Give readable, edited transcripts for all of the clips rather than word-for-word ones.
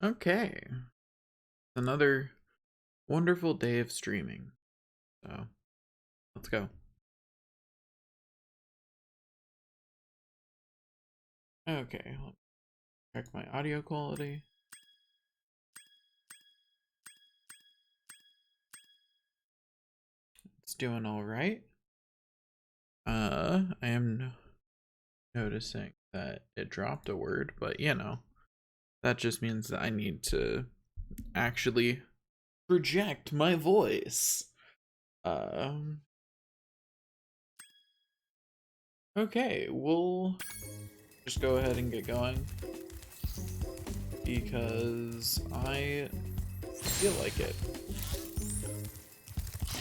Okay, another wonderful day of streaming. So let's go. Okay, let me check my audio quality. It's doing all right. I am noticing that it dropped a word, but that just means that I need to actually project my voice. Um, okay, we'll just go ahead and get going because I feel like it.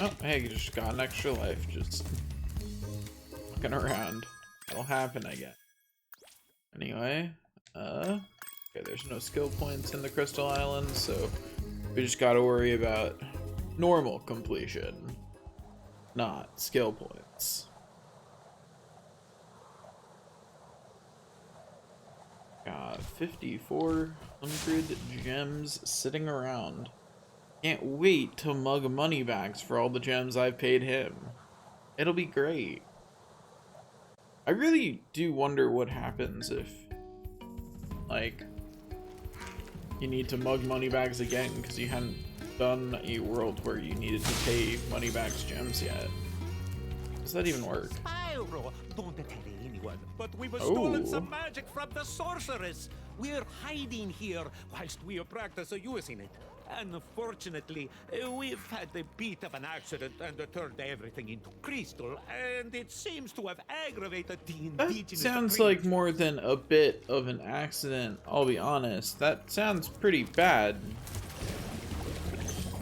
Oh, hey, you just got an extra life, just fucking around. That'll happen, I guess. Anyway, okay, there's no skill points in the Crystal Island, so we just gotta worry about normal completion, not skill points. Got 5,400 gems sitting around. Can't wait to mug money bags for all the gems I've paid him. It'll be great. I really do wonder what happens if, like, you need to mug moneybags again because you hadn't done a world where you needed to pay moneybags gems yet. Does that even work? Spyro, don't tell anyone, but we've stolen Oh, some magic from the sorceress. We're hiding here whilst we practice using it. Unfortunately, we've had a bit of an accident and turned everything into crystal, and it seems to have aggravated the that indigenous sounds like creatures. more than a bit of an accident, I'll be honest. That sounds pretty bad.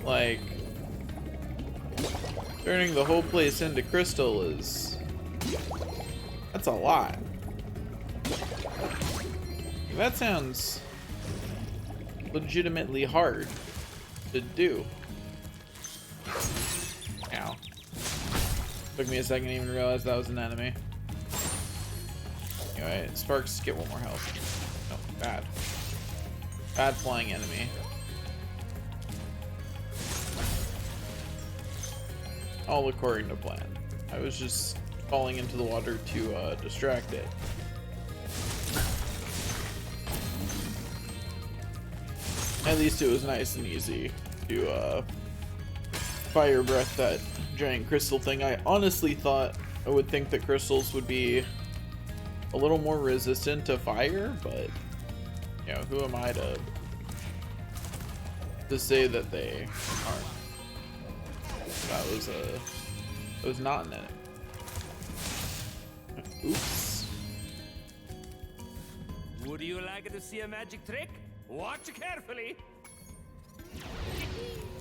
Like, turning the whole place into crystal that's a lot. That sounds legitimately hard to do. Ow. Took me a second to even realize that was an enemy. Anyway, Sparks, get one more health. No, bad. Bad flying enemy. All according to plan. I was just falling into the water to distract it. At least it was nice and easy to fire breath that giant crystal thing. I honestly thought I would think that crystals would be a little more resistant to fire, but who am I to say that they aren't? That was not an enemy. Oops. Would you like to see a magic trick? Watch carefully.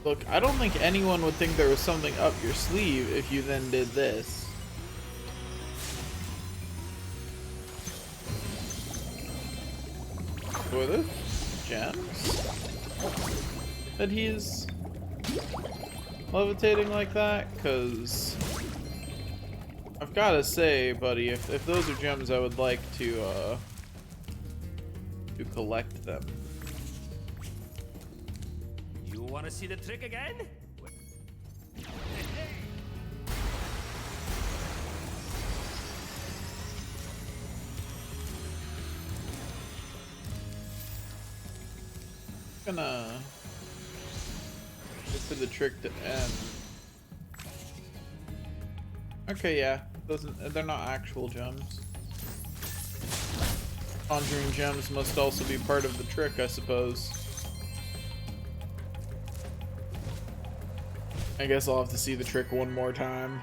Look, I don't think anyone would think there was something up your sleeve if you then did this. Were the gems that he's levitating like that? Because I've got to say, buddy, if those are gems, I would like to collect them. You want to see the trick again? Gonna wait for the trick to end. Okay, yeah, they're not actual gems. Conjuring gems must also be part of the trick, I suppose. I guess I'll have to see the trick one more time.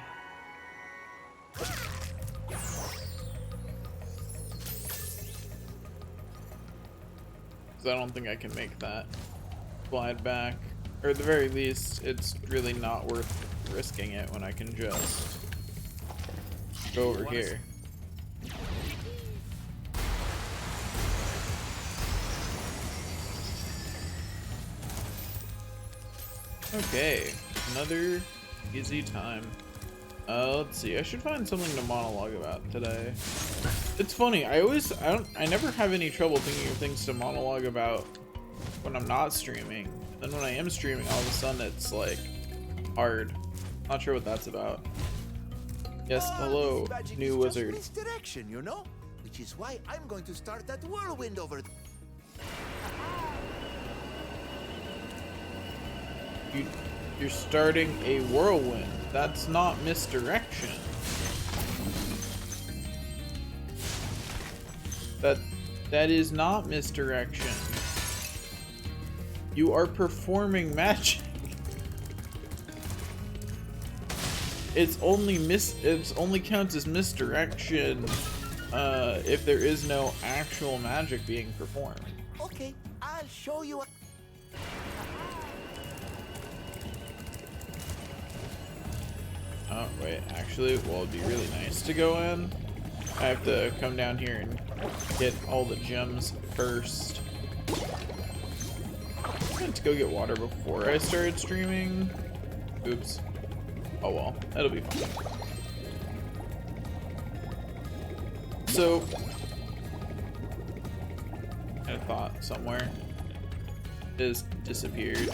I don't think I can make that glide back. Or at the very least, it's really not worth risking it when I can just go over here. Okay, another easy time. Let's see. I should find something to monologue about today. It's funny. I never have any trouble thinking of things to monologue about when I'm not streaming. Then when I am streaming, all of a sudden it's like hard. Not sure what that's about. Yes, hello, This magic new is wizard. Just misdirection, you know? Which is why I'm going to start that whirlwind over there. You're starting a whirlwind. That's not misdirection. That is not misdirection. You are performing magic. It's only counts as misdirection if there is no actual magic being performed. Okay, I'll show you a... Oh, wait, actually, well, it'd be really nice to go in. I have to come down here and get all the gems first. I meant to go get water before I started streaming. Oops. Oh well, that'll be fine. So, I thought somewhere is disappeared.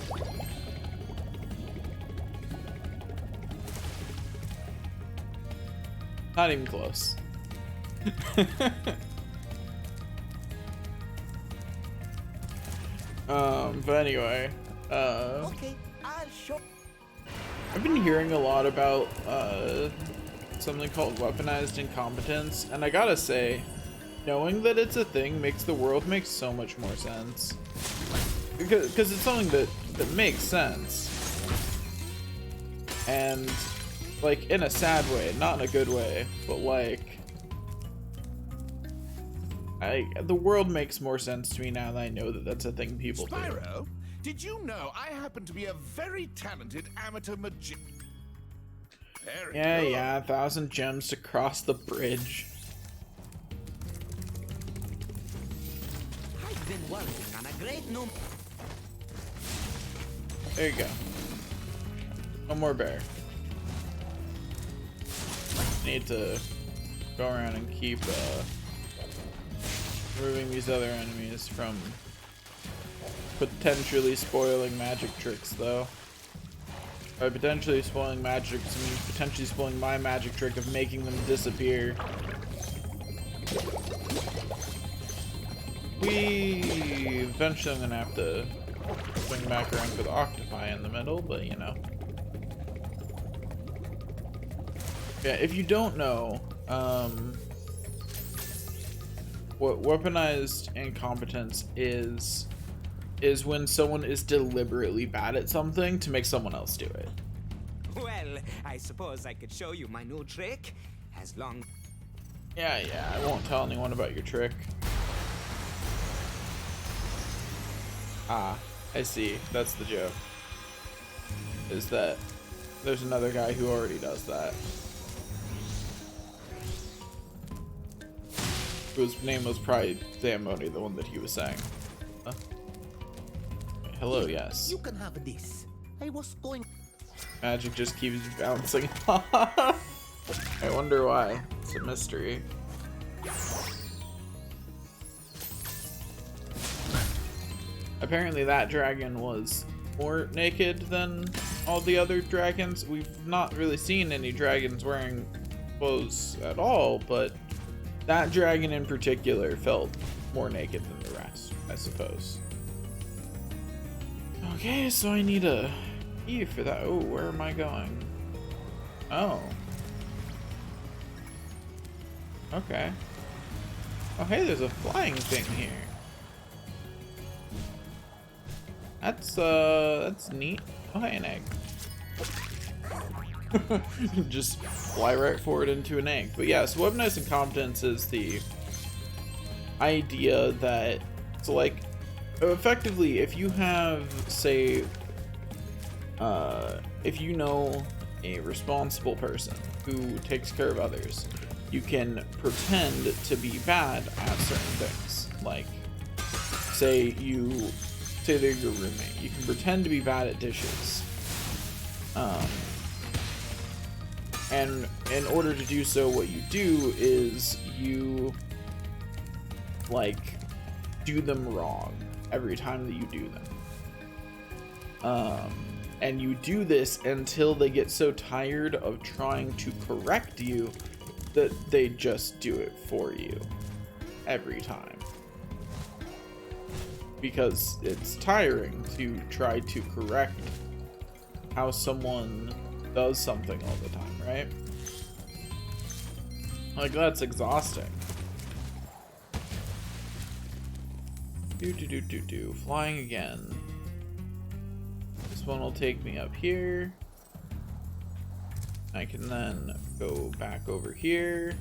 Not even close. But anyway, Okay, I'll show... I've been hearing a lot about something called weaponized incompetence, and I gotta say, knowing that it's a thing makes the world make so much more sense. Because it's something that makes sense. And, like, in a sad way, not in a good way, but like, the world makes more sense to me now that I know that that's a thing people do. Spyro, did you know I happen to be a very talented amateur magician? Very good. Yeah, 1,000 gems to cross the bridge. I've been working on a great new... There you go. One more bear. Need to go around and keep removing these other enemies from potentially spoiling magic tricks, though. By potentially spoiling magic tricks, I mean potentially spoiling my magic trick of making them disappear. Eventually I'm gonna have to swing back around for the octopi in the middle, but you know. Yeah, if you don't know, what weaponized incompetence is when someone is deliberately bad at something to make someone else do it. Well, I suppose I could show you my new trick, as long... Yeah, I won't tell anyone about your trick. Ah, I see. That's the joke. Is that there's another guy who already does that. Whose name was probably Zamboni, the one that he was saying. Huh? Hello, yes. You can have this. I was going... Magic just keeps bouncing. I wonder why. It's a mystery. Apparently that dragon was more naked than all the other dragons. We've not really seen any dragons wearing clothes at all, but that dragon in particular felt more naked than the rest, I suppose. Okay, so I need a key for that. Oh, where am I going? Oh. Okay. Oh, hey, there's a flying thing here. That's neat. Oh, hey, an egg. Just fly right forward into an egg. But yeah, so weaponized incompetence is the idea that it's like, effectively, if you have, say, if you know a responsible person who takes care of others, you can pretend to be bad at certain things. Like, say they're your roommate. You can pretend to be bad at dishes. And in order to do so, what you do is you, like, do them wrong. every time that you do them. And you do this until they get so tired of trying to correct you that they just do it for you every time. Because it's tiring to try to correct how someone does something all the time, right? Like, that's exhausting. Flying again. This one will take me up here. I can then go back over here.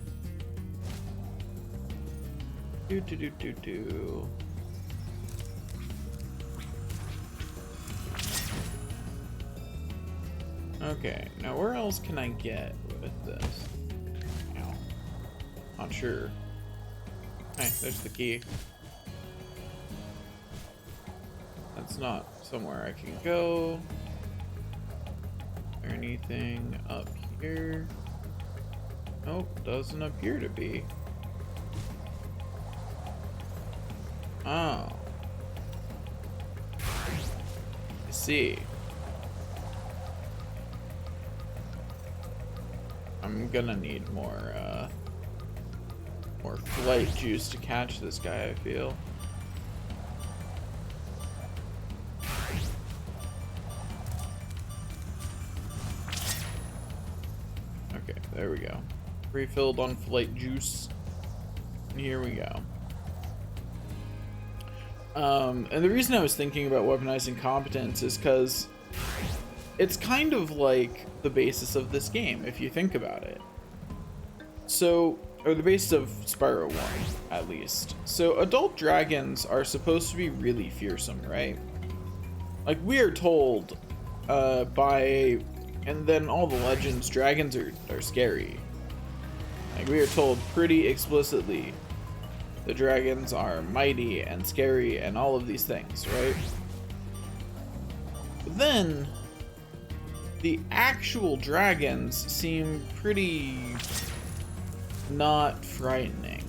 Okay, now where else can I get with this? Ow. Not sure. Hey, there's the key. That's not somewhere I can go. Is there anything up here? Nope, doesn't appear to be. Oh. I see. I'm gonna need more flight juice to catch this guy, I feel. Okay, there we go. Refilled on flight juice. And here we go. And the reason I was thinking about weaponizing competence is because it's kind of like the basis of this game, if you think about it. So, or the basis of Spyro 1, at least. So, adult dragons are supposed to be really fearsome, right? Like, we are told and then all the legends, dragons are scary. Like, we are told pretty explicitly the dragons are mighty and scary and all of these things, right? But then the actual dragons seem pretty not frightening.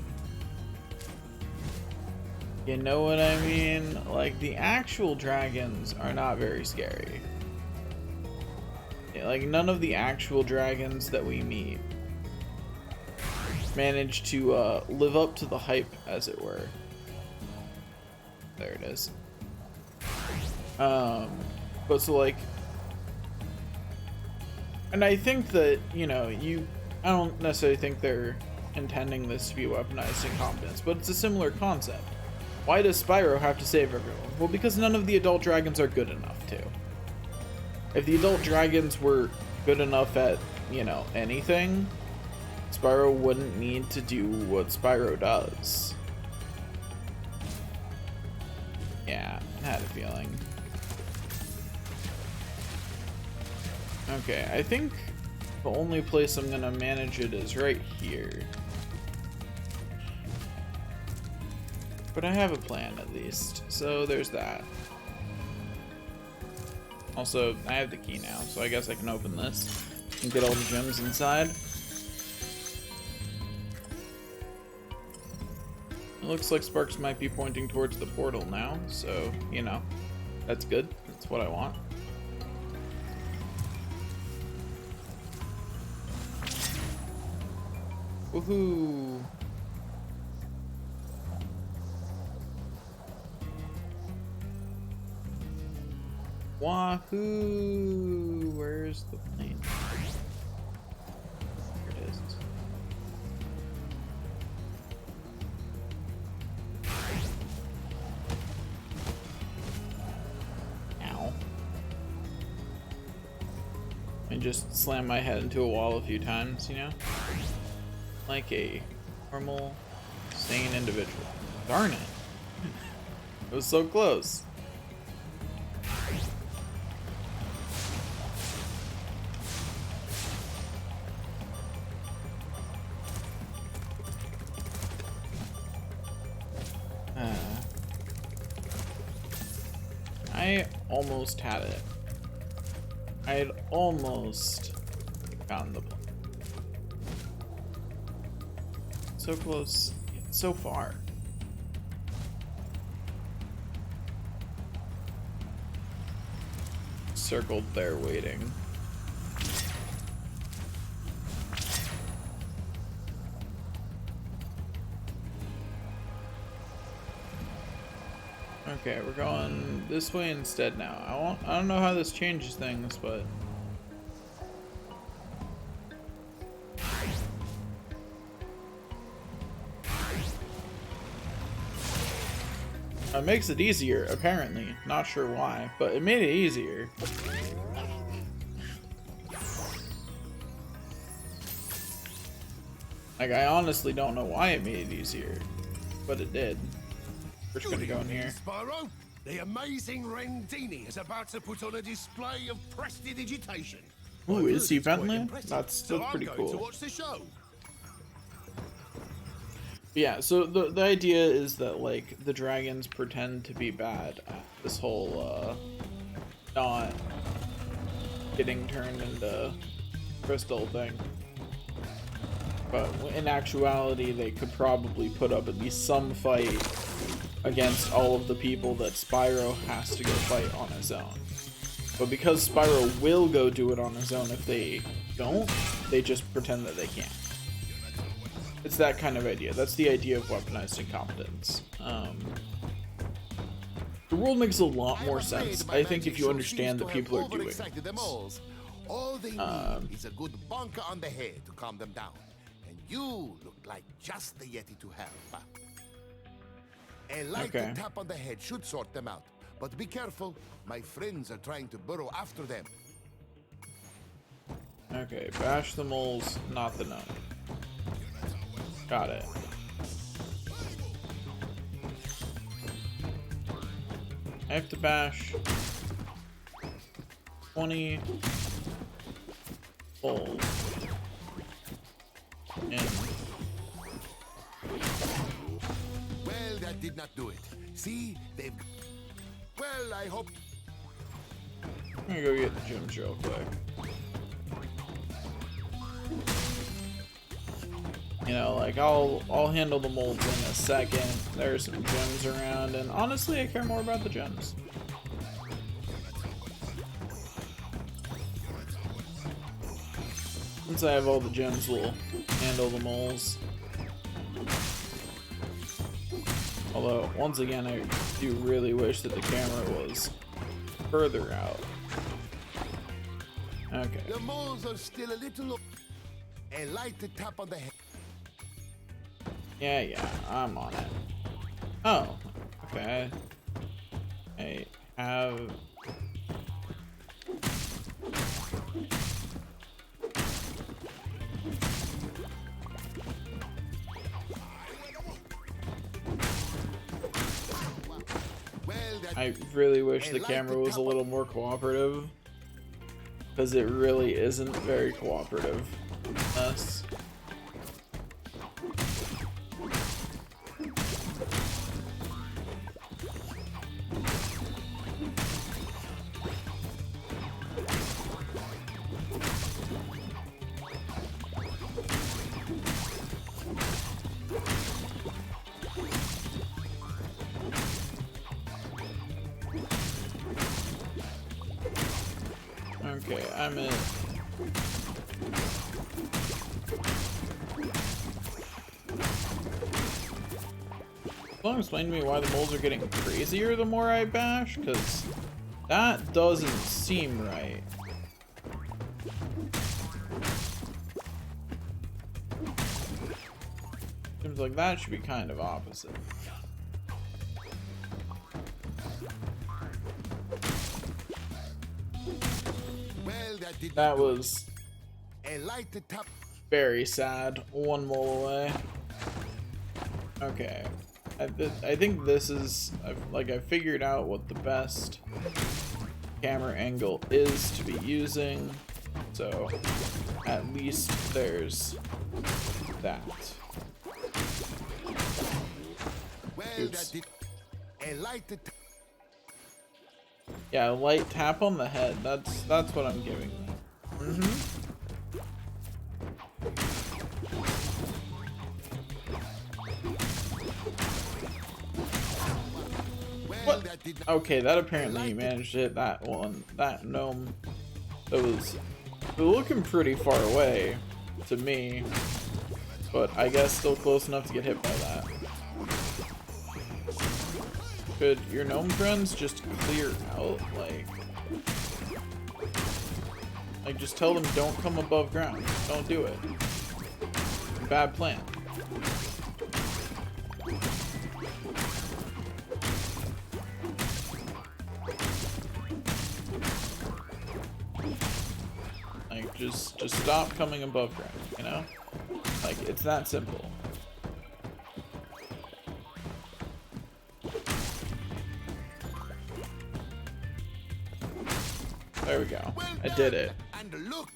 You know what I mean? Like, the actual dragons are not very scary. Yeah, like, none of the actual dragons that we meet manage to live up to the hype, as it were. There it is. But so, like, and I think that, you know, I don't necessarily think they're intending this to be weaponized incompetence, but it's a similar concept. Why does Spyro have to save everyone? Well, because none of the adult dragons are good enough to. If the adult dragons were good enough at, you know, anything, Spyro wouldn't need to do what Spyro does. Yeah, I had a feeling. Okay, I think the only place I'm gonna manage it is right here. But I have a plan, at least. So there's that. Also, I have the key now, so I guess I can open this and get all the gems inside. It looks like Sparks might be pointing towards the portal now, so, you know, that's good. That's what I want. Woohoo! Wahoo! Where's the plane? Here it is. Ow. And just slam my head into a wall a few times, you know? Like a normal, sane individual. Darn it. It was so close. I almost had it. I had almost found the plane. So close, yet so far. circled there waiting. Okay, we're going this way instead now. I don't know how this changes things, but it makes it easier, apparently. Not sure why, but it made it easier. Like, I honestly don't know why it made it easier, but it did. We're just gonna go in here. Spyro, the amazing Rendini is about to put on a display of prestidigitation. Ooh, is he It's quite friendly? impressive. That's So I'm pretty going to cool. watch the show. Yeah, so the idea is that, like, the dragons pretend to be bad at this whole, not getting turned into crystal thing. But in actuality, they could probably put up at least some fight against all of the people that Spyro has to go fight on his own. But because Spyro will go do it on his own if they don't, they just pretend that they can't. It's that kind of idea. That's the idea of weaponized incompetence. The world makes a lot more sense, I think, if you understand that people are doing this. All they need is a good bonker on the head to calm them down. And you look like just the Yeti to help. A light tap on the head should sort them out. But be careful, my friends are trying to burrow after them. Okay, bash the moles, not the gnome. Got it. I have to bash 20 moles. And Well, that did not do it. See, they've... Well, I hope... I'm gonna go get the gems real quick. You know, like, I'll handle the molds in a second. There's some gems around, and honestly, I care more about the gems. Once I have all the gems, we'll handle the moles. Although, once again, I do really wish that the camera was further out. Okay. The moles are still a little... A light tap on the head. Yeah, I'm on it. Oh, okay. I have... I really wish the camera was a little more cooperative, because it really isn't very cooperative with us. Okay, I'm in. Someone explain to me why the moles are getting crazier the more I bash, because that doesn't seem right. Seems like that should be kind of opposite. That was very sad. One mole away. Okay. I think this is, I figured out what the best camera angle is to be using. So, at least there's that. Oops. Yeah, a light tap on the head. That's what I'm giving them. What? that did not Okay, that apparently managed to hit that one. That gnome. That was looking pretty far away to me. But I guess still close enough to get hit by that. Could your gnome friends just clear out? Like just tell them don't come above ground. Don't do it. Bad plan. Like just stop coming above ground, you know? Like it's that simple. There we go. I did it. And look,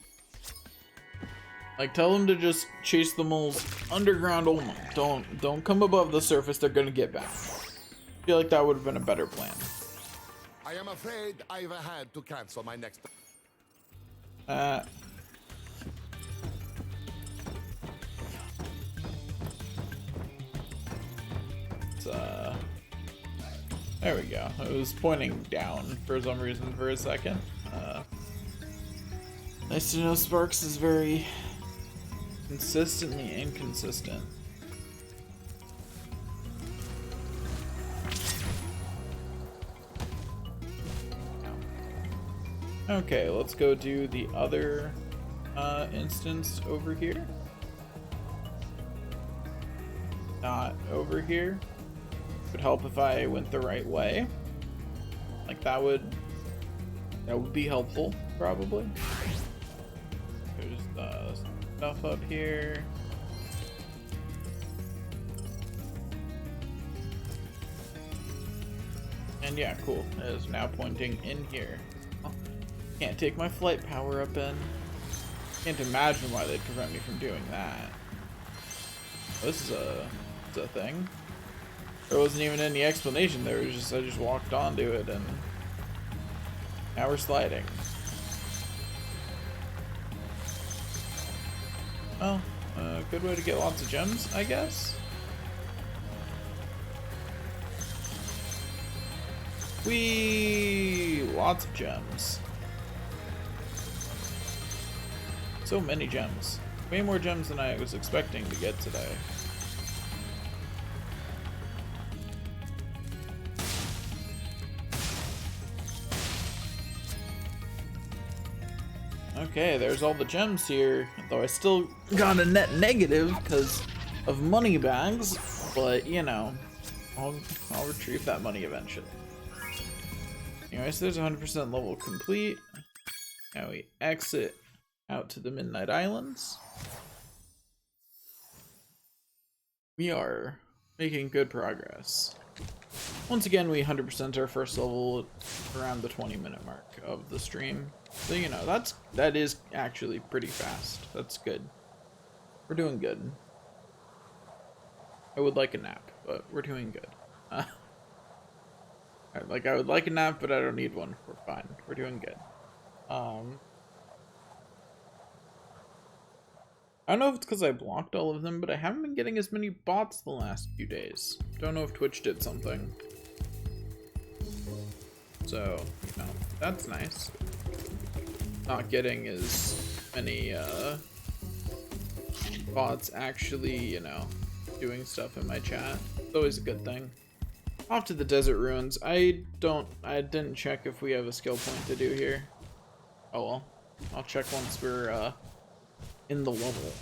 Like tell them to just chase the moles underground only. Don't come above the surface, they're gonna get back. I feel like that would have been a better plan. I am afraid I've had to cancel my next. There we go. It was pointing down for some reason for a second. Nice to know Sparks is very consistently inconsistent. Okay, let's go do the other instance over here. Not over here. Would help if I went the right way. Like that would be helpful, probably. There's stuff up here. And yeah, cool. It is now pointing in here. Can't take my flight power up in. Can't imagine why they'd prevent me from doing that. This is a thing. There wasn't even any explanation. There was just I just walked onto it and now we're sliding. Well, good way to get lots of gems, I guess. Whee! Lots of gems. So many gems. Way more gems than I was expecting to get today. Okay, there's all the gems here, though I still got a net negative because of money bags, but you know, I'll retrieve that money eventually. Anyways, there's 100% level complete. Now we exit out to the Midnight Islands. We are making good progress. Once again, we 100% our first level around the 20-minute mark of the stream. So, you know, that is actually pretty fast. That's good. We're doing good. I would like a nap, but we're doing good. Like, I would like a nap, but I don't need one. We're fine. We're doing good. I don't know if it's because I blocked all of them, but I haven't been getting as many bots the last few days. Don't know if Twitch did something. So, you know, that's nice. Not getting as many bots actually, you know, doing stuff in my chat. It's always a good thing. Off to the Desert Ruins. I didn't check if we have a skill point to do here. Oh well. I'll check once we're in the level.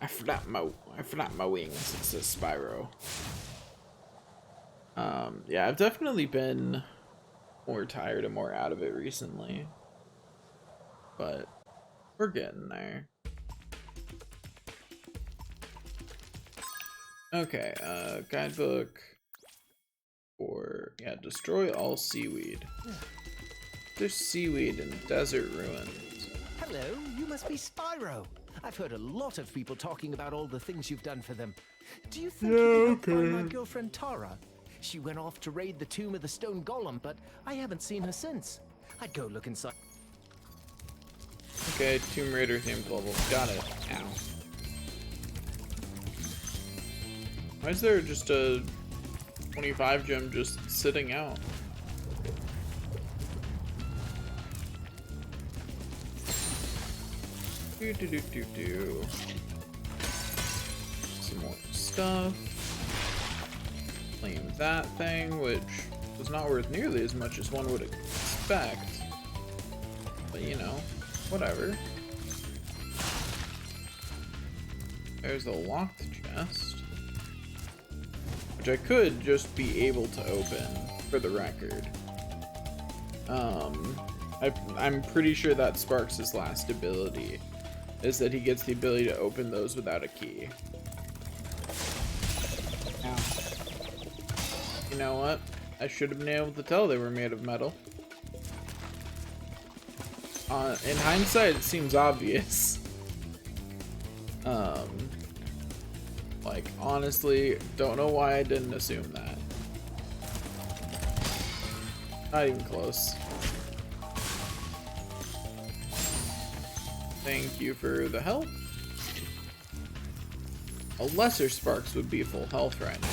I flap my wings, it says Spyro. Yeah, I've definitely been more tired and more out of it recently. But we're getting there. Okay, guidebook for, yeah, destroy all seaweed. There's seaweed in Desert Ruins. Hello, you must be Spyro. I've heard a lot of people talking about all the things you've done for them. Do you think you could help find my girlfriend Tara? She went off to raid the tomb of the stone golem, but I haven't seen her since. I'd go look inside. Okay, Tomb Raider themed level. Got it. Ow. Why is there just a 25 gem just sitting out. Do. Some more stuff. Claim that thing, which was not worth nearly as much as one would expect. But you know, whatever. There's a locked chest, which I could just be able to open, for the record. I'm pretty sure that Sparks' last ability is that he gets the ability to open those without a key. Ow. You know what? I should have been able to tell they were made of metal. In hindsight, it seems obvious. Like, honestly, don't know why I didn't assume that. Not even close. Thank you for the help. A lesser Sparks would be full health right now.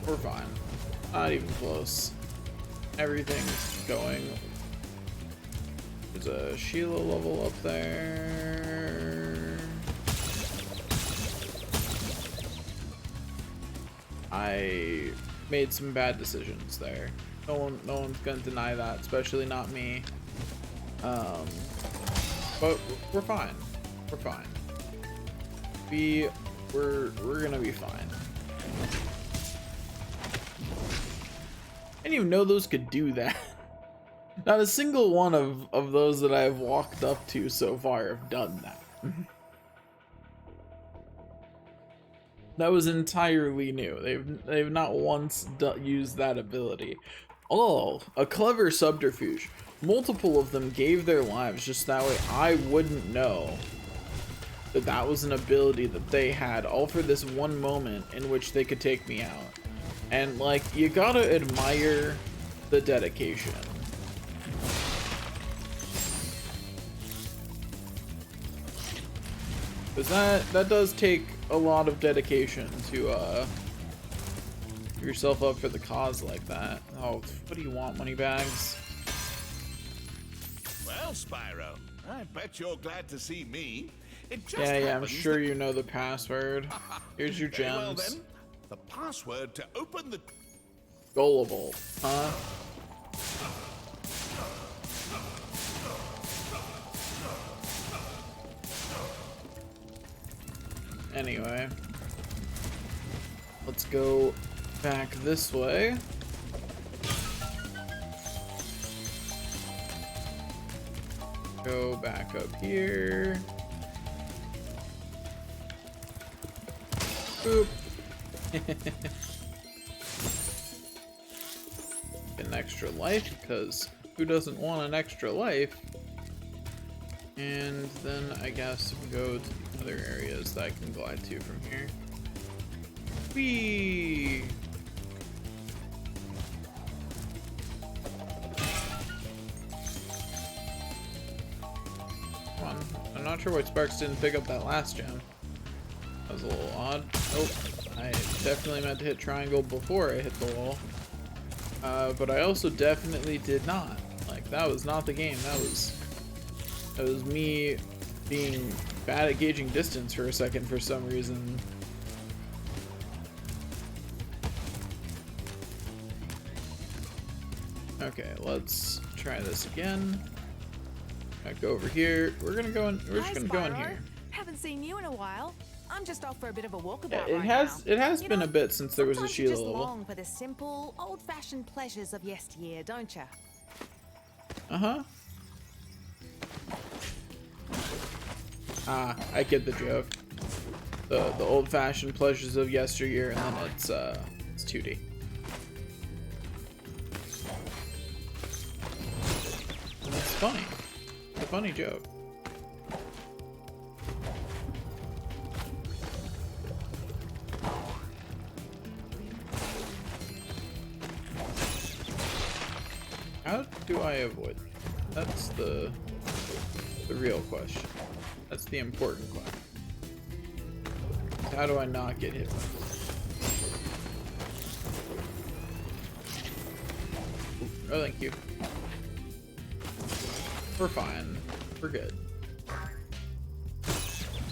We're fine. Not even close. Everything's going. There's a Sheila level up there. I made some bad decisions there. No one's gonna deny that, especially not me. But we're fine. We're fine. We're gonna be fine. I didn't even know those could do that. Not a single one of those that I've walked up to so far have done that. That was entirely new. They've not once used that ability. Oh, a clever subterfuge. Multiple of them gave their lives just that way I wouldn't know that that was an ability that they had, all for this one moment in which they could take me out. And like, you gotta admire the dedication. Because that does take a lot of dedication to give yourself up for the cause like that. Oh, what do you want, Moneybags? Well, Spyro, I bet you're glad to see me. It just Yeah, I'm sure you know the password. Here's your Very well, gems. then. The password to open the... Gullible, huh? Anyway, let's go back this way. Go back up here. Boop. An extra life, because who doesn't want an extra life? And then I guess we go to the other areas that I can glide to from here. Whee! Come on. I'm not sure why Sparks didn't pick up that last gem. That was a little odd. Oh, I definitely meant to hit triangle before I hit the wall. But I also definitely did not. Like, that was not the game. That was me being bad at gauging distance for a second for some reason. Okay, let's try this again. Go over here. We're just gonna go in here. Haven't seen you in a while. I'm just off for a bit of a walkabout It has been a bit since there was a Sheila Sometimes you just level. long for the simple, old-fashioned pleasures of yesteryear, don't you? Uh-huh. Ah, I get the joke. The old-fashioned pleasures of yesteryear, and then it's 2D. And it's funny. It's a funny joke. How do I avoid? That's the real question. That's the important question. How do I not get hit by this? No, thank you. We're fine. We're good.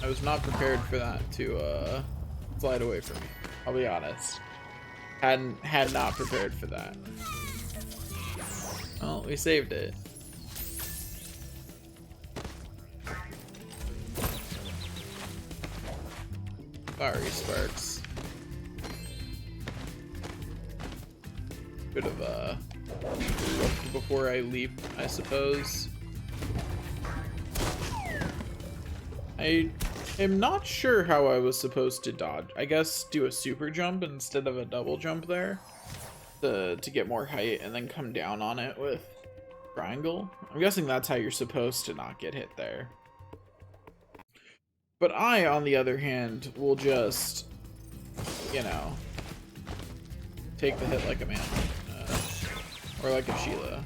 I was not prepared for that to slide away from me. I'll be honest. Had not prepared for that. Well, we saved it. Sorry, Sparks. Could have looked before I leap, I suppose. I am not sure how I was supposed to dodge. I guess do a super jump instead of a double jump there to get more height and then come down on it with triangle. I'm guessing that's how you're supposed to not get hit there. But I, on the other hand, will just, you know, take the hit like a man. Or like a Sheila.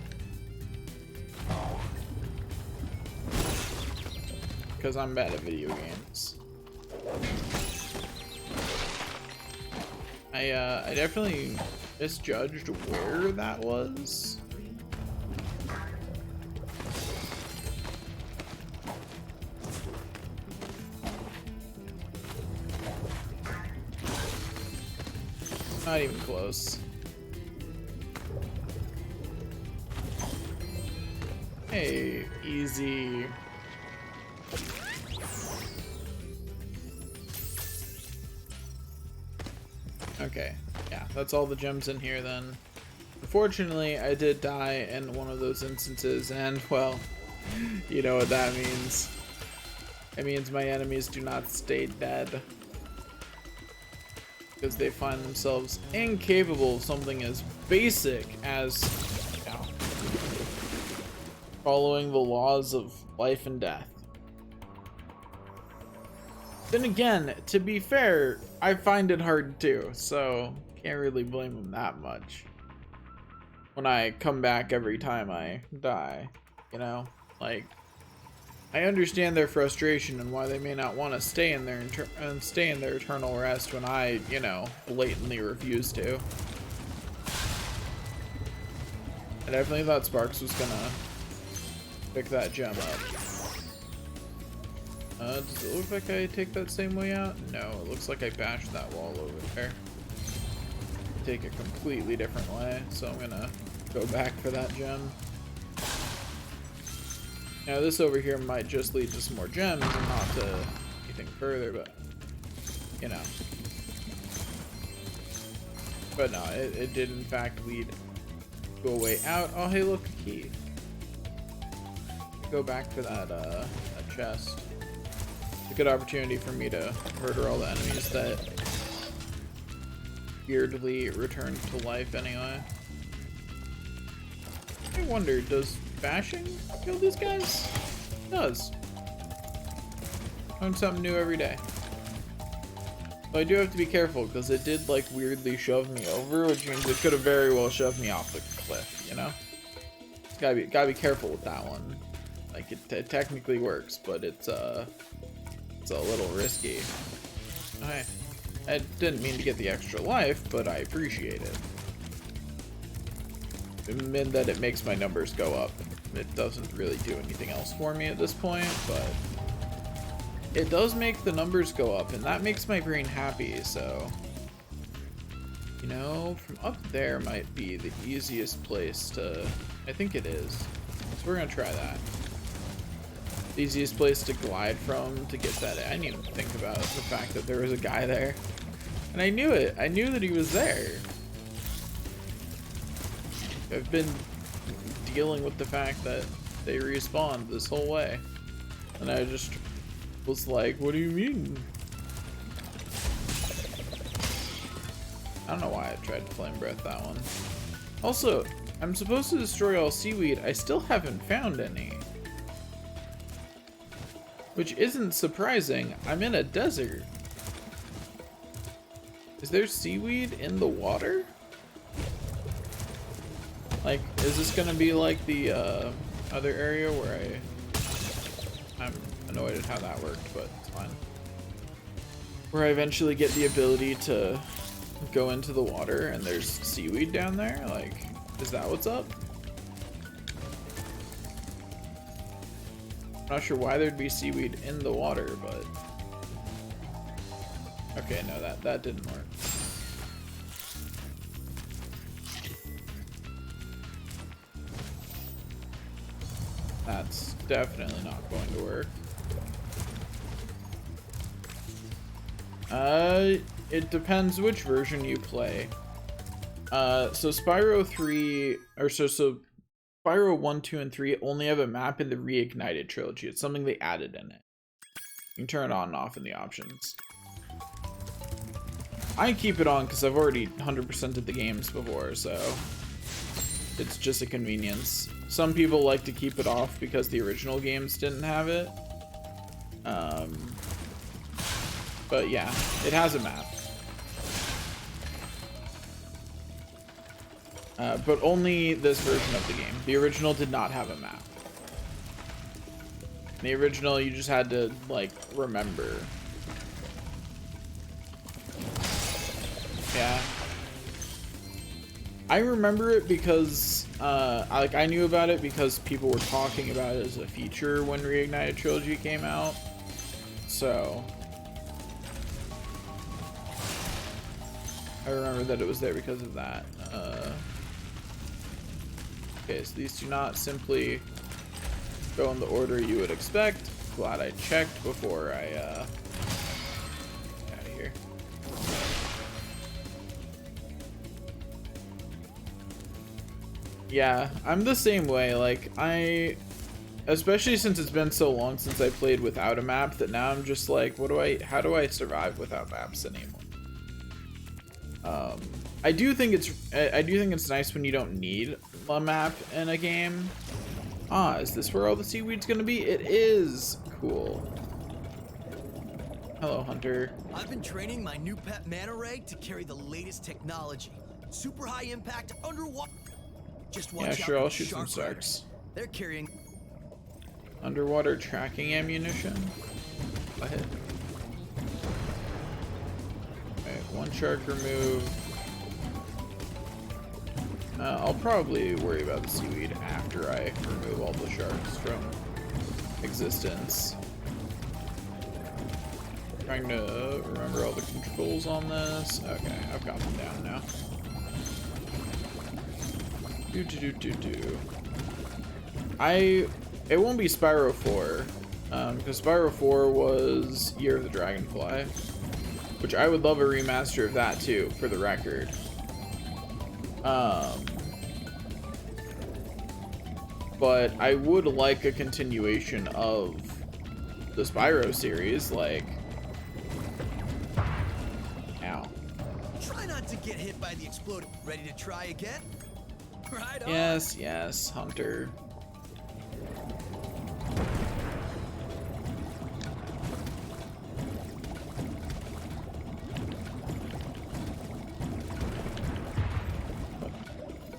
Because I'm bad at video games. I definitely misjudged where that was. Not even close. Hey, easy. Okay, yeah, that's all the gems in here then. Unfortunately, I did die in one of those instances, and well, you know what that means. It means my enemies do not stay dead. Because they find themselves incapable of something as basic as, you know, following the laws of life and death. Then again, to be fair, I find it hard too, so can't really blame them that much. When I come back every time I die, you know? Like, I understand their frustration and why they may not want to stay in their eternal rest when I, you know, blatantly refuse to. I definitely thought Sparks was gonna pick that gem up. Does it look like I take that same way out? No, it looks like I bashed that wall over there. Take a completely different way, so I'm gonna go back for that gem. Now this over here might just lead to some more gems and not to anything further, but, you know. But no, it did in fact lead to a way out. Oh, hey, look, a key. Go back for that chest. It's a good opportunity for me to murder all the enemies that weirdly return to life anyway. I wonder, does bashing kill these guys? It does. Learn something new every day. But I do have to be careful because it did like weirdly shove me over, which means it could have very well shoved me off the cliff, you know? Gotta be careful with that one. Like it technically works, but it's a little risky. Okay. I didn't mean to get the extra life, but I appreciate it. It meant that it makes my numbers go up. It doesn't really do anything else for me at this point, but it does make the numbers go up, and that makes my brain happy, so, you know, from up there might be the easiest place to, I think it is, so we're gonna try that. The easiest place to glide from to get that. I didn't even think about the fact that there was a guy there, and I knew it. I knew that he was there. I've been dealing with the fact that they respawned this whole way, and I just was like, what do you mean? I don't know why I tried to flame breath that one. Also, I'm supposed to destroy all seaweed. I still haven't found any, which isn't surprising. I'm in a desert. Is there seaweed in the water? Like, is this gonna be like the other area where I'm annoyed at how that worked, but it's fine. Where I eventually get the ability to go into the water and there's seaweed down there? Like, is that what's up? I'm not sure why there'd be seaweed in the water, but okay, no, that didn't work. That's definitely not going to work. It depends which version you play. So Spyro 3, or so Spyro 1, 2, and 3 only have a map in the Reignited trilogy. It's something they added in it. You can turn it on and off in the options. I keep it on because I've already 100%ed the games before, so it's just a convenience. Some people like to keep it off because the original games didn't have it. But yeah, it has a map. But only this version of the game. The original did not have a map. In the original, you just had to, like, remember. Yeah. I remember it because, I knew about it because people were talking about it as a feature when Reignited Trilogy came out. So I remember that it was there because of that. Okay, so these do not simply go in the order you would expect. Glad I checked before I get out of here. Yeah, I'm the same way. Like, especially since it's been so long since I played without a map, that now I'm just like, how do I survive without maps anymore? I do think it's nice when you don't need a map in a game. Is this where all the seaweed's gonna be? It is. Cool. Hello, Hunter. I've been training my new pet manta ray to carry the latest technology. Super high impact underwater. Just watch out. Yeah, sure, for I'll shoot some shark riders. sharks. They're carrying Underwater tracking ammunition. Go ahead. Alright, one shark removed. I'll probably worry about the seaweed after I remove all the sharks from existence. Trying to remember all the controls on this. Okay, I've got them down now. It won't be Spyro 4, because Spyro 4 was Year of the Dragonfly, which I would love a remaster of that too, for the record. But I would like a continuation of the Spyro series, like, ow. Try not to get hit by the exploding. Ready to try again? Right on. Yes, Hunter.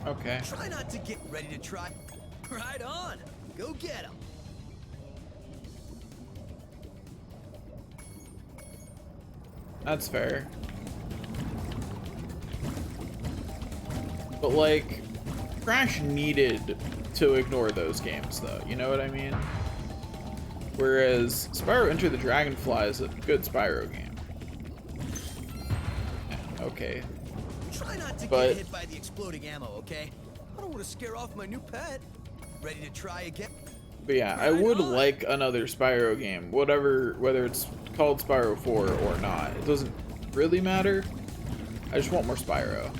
Okay. Try not to get ready to try. Right on. Go get him. That's fair. But like, Crash needed to ignore those games though, you know what I mean? Whereas Spyro Enter the Dragonfly is a good Spyro game. Yeah, okay. Try not to get hit by the exploding ammo, okay? I don't want to scare off my new pet. Ready to try again? But yeah, I would like another Spyro game, whether it's called Spyro 4 or not. It doesn't really matter. I just want more Spyro.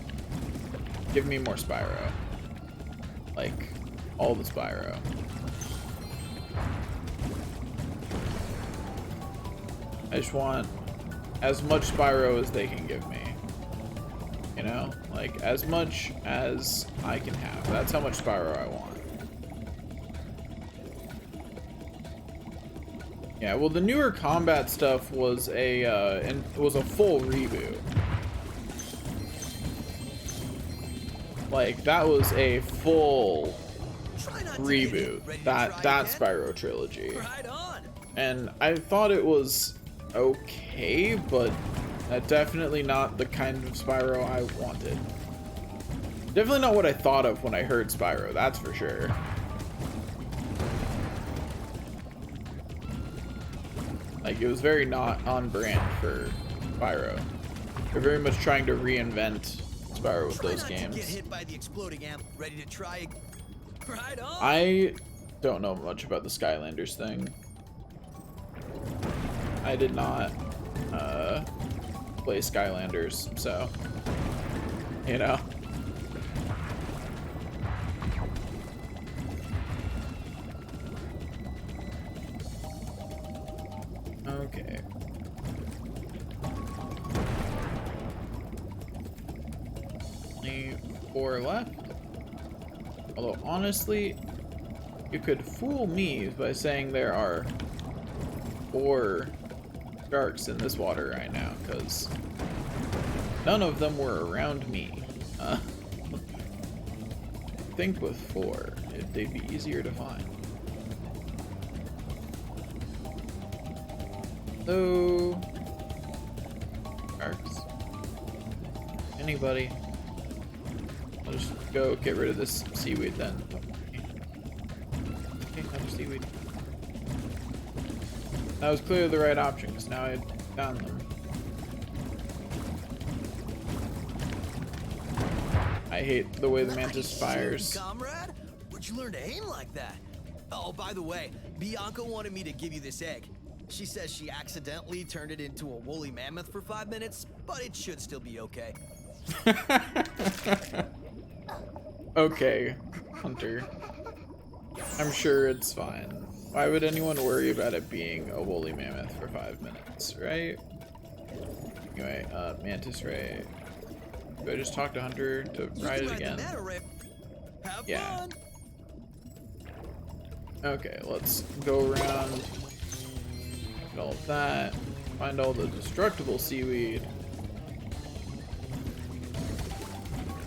Give me more Spyro. Like, all the Spyro. I just want as much Spyro as they can give me. You know? Like, as much as I can have. That's how much Spyro I want. Yeah, well, the newer combat stuff was a full reboot. Like, that was a full reboot. That Spyro trilogy. Right on. And I thought it was okay, but definitely not the kind of Spyro I wanted. Definitely not what I thought of when I heard Spyro, that's for sure. Like, it was very not on brand for Spyro. They're very much trying to reinvent Spyro with those games. Get hit by the exploding amp. Ready to try? Right on. I don't know much about the Skylanders thing. I did not play Skylanders, so you know. Okay. Only 4 left. Although honestly, you could fool me by saying there are 4 sharks in this water right now, because none of them were around me. I think with 4, they'd be easier to find. Hello? Sharks? Anybody? I'll just go get rid of this seaweed then. Okay, another seaweed. That was clearly the right option, because now I found them. I hate the way the mantis fires. Comrade, where'd you learn to aim like that? Oh, by the way, Bianca wanted me to give you this egg. She says she accidentally turned it into a woolly mammoth for 5 minutes, but it should still be okay. Okay, Hunter. I'm sure it's fine. Why would anyone worry about it being a woolly mammoth for 5 minutes, right? Anyway, Mantis Ray. Do I just talk to Hunter to ride it again? Have Yeah. fun. Okay, let's go around. Get all of that. Find all the destructible seaweed.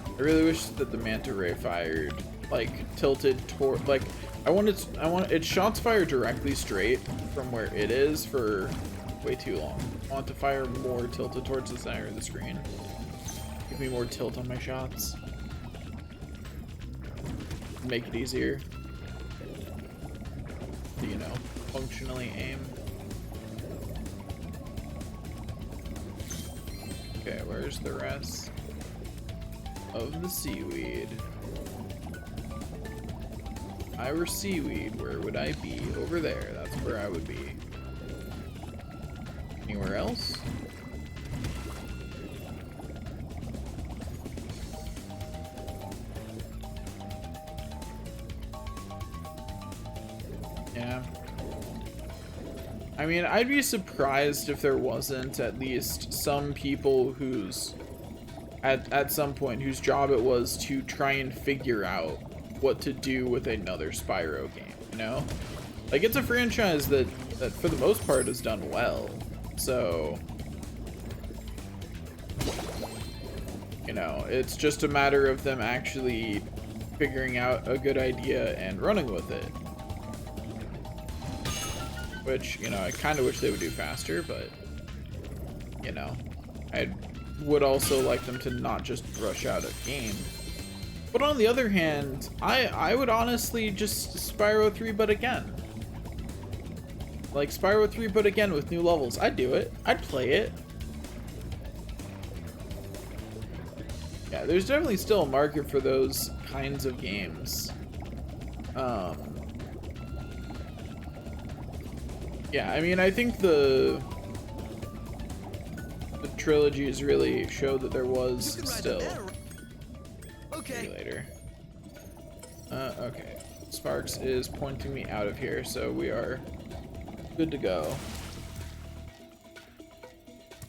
I really wish that the manta ray fired, like, tilted toward, like, I want its shots fire directly straight from where it is for way too long. I want to fire more tilted towards the center of the screen. Give me more tilt on my shots. Make it easier to, you know, functionally aim. Okay, where's the rest of the seaweed? If I were seaweed, where would I be? Over there, that's where I would be. Anywhere else? Yeah. I mean, I'd be surprised if there wasn't at least some people whose, at some point, whose job it was to try and figure out what to do with another Spyro game, you know? Like, it's a franchise that for the most part has done well, so, you know, it's just a matter of them actually figuring out a good idea and running with it. Which, you know, I kind of wish they would do faster, but, you know, I would also like them to not just rush out a game. But on the other hand, I would honestly just Spyro 3 but again. Like, Spyro 3 but again with new levels. I'd do it. I'd play it. Yeah, there's definitely still a market for those kinds of games. Yeah, I mean, I think the trilogies really showed that there was still. Okay. See you later. Okay. Sparks is pointing me out of here, so we are good to go.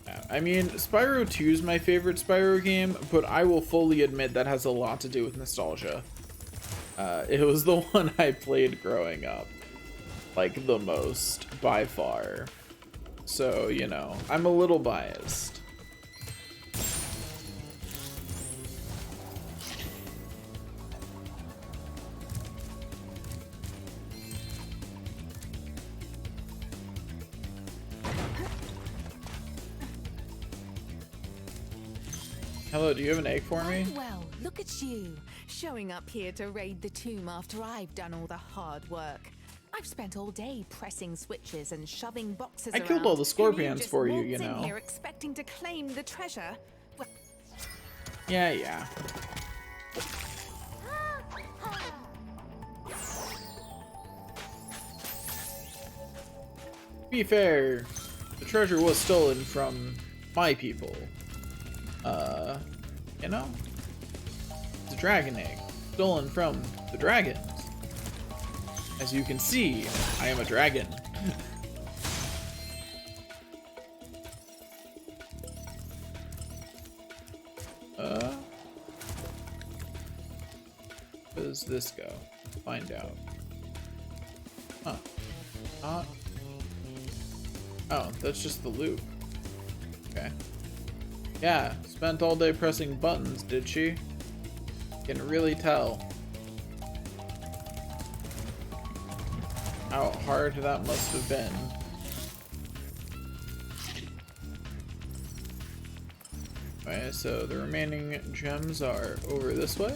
Yeah, I mean, Spyro 2 is my favorite Spyro game, but I will fully admit that has a lot to do with nostalgia. It was the one I played growing up. Like, the most, by far. So, you know, I'm a little biased. Hello, do you have an egg for me? Well, look at you, showing up here to raid the tomb after I've done all the hard work. I've spent all day pressing switches and shoving boxes I around. killed all the and scorpions just for you, waltz you in know. here expecting to claim the treasure. Well, Yeah. To be fair, the treasure was stolen from my people. You know? It's a dragon egg, stolen from the dragons. As you can see, I am a dragon. Where does this go? Find out. Huh. Oh, that's just the loop. Okay. Yeah, spent all day pressing buttons, did she? Can really tell. How hard that must have been. Okay, so the remaining gems are over this way.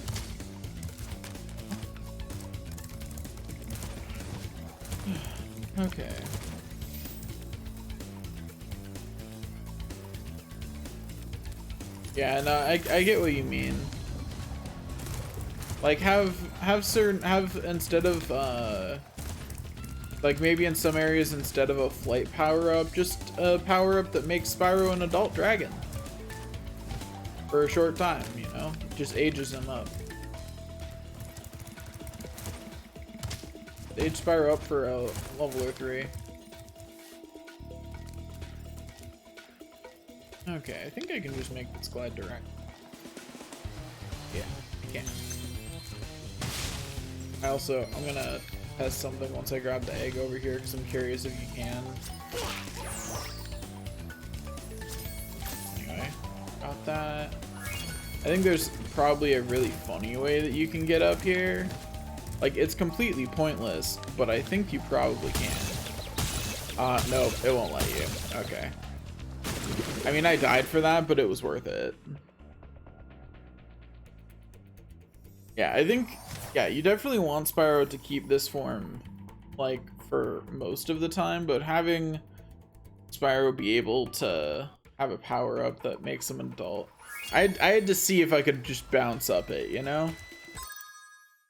Okay. Yeah, no, I get what you mean. Like have instead of like maybe in some areas instead of a flight power-up, just a power-up that makes Spyro an adult dragon. For a short time, you know? Just ages him up. Age Spyro up for a level 3. Okay, I think I can just make this glide direct. Yeah, I can. I'm gonna test something once I grab the egg over here because I'm curious if you can. Anyway, got that. I think there's probably a really funny way that you can get up here. Like, it's completely pointless, but I think you probably can. Nope, it won't let you. Okay. I mean, I died for that, but it was worth it. Yeah, I think, yeah, you definitely want Spyro to keep this form, like, for most of the time, but having Spyro be able to have a power-up that makes him an adult. I had to see if I could just bounce up it, you know?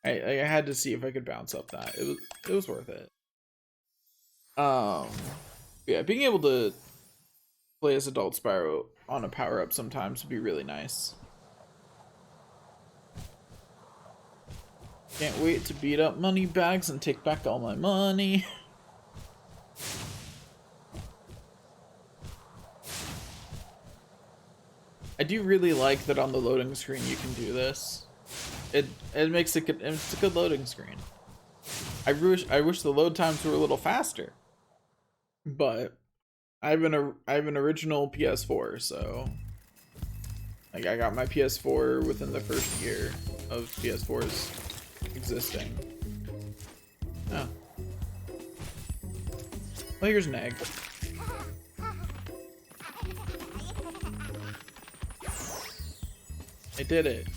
I had to see if I could bounce up that. It was worth it. Yeah, being able to play as adult Spyro on a power-up sometimes would be really nice. Can't wait to beat up money bags and take back all my money. I do really like that on the loading screen you can do this. It makes it good. It's a good loading screen. I wish the load times were a little faster. But I have an original PS4, so like I got my PS4 within the first year of PS4's existing. Oh. Well, here's an egg. I did it.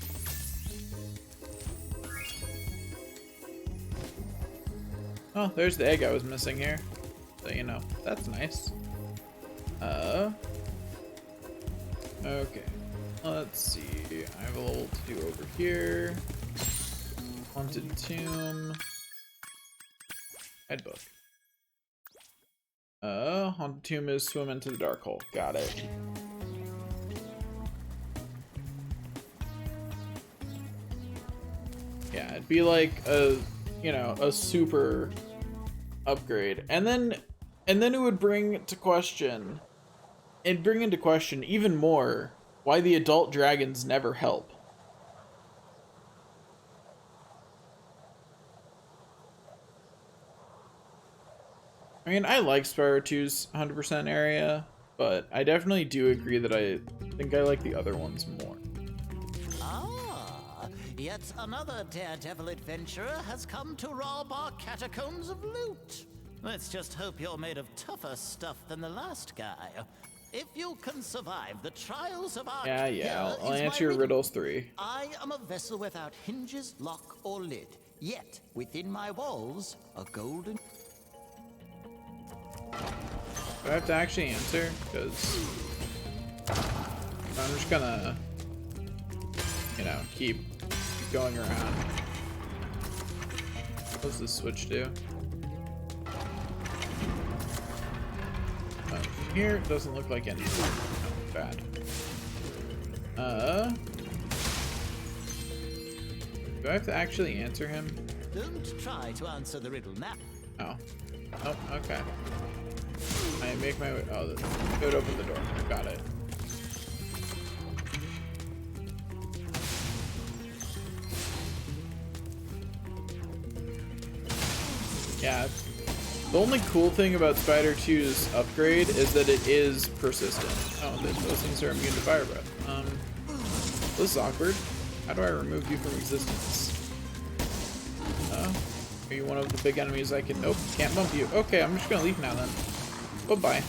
Oh, there's the egg I was missing here. So, you know, that's nice. Okay. Let's see. I have a level 2 over here. Haunted Tomb. Head book. Haunted Tomb is swim into the dark hole. Got it. Yeah, it'd be like a, you know, a super upgrade. And then it would bring into question even more why the adult dragons never help. I mean, I like Spyro 2's 100% area, but I definitely do agree that I think I like the other ones more. Ah, yet another daredevil adventurer has come to rob our catacombs of loot. Let's just hope you're made of tougher stuff than the last guy. If you can survive the trials of our I'll answer your riddles 3. I am a vessel without hinges, lock, or lid. Yet, within my walls, a golden... Do I have to actually answer? Because I'm just gonna, you know, keep going around. What does this switch do? Here it doesn't look like anything. Oh, bad. Do I have to actually answer him? Don't try to answer the riddle now. Oh. Oh, okay. I make my way. Oh, it would open the door. Got it. Yeah. The only cool thing about Spider 2's upgrade is that it is persistent. Oh, those things are immune to fire breath. This is awkward. How do I remove you from existence? Are you one of the big enemies I can... Nope, can't bump you. Okay, I'm just gonna leave now then. Bye-bye.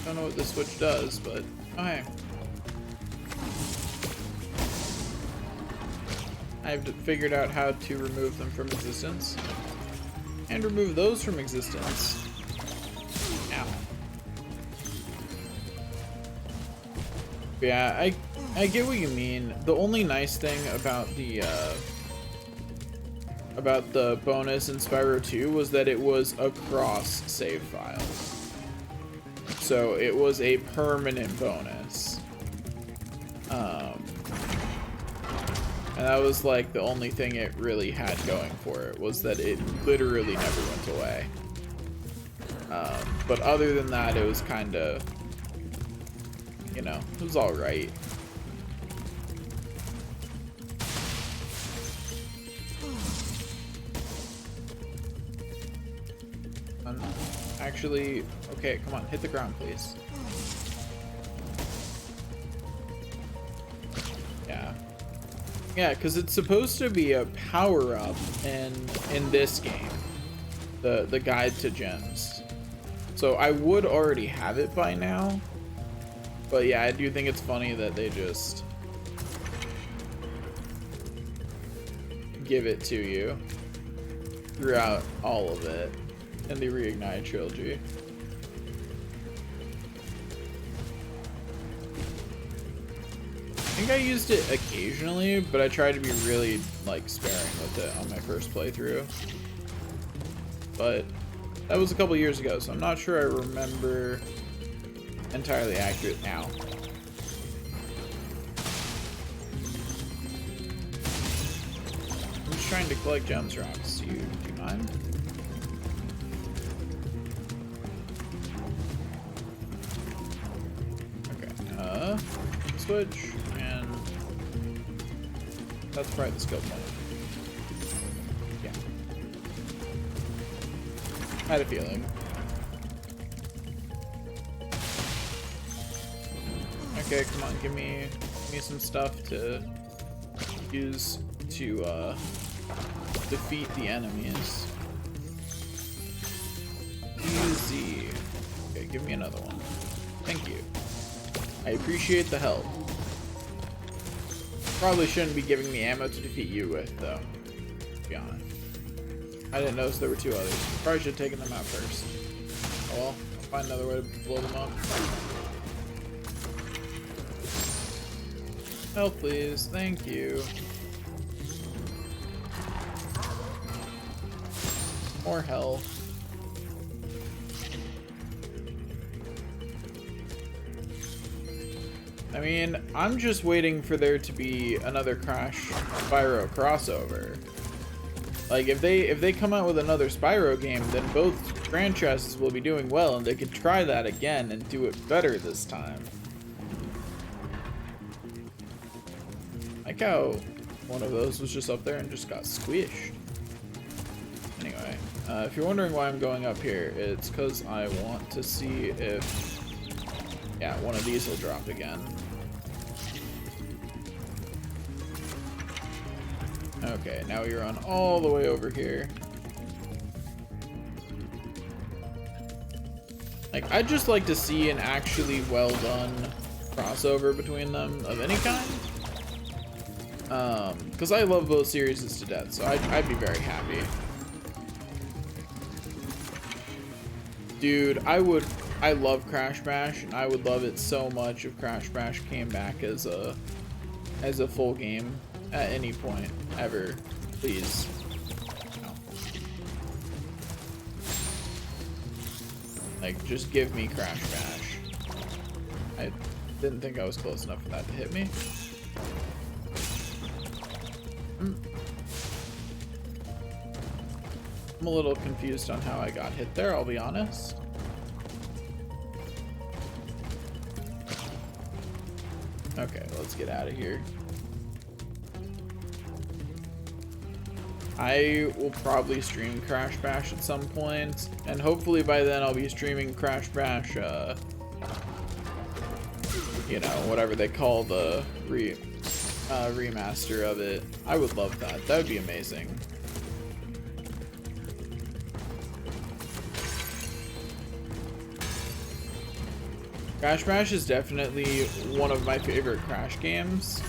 Don't know what this switch does, but... Oh, hey. I've figured out how to remove them from existence. And remove those from existence. Ow. Yeah, I get what you mean. The only nice thing about the bonus in Spyro 2 was that it was across save files. So it was a permanent bonus. And that was like the only thing it really had going for it, was that it literally never went away. But other than that, it was kind of, you know, it was alright. Actually, okay, come on, hit the ground, please. Yeah. Yeah, because it's supposed to be a power-up in this game, the guide to gems. So I would already have it by now. But yeah, I do think it's funny that they just give it to you throughout all of it in the Reignite trilogy. I think I used it occasionally, but I tried to be really like sparing with it on my first playthrough. But that was a couple years ago, so I'm not sure I remember entirely accurate now. I'm just trying to collect gems rocks. Do you mind? Okay, switch, and that's probably the skill point. Yeah. I had a feeling. Okay, come on, give me some stuff to use to defeat the enemies. Easy. Okay, give me another one. Thank you. I appreciate the help. Probably shouldn't be giving me ammo to defeat you with, though. To be honest. I didn't notice there were two others. Probably should have taken them out first. Oh well, I'll find another way to blow them up. Help, please. Thank you. More health. I mean, I'm just waiting for there to be another Crash Spyro crossover. Like, if they come out with another Spyro game, then both franchises will be doing well, and they could try that again and do it better this time. Like how one of those was just up there and just got squished. Anyway, if you're wondering why I'm going up here, it's because I want to see if, yeah, one of these will drop again. Okay, now we run all the way over here. Like, I'd just like to see an actually well done crossover between them of any kind. Because I love both series to death, so I'd be very happy. Dude, I love Crash Bash, and I would love it so much if Crash Bash came back as a full game at any point ever. Please. No. Like, just give me Crash Bash. I didn't think I was close enough for that to hit me. I'm a little confused on how I got hit there, I'll be honest. Okay, let's get out of here. I will probably stream Crash Bash at some point, and hopefully by then I'll be streaming Crash Bash, you know, whatever they call the remaster of it. I would love that. That would be amazing. Crash Bash is definitely one of my favorite Crash games.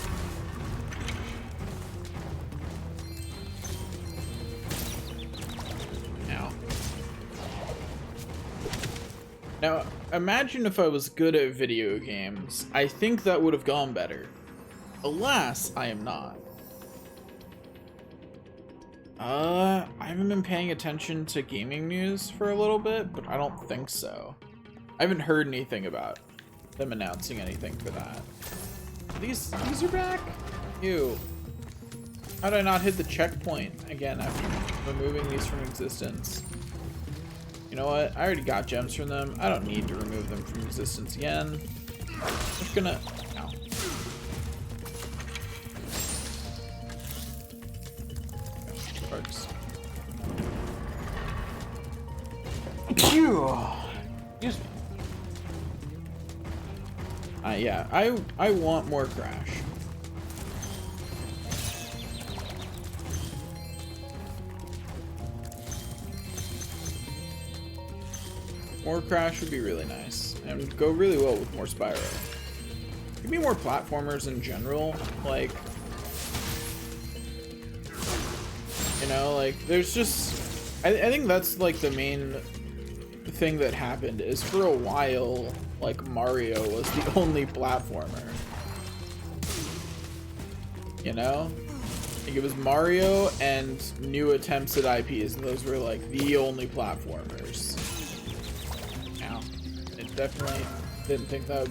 Now, imagine if I was good at video games. I think that would have gone better. Alas, I am not. I haven't been paying attention to gaming news for a little bit, but I don't think so. I haven't heard anything about them announcing anything for that. These are back? Ew. How did I not hit the checkpoint again after removing these from existence? You know what? I already got gems from them. I don't need to remove them from existence again. I'm just gonna... Ow. Sparks. Excuse me. Yeah, I want more Crash. More Crash would be really nice, and would go really well with more Spyro. Give me more platformers in general, like, you know, like, there's just, I think that's, like, the main thing that happened, is for a while, like, Mario was the only platformer. You know? Like, it was Mario and new attempts at IPs, and those were, like, the only platformers. Definitely didn't think that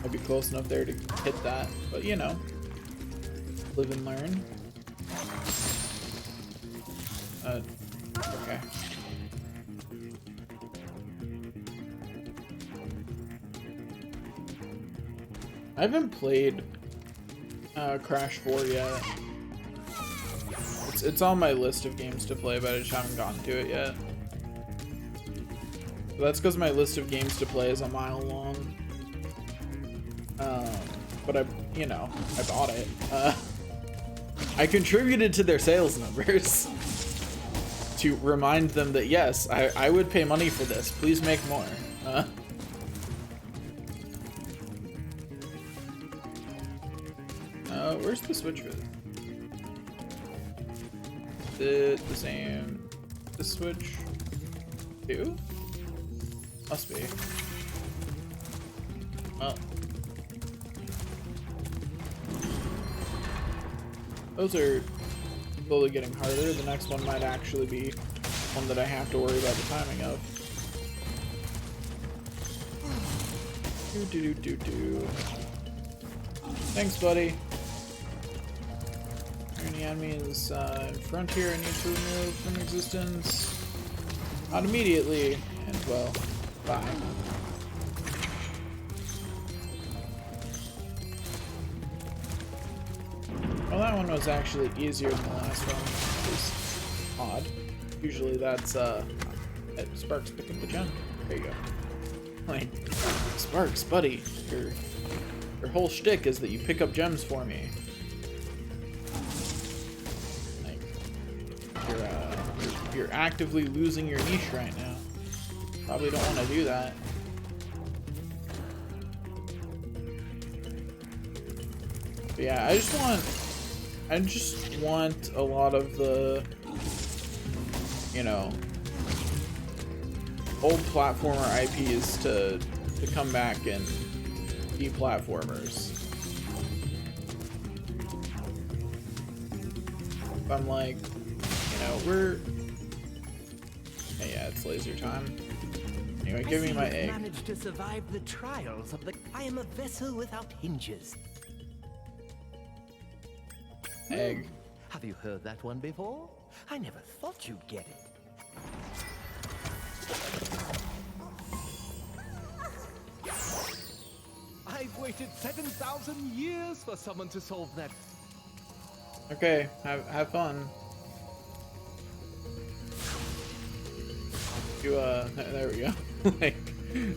I'd be close enough there to hit that, but you know, live and learn. Okay. I haven't played Crash 4 yet. It's on my list of games to play, but I just haven't gotten to it yet. But that's because my list of games to play is a mile long. But I bought it. I contributed to their sales numbers to remind them that yes, I would pay money for this. Please make more. Where's the switch for this? Is it the same? The switch? 2? Must be. Well. Those are slowly getting harder. The next one might actually be one that I have to worry about the timing of. Do. Thanks, buddy. Are any enemies in front here I need to remove from existence? Not immediately. And well, bye. Well, that one was actually easier than the last one, which is odd. Usually that's, Sparks pick up the gem. There you go. Like, Sparks, buddy, your whole shtick is that you pick up gems for me. Like, you're actively losing your niche right now. Probably don't want to do that. But yeah, I just want I just want a lot of the, you know, old platformer IPs to come back and be platformers. I'm like, you know, yeah, it's laser time. Anyway, give me my egg. Managed to survive the trials of the. I am a vessel without hinges. Egg. Have you heard that one before? I never thought you'd get it. I've waited 7,000 years for someone to solve that. Okay, have fun. You there we go. Like,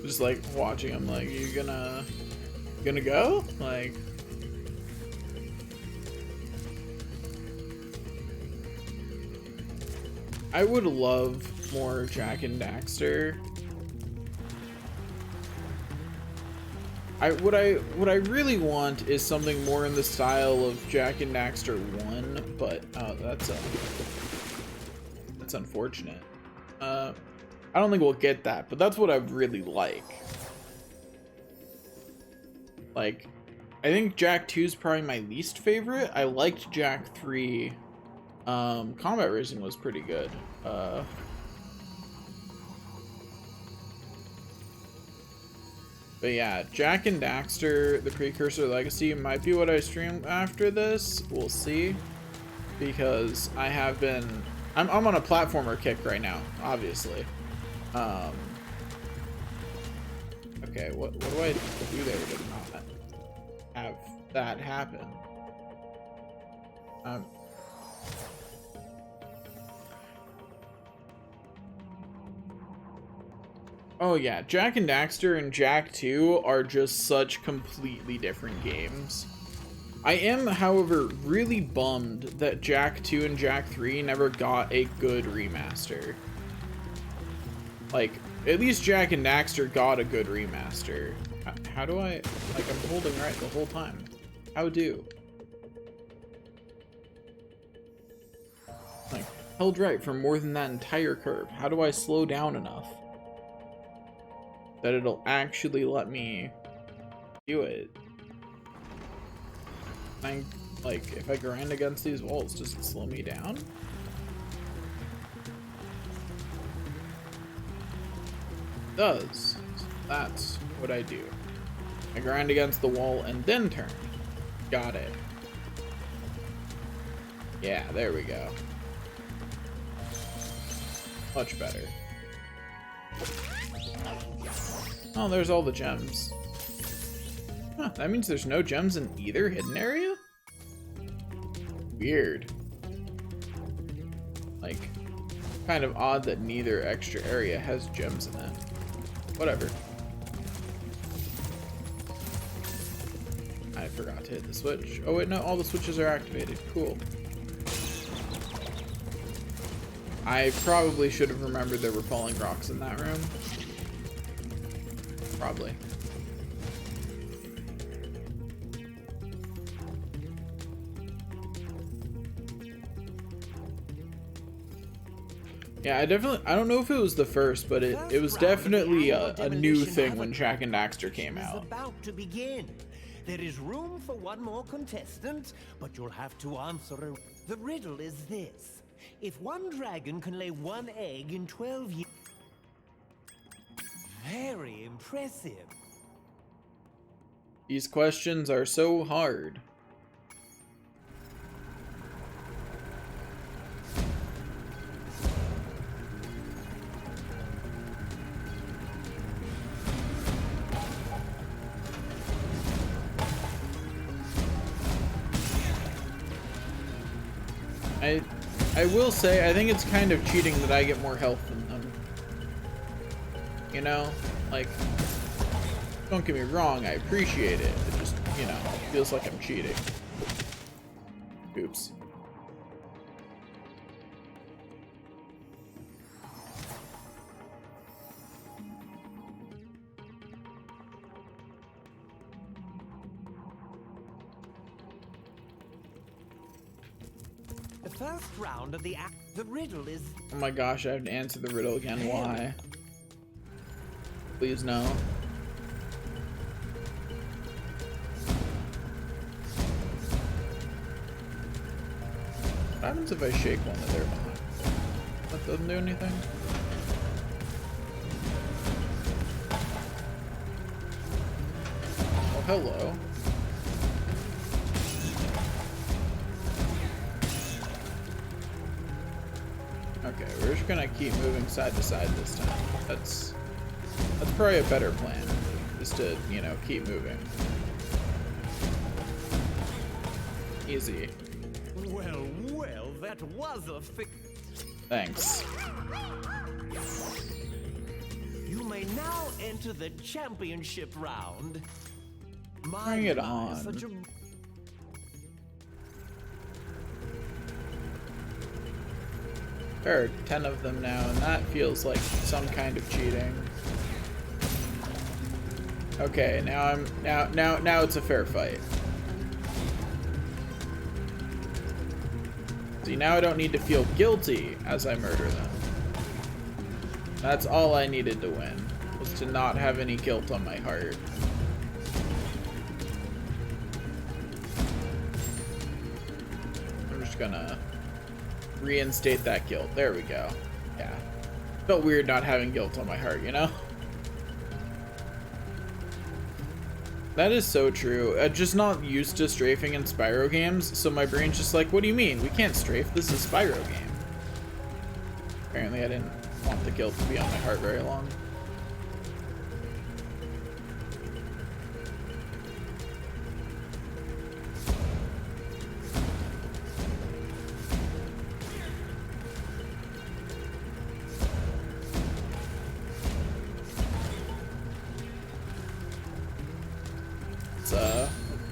just like watching him. Like, you gonna go? Like. I would love more Jak and Daxter. What I really want is something more in the style of Jak and Daxter 1, but oh, that's unfortunate. I don't think we'll get that, but that's what I really like. Like, I think Jak 2 is probably my least favorite. I liked Jak 3. Combat Racing was pretty good. But yeah, Jak and Daxter, the Precursor Legacy, might be what I stream after this. We'll see. Because I have been... I'm on a platformer kick right now, obviously. Okay, what do I do there to not have that happen? Oh yeah, Jak and Daxter and Jak 2 are just such completely different games. I am, however, really bummed that Jak 2 and Jak 3 never got a good remaster. Like, at least Jak and Daxter got a good remaster. How do I... Like, I'm holding right the whole time. How do? Like, held right for more than that entire curve. How do I slow down enough that it'll actually let me do it? Like, if I grind against these walls, does it slow me down? It does. So that's what I do. I grind against the wall and then turn. Got it. Yeah, there we go. Much better. Oh, there's all the gems. Huh, that means there's no gems in either hidden area? Weird. Like, kind of odd that neither extra area has gems in it. Whatever. I forgot to hit the switch. Oh wait, no, all the switches are activated. Cool. I probably should have remembered there were falling rocks in that room. Probably. Yeah, I don't know if it was the first, but it was definitely a new thing when Jak and Daxter came out. About to begin. There is room for one more contestant, but you'll have to answer. The riddle is this: if one dragon can lay one egg in 12 years. Very impressive. These questions are so hard. I will say, I think it's kind of cheating that I get more health than them. You know? Like, don't get me wrong, I appreciate it. It just, you know, feels like I'm cheating. Oops. first round of the riddle is... Oh my gosh, I have to answer the riddle again. Why? Please no. What happens if I shake one that they're behind? That doesn't do anything? Oh, hello. Okay, we're just gonna keep moving side to side this time. That's probably a better plan, is to, you know, keep moving. Easy. Well, that was a Thanks. You may now enter the championship round. Bring it on. Such a... There are 10 of them now, and that feels like some kind of cheating. Okay, now it's a fair fight. See, now I don't need to feel guilty as I murder them. That's all I needed to win, was to not have any guilt on my heart. I'm just gonna reinstate that guilt. There we go. Yeah. Felt weird not having guilt on my heart, you know? That is so true. Just not used to strafing in Spyro games, so my brain's just like, what do you mean? We can't strafe. This is a Spyro game. Apparently I didn't want the guilt to be on my heart very long.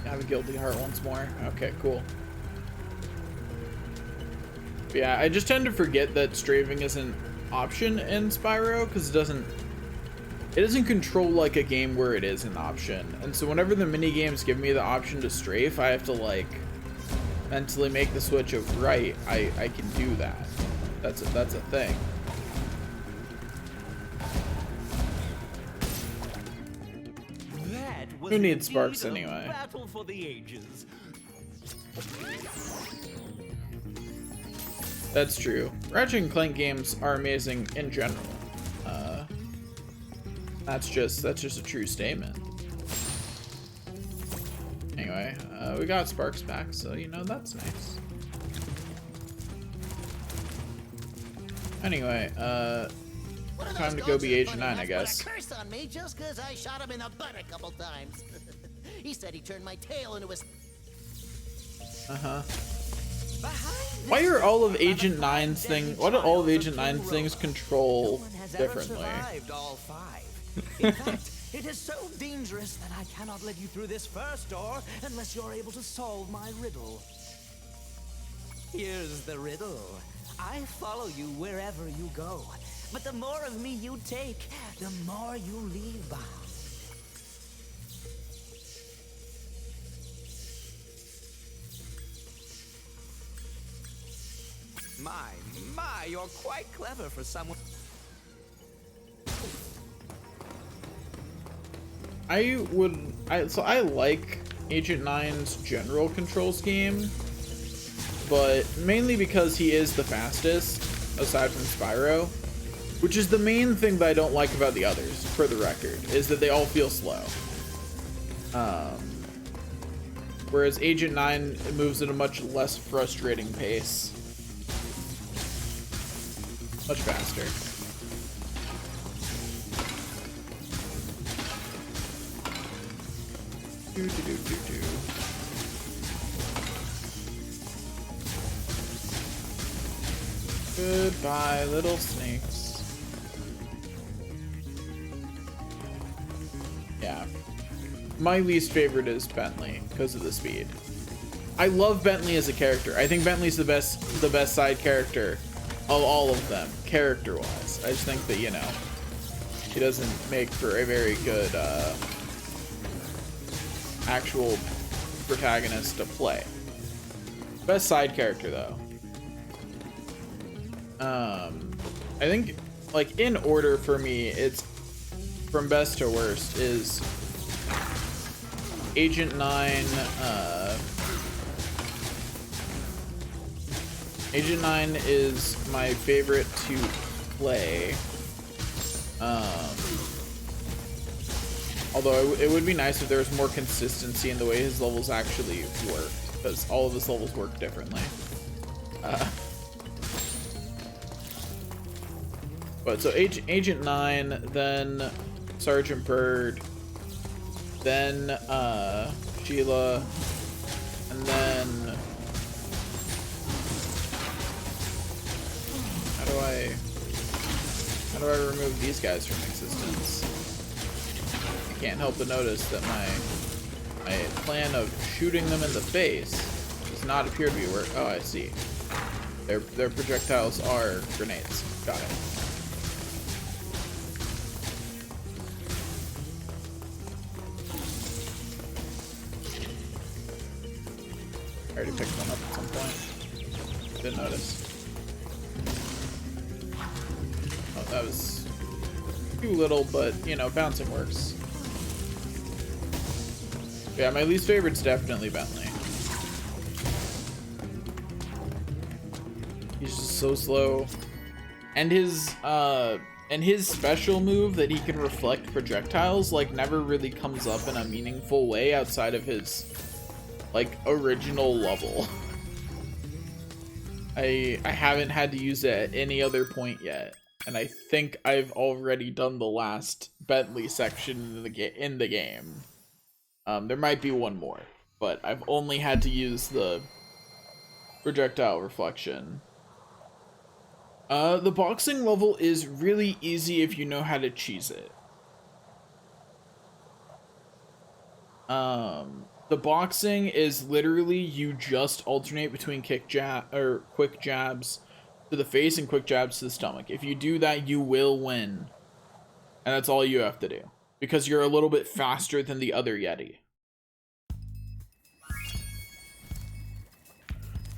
Have a guilty heart once more. Okay, cool. Yeah, I just tend to forget that strafing is an option in Spyro because it doesn't control like a game where it is an option. And so whenever the mini games give me the option to strafe, I have to like mentally make the switch of right, I can do that. That's a thing. Who needs sparks anyway? Battle for the ages. That's true. Ratchet and Clank games are amazing in general. That's just a true statement. Anyway, we got sparks back, so you know that's nice. Anyway, time to go be Agent 9, I guess. Curse on me just because I shot him in the butt a couple times. He said he turned my tail into his... Uh-huh. Why are all of Agent 9's things... Why do all of Agent 9's things control differently? All five. In fact, it is so dangerous that I cannot let you through this first door unless you're able to solve my riddle. Here's the riddle. I follow you wherever you go. But the more of me you take, the more you leave behind. My, you're quite clever for someone. So I like Agent 9's general control scheme, but mainly because he is the fastest, aside from Spyro. Which is the main thing that I don't like about the others, for the record, is that they all feel slow. Whereas Agent 9 moves at a much less frustrating pace. Much faster. Goodbye, little snakes. Yeah. My least favorite is Bentley because of the speed. I love Bentley as a character. I think Bentley's the best side character of all of them, character-wise. I just think that, you know, he doesn't make for a very good actual protagonist to play. Best side character though. I think, like, in order for me, it's from best to worst is Agent 9, Agent 9 is my favorite to play. Although it would be nice if there was more consistency in the way his levels actually worked, because all of his levels work differently. But so Agent 9, then Sergeant Bird, then Sheila, and then how do I remove these guys from existence? I can't help but notice that my plan of shooting them in the face does not appear to be work. Oh, I see. Their projectiles are grenades. Got it. I already picked one up at some point. Didn't notice. Oh, that was too little, but you know, bouncing works. Yeah, my least favorite's definitely Bentley. He's just so slow. And his special move that he can reflect projectiles like never really comes up in a meaningful way outside of his like original level. I haven't had to use it at any other point yet, and I think I've already done the last Bentley section in the game. There might be one more, but I've only had to use the projectile reflection. The boxing level is really easy if you know how to cheese it. The boxing is literally you just alternate between quick jabs to the face and quick jabs to the stomach. If you do that, you will win. And that's all you have to do, because you're a little bit faster than the other Yeti.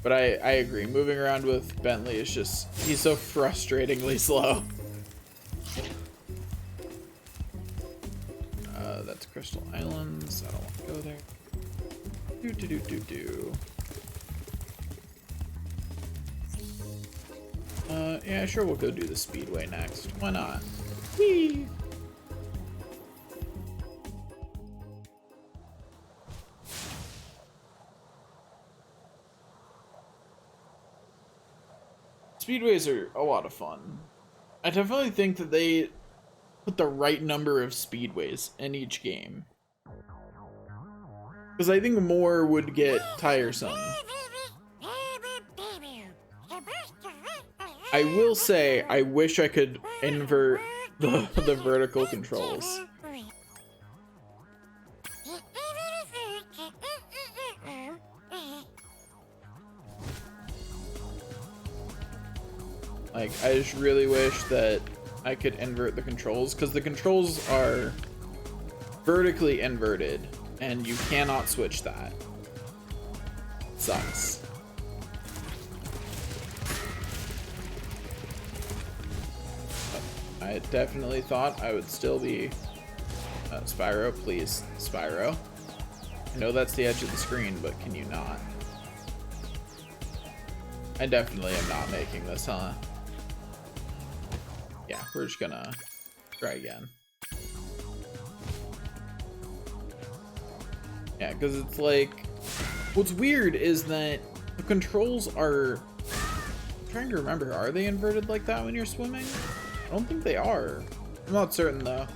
But I agree, moving around with Bentley is just, he's so frustratingly slow. That's Crystal Islands, I don't want to go there. Yeah, sure, we'll go do the Speedway next. Why not? Whee! Speedways are a lot of fun. I definitely think that they put the right number of speedways in each game, because I think more would get tiresome. I will say, I wish I could invert the vertical controls. Like, I just really wish that I could invert the controls, because the controls are vertically inverted, and you cannot switch that. Sucks. I definitely thought I would still be Spyro, please, Spyro. I know that's the edge of the screen, but can you not? I definitely am not making this, huh? Yeah, we're just gonna try again. Yeah, because it's like, what's weird is that the controls are, I'm trying to remember, are they inverted like that when you're swimming? I don't think they are. I'm not certain though,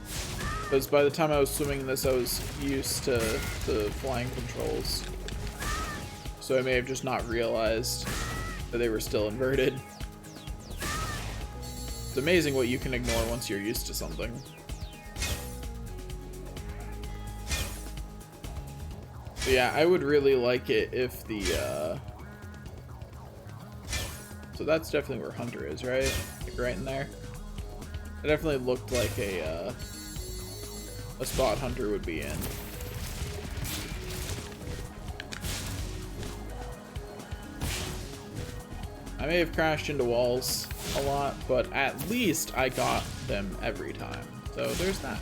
because by the time I was swimming in this, I was used to the flying controls. So I may have just not realized that they were still inverted. It's amazing what you can ignore once you're used to something. But yeah, I would really like it if the, so that's definitely where Hunter is, right? Like right in there. It definitely looked like a spot Hunter would be in. I may have crashed into walls a lot, but at least I got them every time. So there's that.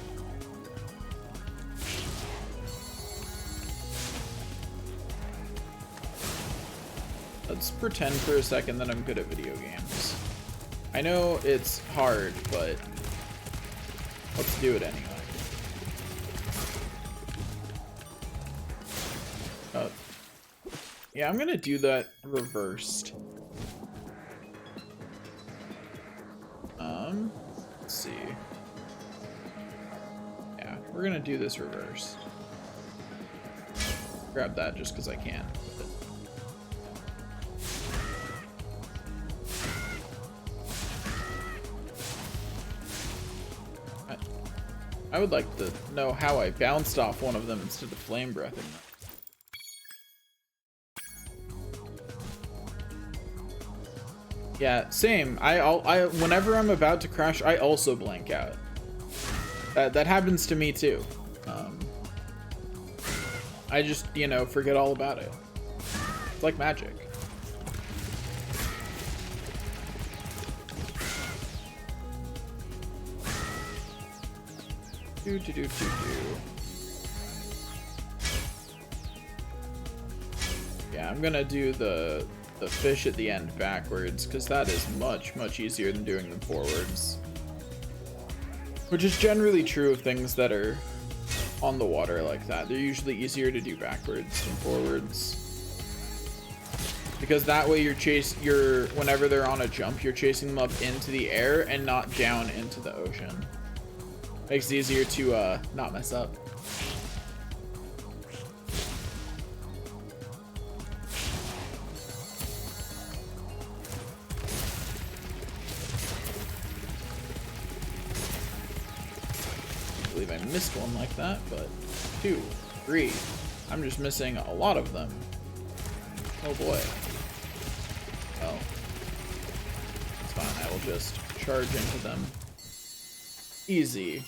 Let's pretend for a second that I'm good at video games. I know it's hard, but let's do it anyway. Yeah, I'm gonna do that reversed. Let's see. Yeah, we're gonna do this reversed. Grab that just because I can. I would like to know how I bounced off one of them instead of flame breathing them. Yeah, same. I whenever I'm about to crash, I also blank out. That happens to me too. I just, you know, forget all about it. It's like magic. Do. Yeah, I'm gonna do the fish at the end backwards, because that is much easier than doing them forwards. Which is generally true of things that are on the water like that. They're usually easier to do backwards than forwards. Because that way you're whenever they're on a jump, you're chasing them up into the air and not down into the ocean. Makes it easier to not mess up. I believe I missed one like that, but 2, 3. I'm just missing a lot of them. Oh boy. Well, it's fine. I will just charge into them. Easy.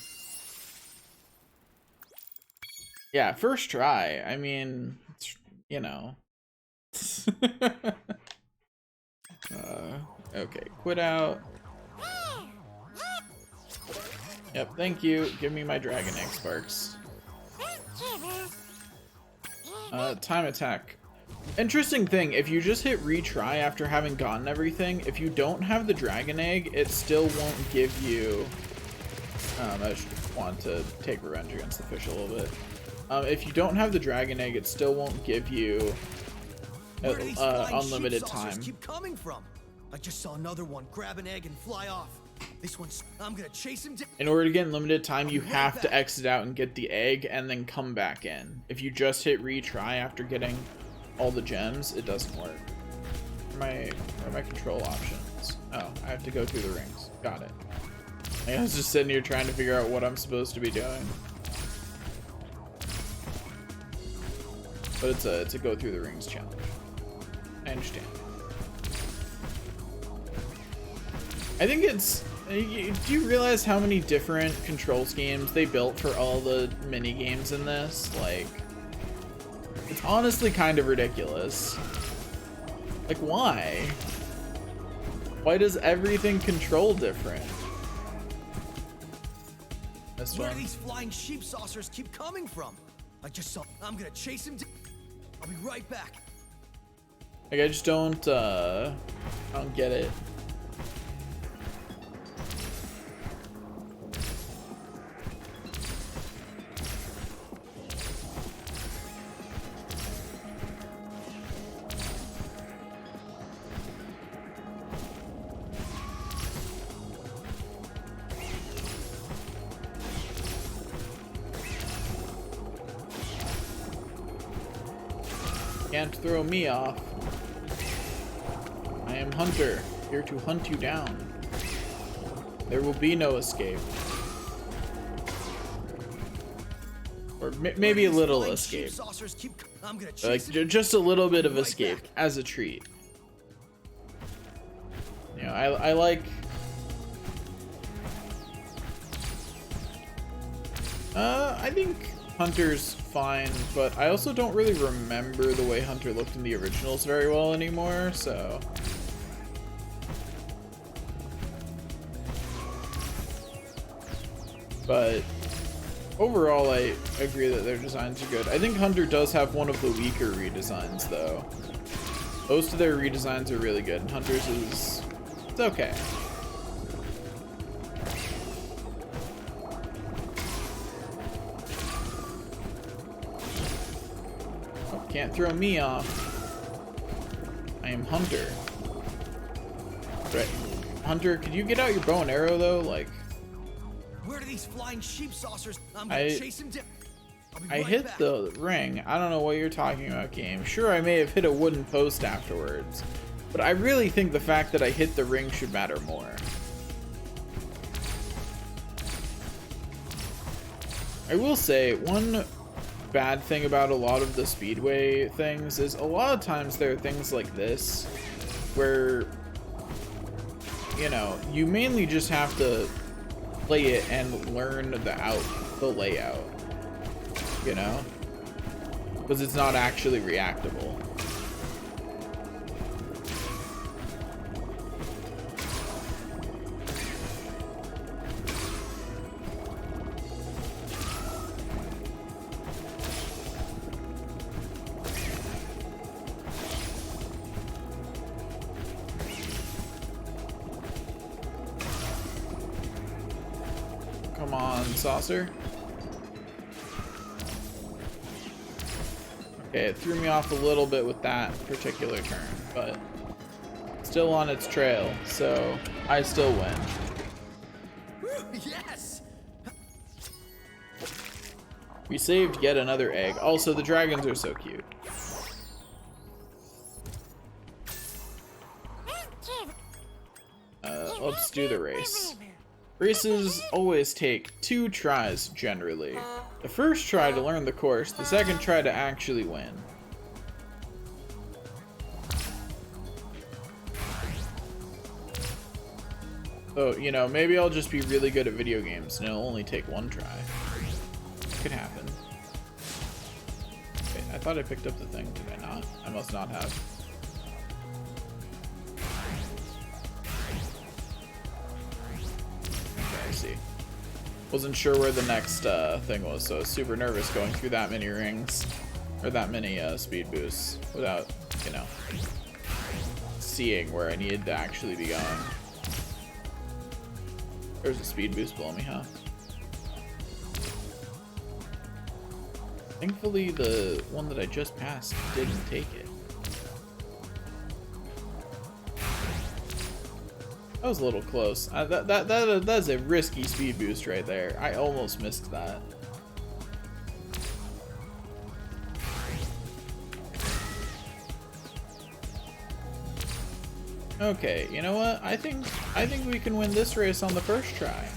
Yeah, first try. I mean, it's, you know. Okay, quit out. Yep, thank you. Give me my Dragon Egg Sparks. Time attack. Interesting thing, if you just hit retry after having gotten everything, if you don't have the Dragon Egg, it still won't give you... I just want to take revenge against the fish a little bit. If you don't have the Dragon Egg, it still won't give you unlimited time. Keep coming from? I just saw another one grab an egg and fly off. This one's... I'm gonna chase him. In order to get unlimited time, you have to exit out and get the egg and then come back in. If you just hit retry after getting all the gems, it doesn't work. Where are my control options? Oh, I have to go through the rings. Got it. I was just sitting here trying to figure out what I'm supposed to be doing. But it's a go through the rings challenge. I understand. I think it's... Do you realize how many different control schemes they built for all the mini games in this? Like, it's honestly kind of ridiculous. Like, why? Why does everything control different? This Where one. do these flying sheep saucers keep coming from? I just saw... I'm gonna chase him. I'll be right back. Like, I just don't get it. Can't throw me off. I am Hunter, here to hunt you down. There will be no escape. Or maybe a little escape. Like, just a little bit of escape as a treat. You know, I like... I think Hunter's fine, but I also don't really remember the way Hunter looked in the originals very well anymore, so But overall, I agree that their designs are good. I think Hunter does have one of the weaker redesigns, though. Most of their redesigns are really good, and Hunter's is... it's okay. Oh, can't throw me off. I am Hunter. Right. Hunter, could you get out your bow and arrow, though? Like... Where are these flying sheep saucers? I'm gonna chase him down. I hit the ring. I don't know what you're talking about, game. Sure, I may have hit a wooden post afterwards, but I really think the fact that I hit the ring should matter more. I will say, one bad thing about a lot of the Speedway things is a lot of times there are things like this where, you know, you mainly just have to play it and learn the layout. You know? Because it's not actually reactable. Come on, saucer. Okay, it threw me off a little bit with that particular turn, but still on its trail, so I still win. Yes! We saved yet another egg. Also, the dragons are so cute. Let's do the race. Races always take 2 tries, generally. The first try to learn the course, the second try to actually win. So, you know, maybe I'll just be really good at video games and it'll only take 1 try. It could happen. Wait, I thought I picked up the thing. Did I not? I must not have. Okay, I see. Wasn't sure where the next thing was, so I was super nervous going through that many rings, or that many speed boosts, without, you know, seeing where I needed to actually be going. There's a speed boost below me, huh? Thankfully, the one that I just passed didn't take it. That was a little close. That's a risky speed boost right there. I almost missed that. Okay, you know what? I think we can win this race on the first try.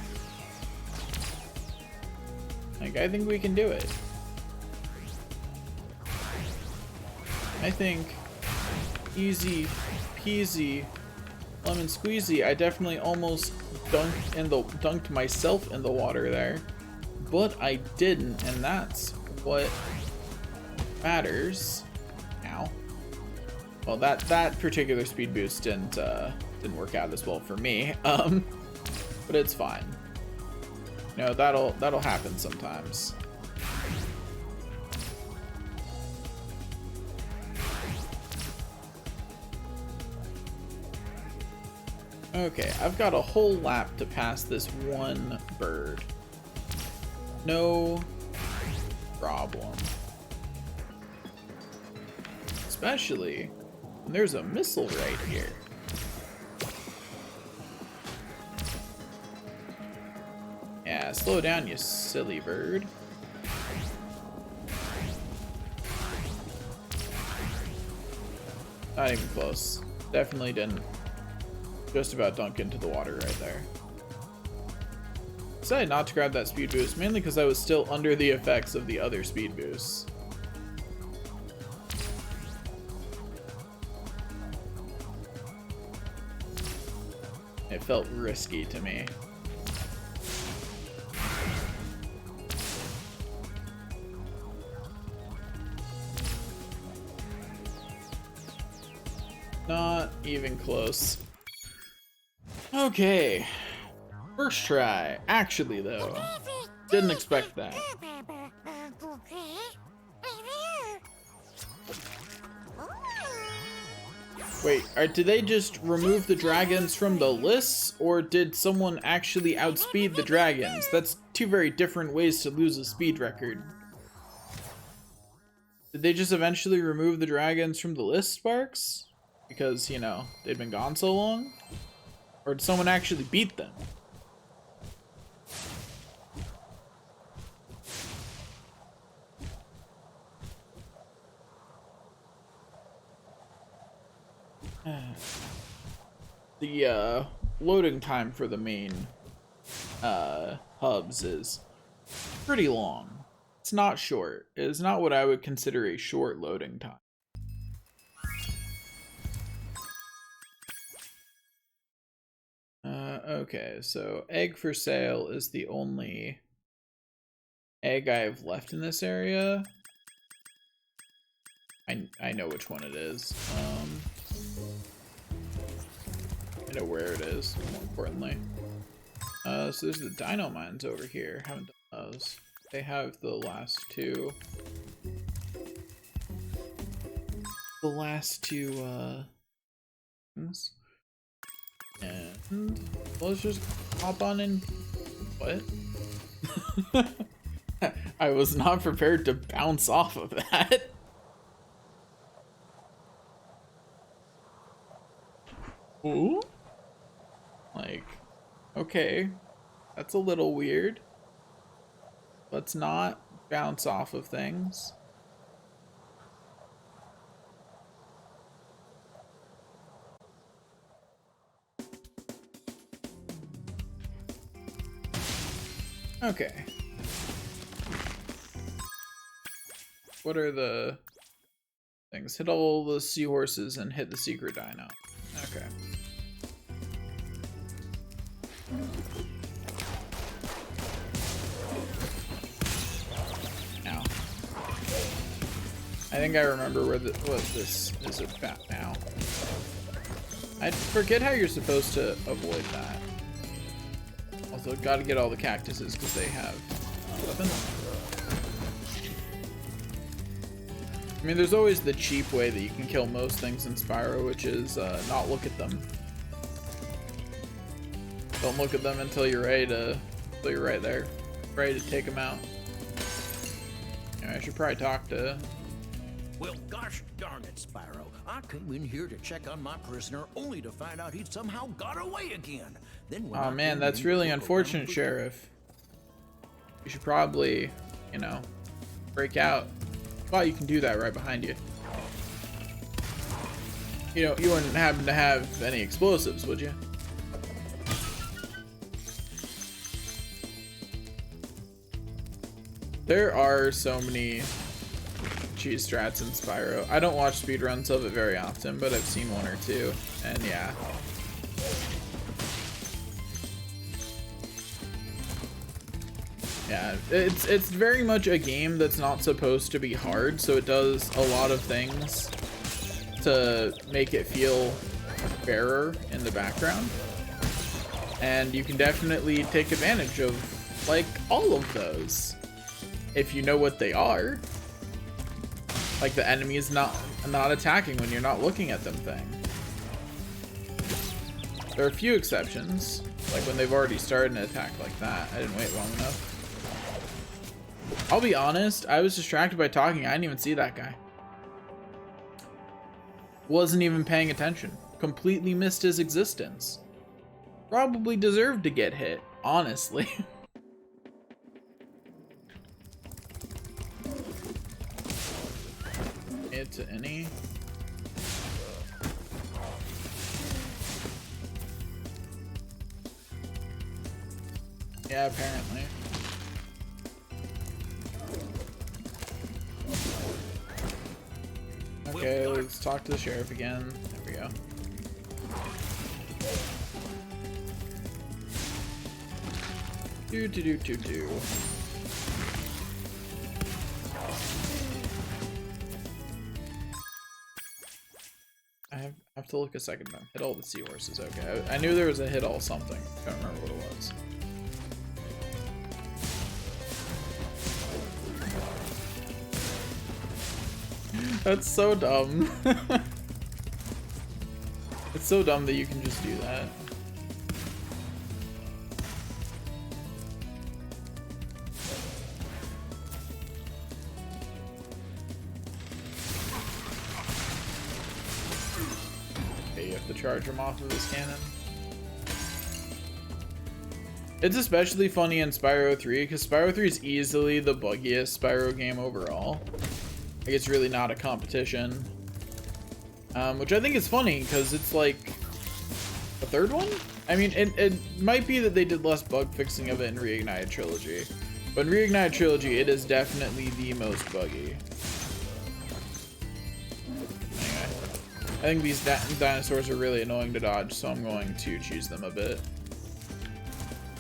Like, I think we can do it. I think easy peasy lemon squeezy. I definitely almost dunked myself in the water there, but I didn't, and that's what matters. Ow. Well, that particular speed boost didn't work out as well for me. But it's fine. You know, that'll happen sometimes. Okay, I've got a whole lap to pass this one bird. No problem. Especially when there's a missile right here. Yeah, slow down, you silly bird. Not even close. Definitely didn't. Just about dunk into the water right there. Decided not to grab that speed boost, mainly because I was still under the effects of the other speed boosts. It felt risky to me. Not even close. Okay. First try. Actually, though. Didn't expect that. Wait, did they just remove the dragons from the lists, or did someone actually outspeed the dragons? That's two very different ways to lose a speed record. Did they just eventually remove the dragons from the list, Sparks? Because, you know, they've been gone so long? Or did someone actually beat them? The loading time for the main hubs is pretty long. It's not short. It is not what I would consider a short loading time. Okay, so egg for sale is the only egg I have left in this area. I know which one it is. I know where it is, more importantly. So there's the dino mines over here. Haven't done those. They have the last two. The last two things. And let's just hop on in. What? I was not prepared to bounce off of that. Ooh? Like, okay, that's a little weird. Let's not bounce off of things. Okay. What are the things? Hit all the seahorses and hit the secret dino. Okay. Now, I think I remember what this is about now. I forget how you're supposed to avoid that. Also, gotta get all the cactuses because they have weapons. I mean, there's always the cheap way that you can kill most things in Spyro, which is not look at them. Don't look at them until you're ready to, until you're right there, ready to take them out. Yeah, I should probably talk to. Well, gosh darn it, Spyro! I came in here to check on my prisoner, only to find out he'd somehow got away again. Then when Oh man, that's really unfortunate, Sheriff. You should probably, you know, break out. Well, you can do that right behind you. You know, you wouldn't happen to have any explosives, would you? There are so many cheese strats in Spyro. I don't watch speedruns of it very often, but I've seen one or two, and yeah. Yeah, it's very much a game that's not supposed to be hard, so it does a lot of things to make it feel fairer in the background. And you can definitely take advantage of, like, all of those, if you know what they are. Like, the enemy is not attacking when you're not looking at them thing. There are a few exceptions, like when they've already started an attack like that. I didn't wait long enough. I'll be honest, I was distracted by talking. I didn't even see that guy. Wasn't even paying attention. Completely missed his existence. Probably deserved to get hit, honestly. Hit to any. Yeah, apparently. Okay, let's talk to the sheriff again. There we go. Do. I have to look a second time. Hit all the seahorses. Okay, I knew there was a hit all something. Can't remember what it was. That's so dumb. It's so dumb that you can just do that. Okay, you have to charge him off of his cannon. It's especially funny in Spyro 3 because Spyro 3 is easily the buggiest Spyro game overall. Like, it's really not a competition. Which I think is funny because it's like the third one? I mean, it might be that they did less bug fixing of it in Reignited Trilogy. But in Reignited Trilogy, it is definitely the most buggy. Anyway, I think these dinosaurs are really annoying to dodge, so I'm going to choose them a bit.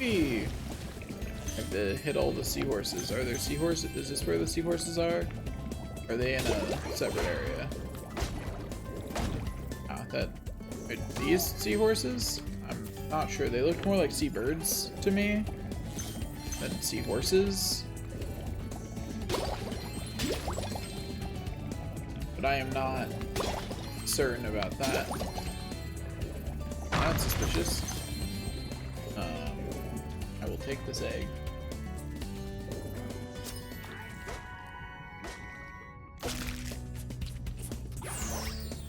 I have to hit all the seahorses. Are there seahorses? Is this where the seahorses are? Are they in a separate area? Ah, wait, these seahorses? I'm not sure. They look more like seabirds to me than seahorses. But I am not certain about that. That's suspicious. I will take this egg.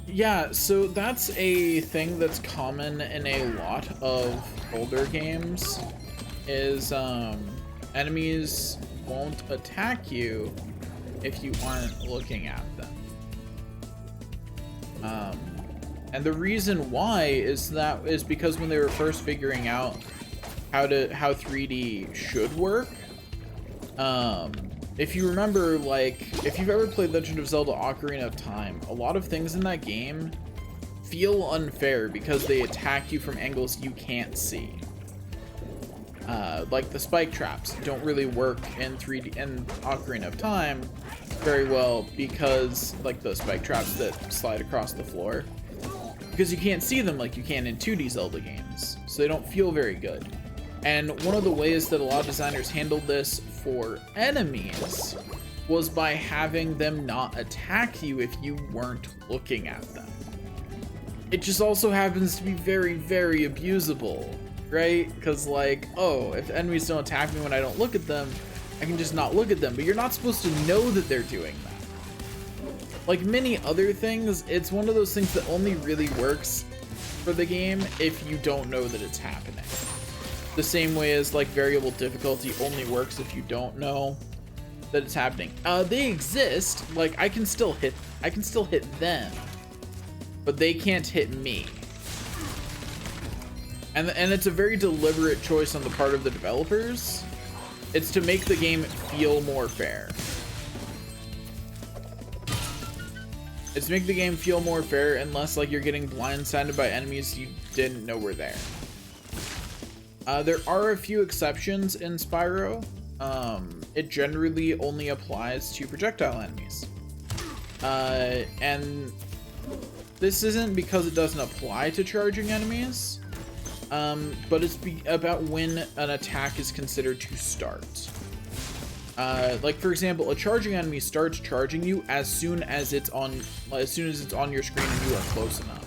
Yeah, so that's a thing that's common in a lot of older games, is enemies won't attack you if you aren't looking at them. And the reason why is because when they were first figuring out how 3D should work, if you remember, like, if you've ever played Legend of Zelda Ocarina of Time, a lot of things in that game feel unfair because they attack you from angles you can't see. Like the spike traps don't really work in 3D in Ocarina of Time very well because, like, the spike traps that slide across the floor, because you can't see them like you can in 2D Zelda games, so they don't feel very good. And one of the ways that a lot of designers handled this for enemies was by having them not attack you if you weren't looking at them. It just also happens to be very, very abusable, right? Because, like, oh, if enemies don't attack me when I don't look at them, I can just not look at them, but you're not supposed to know that they're doing that. Like many other things, it's one of those things that only really works for the game if you don't know that it's happening. The same way as, like, variable difficulty only works if you don't know that it's happening. They exist. Like, I can still hit them, but they can't hit me. And it's a very deliberate choice on the part of the developers. It's to make the game feel more fair. It's to make the game feel more fair, unless, like, you're getting blindsided by enemies you didn't know were there. There are a few exceptions in Spyro. It generally only applies to projectile enemies. And this isn't because it doesn't apply to charging enemies, but it's about when an attack is considered to start. Like, for example, a charging enemy starts charging you as soon as it's on your screen and you are close enough.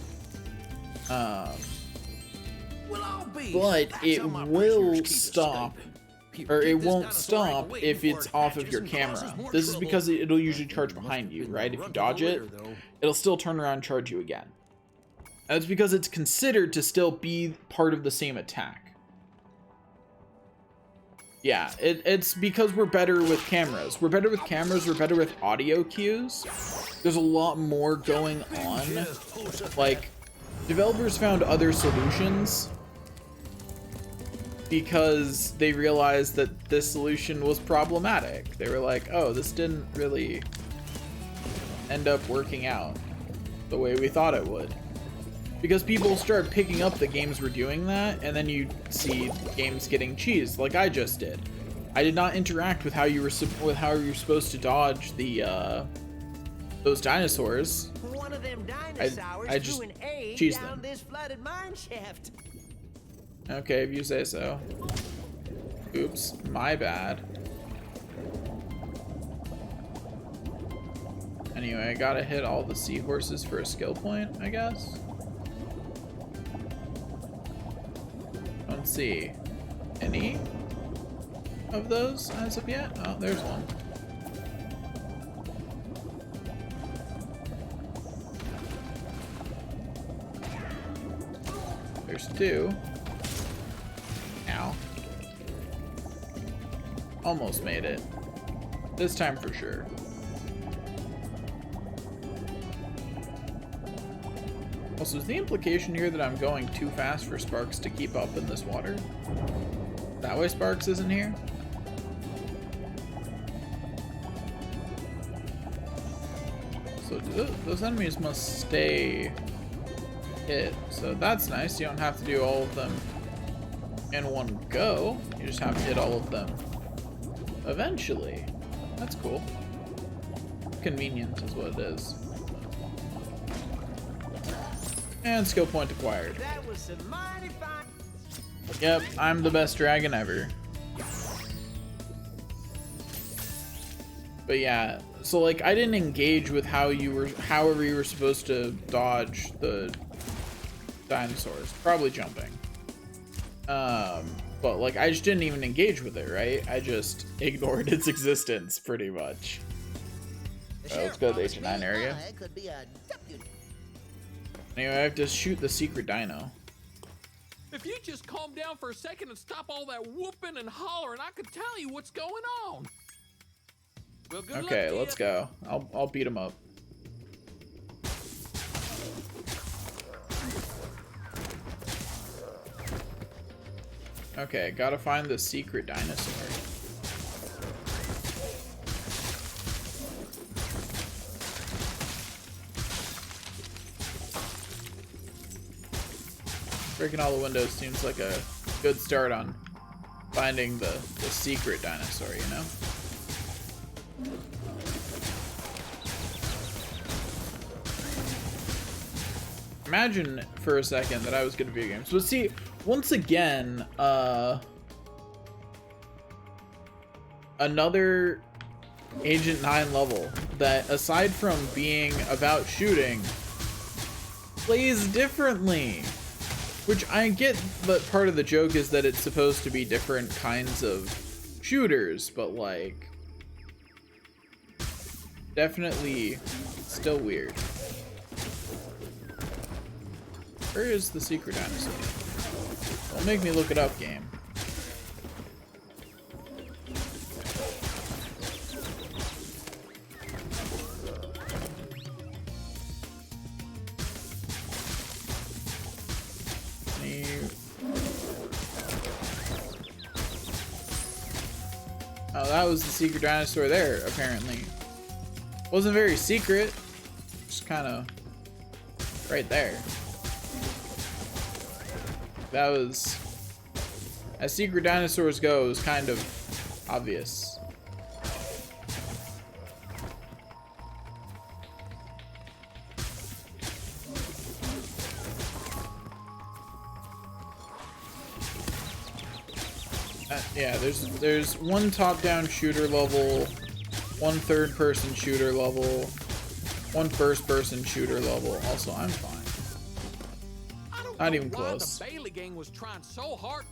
But it will stop, or it won't stop if it's off of your camera. This is because it'll usually charge behind you, right? If you dodge it, it'll still turn around and charge you again. And it's because it's considered to still be part of the same attack. Yeah, it's because we're better with cameras. We're better with cameras, we're better with audio cues. There's a lot more going on. Like, developers found other solutions because they realized that this solution was problematic. They were like, oh, this didn't really end up working out the way we thought it would. Because people start picking up that games were doing that, and then you see games getting cheesed, like I just did. I did not interact with how you were supposed to dodge the those dinosaurs. One of them dinosaurs I just threw an egg cheesed down them. this flooded mine shaft. Okay, if you say so. Oops, my bad. Anyway, I gotta hit all the seahorses for a skill point, I guess. Don't see any of those as of yet. Oh, there's one. There's two. Ow. Almost made it. This time for sure. Also, is the implication here that I'm going too fast for Sparks to keep up in this water? That way Sparks isn't here? So those enemies must stay hit. So that's nice. You don't have to do all of them in one go. You just have to hit all of them eventually. That's cool. Convenient is what it is. And skill point acquired. That was some mighty fine. Yep, I'm the best dragon ever. But yeah, so like I didn't engage with however you were supposed to dodge the dinosaurs. Probably jumping. But like I just didn't even engage with it, right? I just ignored its existence pretty much. Let's go to the H9 area. Anyway, I have to shoot the secret dino. If you just calm down for a second and stop all that whooping and hollering, I could tell you what's going on. Well, good Okay, luck, let's go. I'll beat him up. Okay, gotta find the secret dinosaur. Breaking all the windows seems like a good start on finding the secret dinosaur, you know? Imagine for a second that I was good at video games. But see, once again, another Agent 9 level that, aside from being about shooting, plays differently. Which I get that part of the joke is that it's supposed to be different kinds of shooters, but like, definitely still weird. Where is the secret dinosaur? Don't make me look it up, game. Oh, that was the secret dinosaur there, apparently. Wasn't very secret. Just kind of right there. That was, as secret dinosaurs go, it was kind of obvious. Yeah, there's one top-down shooter level, one third-person shooter level, one first-person shooter level. Also, I'm fine. Not even close. The Bailey gang was trying so hard.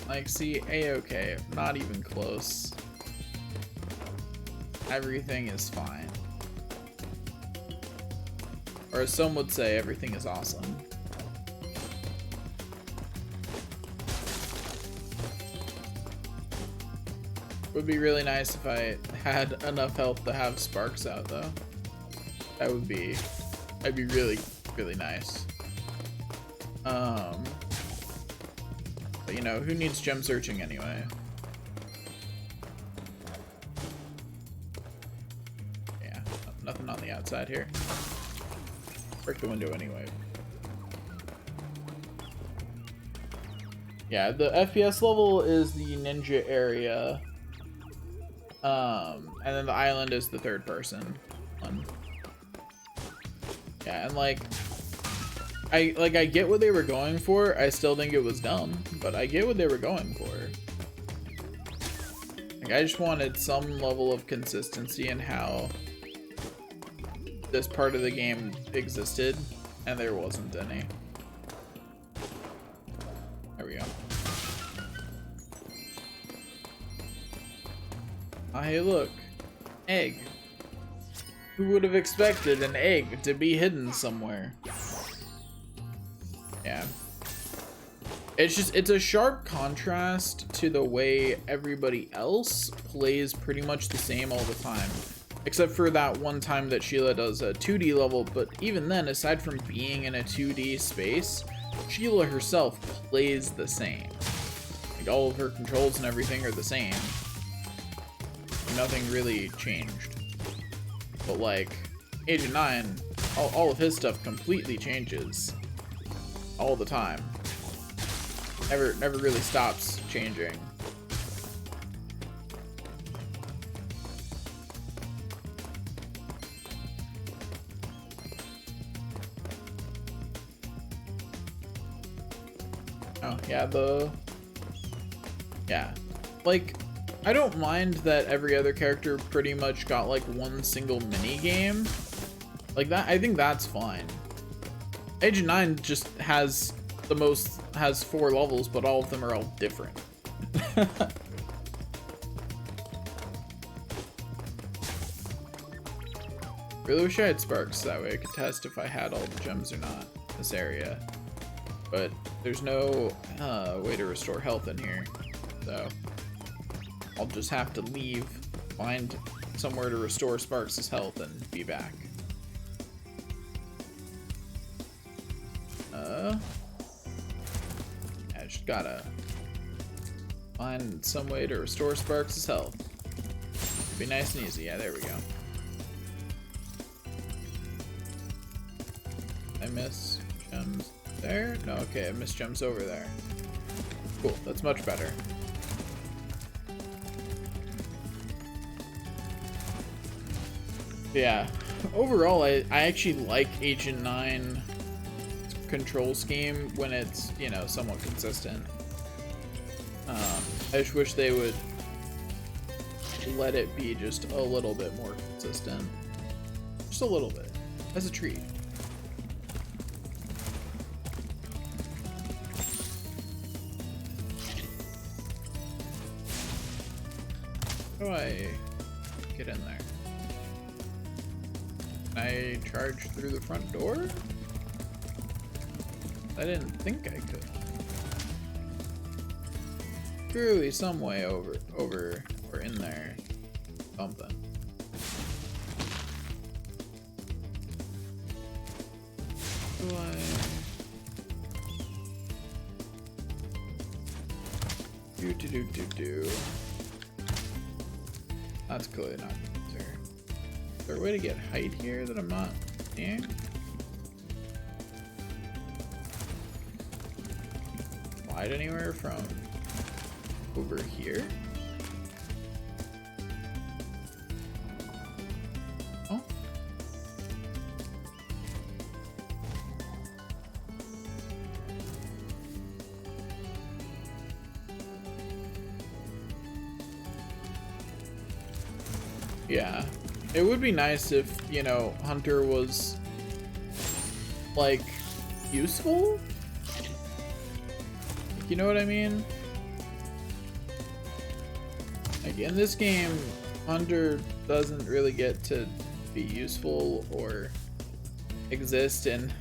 Like, see, A-okay, not even close. Everything is fine. Or as some would say, everything is awesome. Would be really nice if I had enough health to have Sparks out, though. That'd be really, really nice. But you know, who needs gem searching anyway? Yeah, nothing on the outside here. Break the window anyway. Yeah, the FPS level is the ninja area. And then the island is the third person one. Yeah, and like I get what they were going for. I still think it was dumb, but I get what they were going for. Like, I just wanted some level of consistency in how this part of the game existed, and there wasn't any. There we go. Oh, hey, look. Egg. Who would have expected an egg to be hidden somewhere? Yeah. It's a sharp contrast to the way everybody else plays pretty much the same all the time. Except for that one time that Sheila does a 2D level, but even then, aside from being in a 2D space, Sheila herself plays the same. Like, all of her controls and everything are the same. Nothing really changed. But like, Agent 9, all of his stuff completely changes. All the time. Never really stops changing. Oh, yeah, like, I don't mind that every other character pretty much got like one single mini game. Like that, I think that's fine. Agent 9 just has 4 levels, but all of them are all different. Really wish I had sparks, that way I could test if I had all the gems or not in this area. But there's no way to restore health in here, so I'll just have to leave, find somewhere to restore Sparks' health, and be back. I just gotta find some way to restore Sparks' health. Be nice and easy. Yeah, there we go. I miss gems there? No, okay, I missed gems over there. Cool, that's much better. Yeah, overall, I actually like Agent 9 control scheme when it's, you know, somewhat consistent. I just wish they would let it be just a little bit more consistent. Just a little bit, as a treat. How do I get in there? Can I charge through the front door? I didn't think I could. Surely some way over or in there. Something. Do do. That's clearly not there. Is there a way to get height here that I'm not seeing? Slide anywhere from over here? Oh. Yeah, it would be nice if, you know, Hunter was like useful. You know what I mean? Like in this game, Hunter doesn't really get to be useful or exist in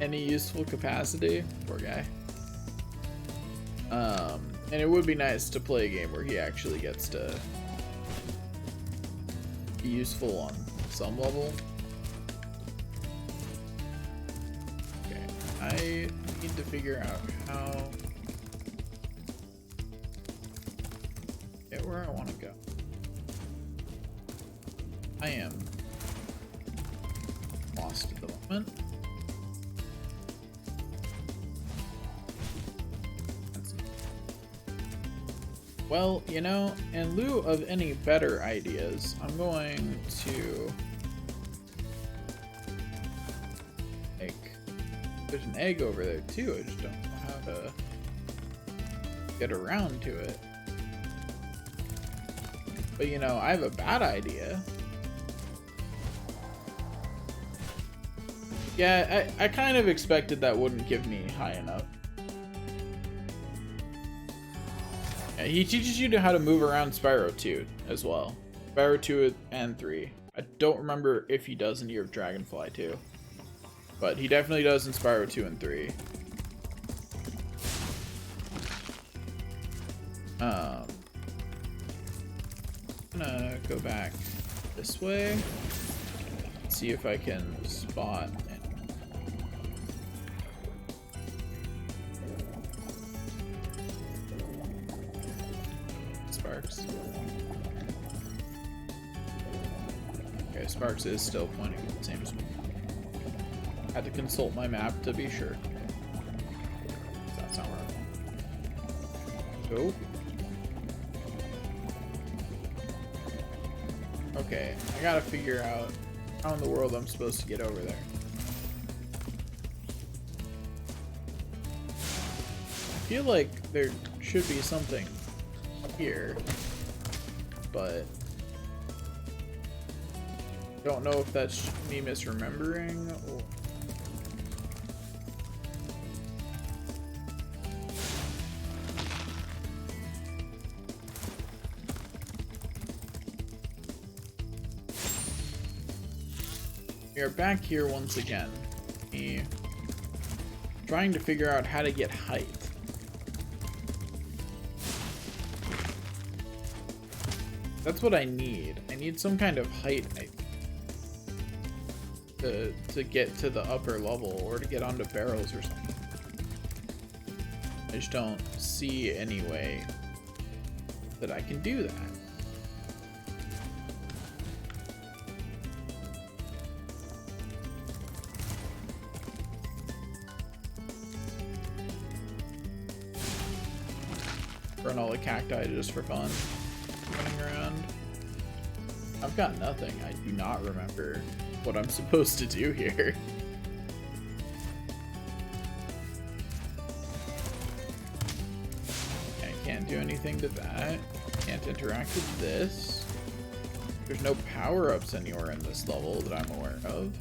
any useful capacity. Poor guy. And it would be nice to play a game where he actually gets to be useful on some level. Okay, I need to figure out how to get where I want to go. I am lost at the moment. Well, you know, in lieu of any better ideas, I'm going to like, there's an egg over there too, I just don't know how to get around to it. But you know, I have a bad idea. Yeah, I kind of expected that wouldn't give me high enough. Yeah, he teaches you how to move around Spyro 2 as well. Spyro 2 and 3. I don't remember if he does in Year of Dragonfly 2. But he definitely does in Spyro 2 and 3. I'm gonna go back this way. See if I can spot it. Sparks. Okay, Sparks is still pointing at the same spot. Had to consult my map to be sure. That's not right. Oh. Okay, I gotta figure out how in the world I'm supposed to get over there. I feel like there should be something here, but don't know if that's me misremembering or... We are back here once again. Me trying to figure out how to get height. That's what I need. I need some kind of height to get to the upper level or to get onto barrels or something. I just don't see any way that I can do that. Burn all the cacti just for fun. Running around. I've got nothing. I do not remember what I'm supposed to do here. I can't do anything to that. Can't interact with this. There's no power-ups anywhere in this level that I'm aware of.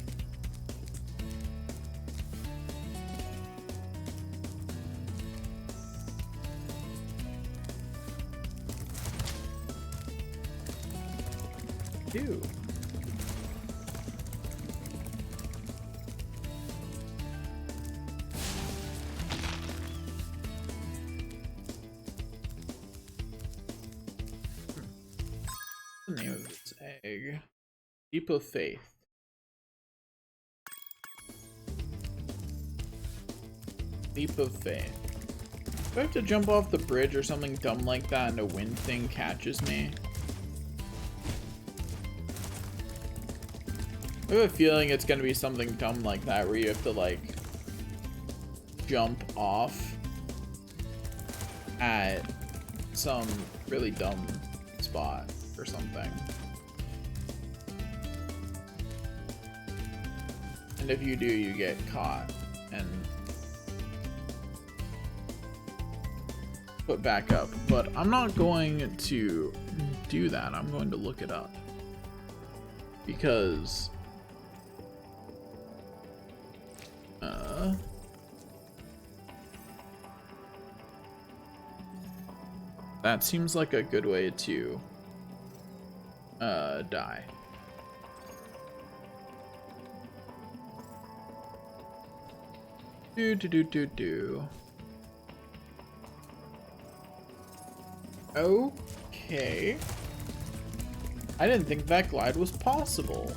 Do. What's the name of this egg? Leap of Faith. Leap of Faith. Do I have to jump off the bridge or something dumb like that and a wind thing catches me? I have a feeling it's gonna be something dumb like that where you have to like jump off at some really dumb spot or something. And if you do, you get caught and put back up. But I'm not going to do that. I'm going to look it up. Because that seems like a good way to die. Do. Okay. I didn't think that glide was possible.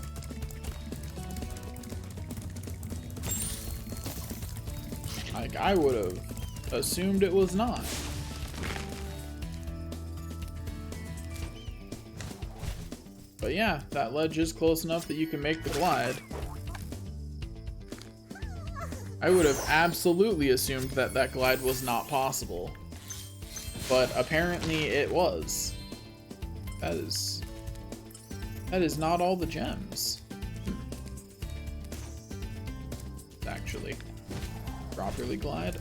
Like, I would have assumed it was not. But yeah, that ledge is close enough that you can make the glide. I would have absolutely assumed that that glide was not possible. But apparently it was. That is not all the gems. Actually, properly glide,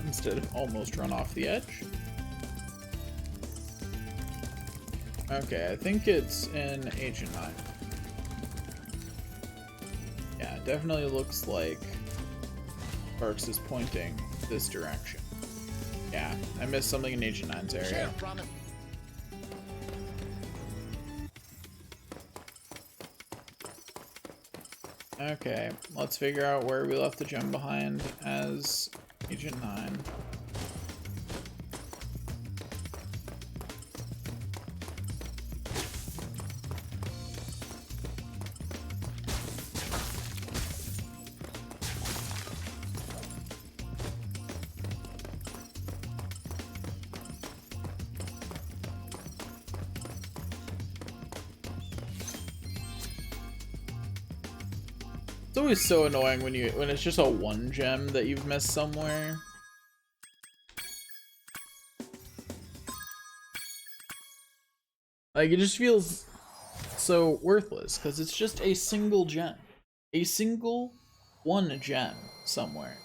instead of almost run off the edge. Okay, I think it's in Agent 9. Yeah, it definitely looks like Sparks is pointing this direction. Yeah, I missed something in Agent 9's area. Okay, let's figure out where we left the gem behind as Agent 9. It's always so annoying when it's just a 1 gem that you've missed somewhere. Like, it just feels so worthless because it's just a single gem. A single 1 gem somewhere.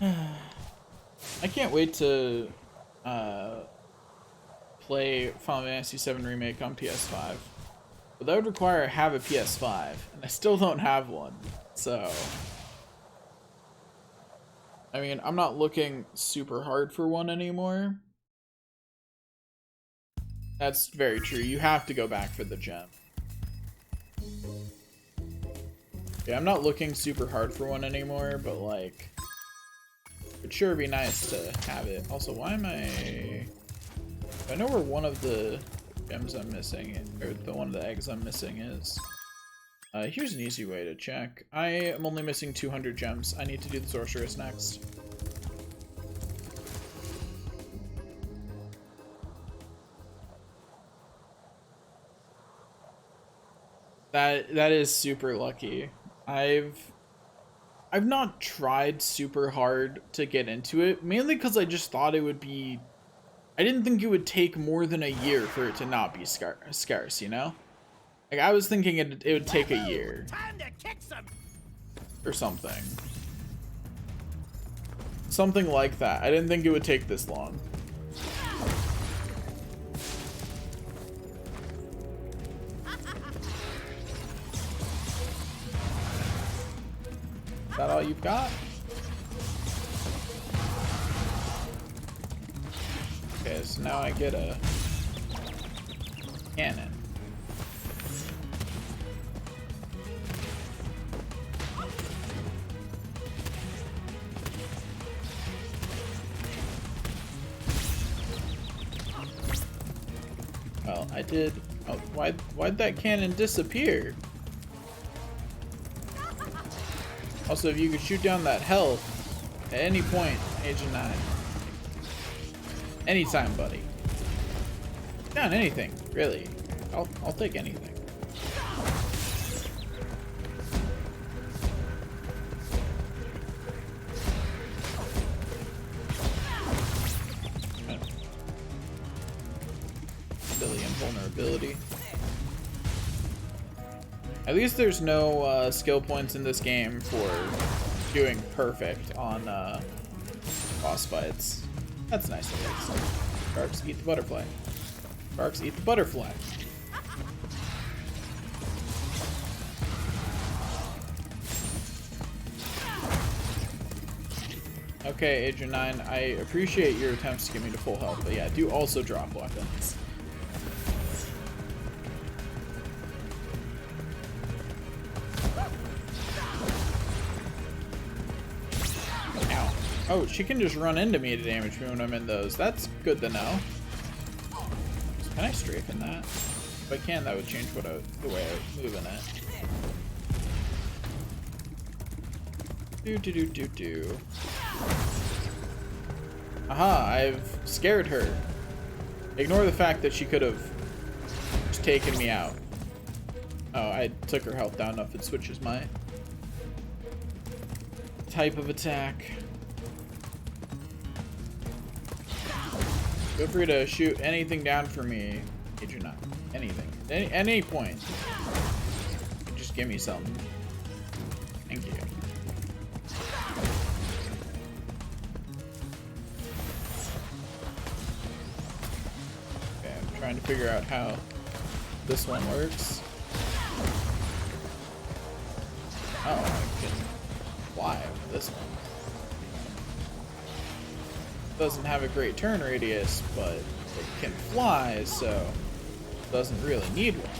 I can't wait to play Final Fantasy VII Remake on PS5, but that would require I have a PS5, and I still don't have one. So, I mean, I'm not looking super hard for one anymore. That's very true. You have to go back for the gem. Yeah, I'm not looking super hard for one anymore, but like, it'd sure be nice to have it. Also, why am I know where one of the gems I'm missing, or one of the eggs I'm missing is. Here's an easy way to check. I am only missing 200 gems. I need to do the sorceress next. That is super lucky. I've not tried super hard to get into it, mainly because I just thought it would be. I didn't think it would take more than a year for it to not be scarce, you know? Like, I was thinking it would take a year. Time to kick some. Or something. Something like that. I didn't think it would take this long. Is that all you've got? Okay, so now I get a cannon. Well, I did. Oh, why'd that cannon disappear? Also, if you could shoot down that health at any point, Agent 9. Anytime, buddy. Down anything, really. I'll take anything. Silly invulnerability. At least there's no skill points in this game for doing perfect on boss fights. That's nice at least. Sharks eat the butterfly. Sharks eat the butterfly. Okay, Agent 9, I appreciate your attempts to get me to full health, but yeah, do also drop weapons. Oh, she can just run into me to damage me when I'm in those. That's good to know. So can I strafe in that? If I can, that would change the way I move in it. Do. Aha, I've scared her. Ignore the fact that she could have just taken me out. Oh, I took her health down enough it switches my type of attack. Feel free to shoot anything down for me, Agent 9. Anything. Any point. Just give me something. Thank you. Trying to figure out how this one works. Oh, I can fly with this one. Doesn't have a great turn radius, but it can fly, so doesn't really need one.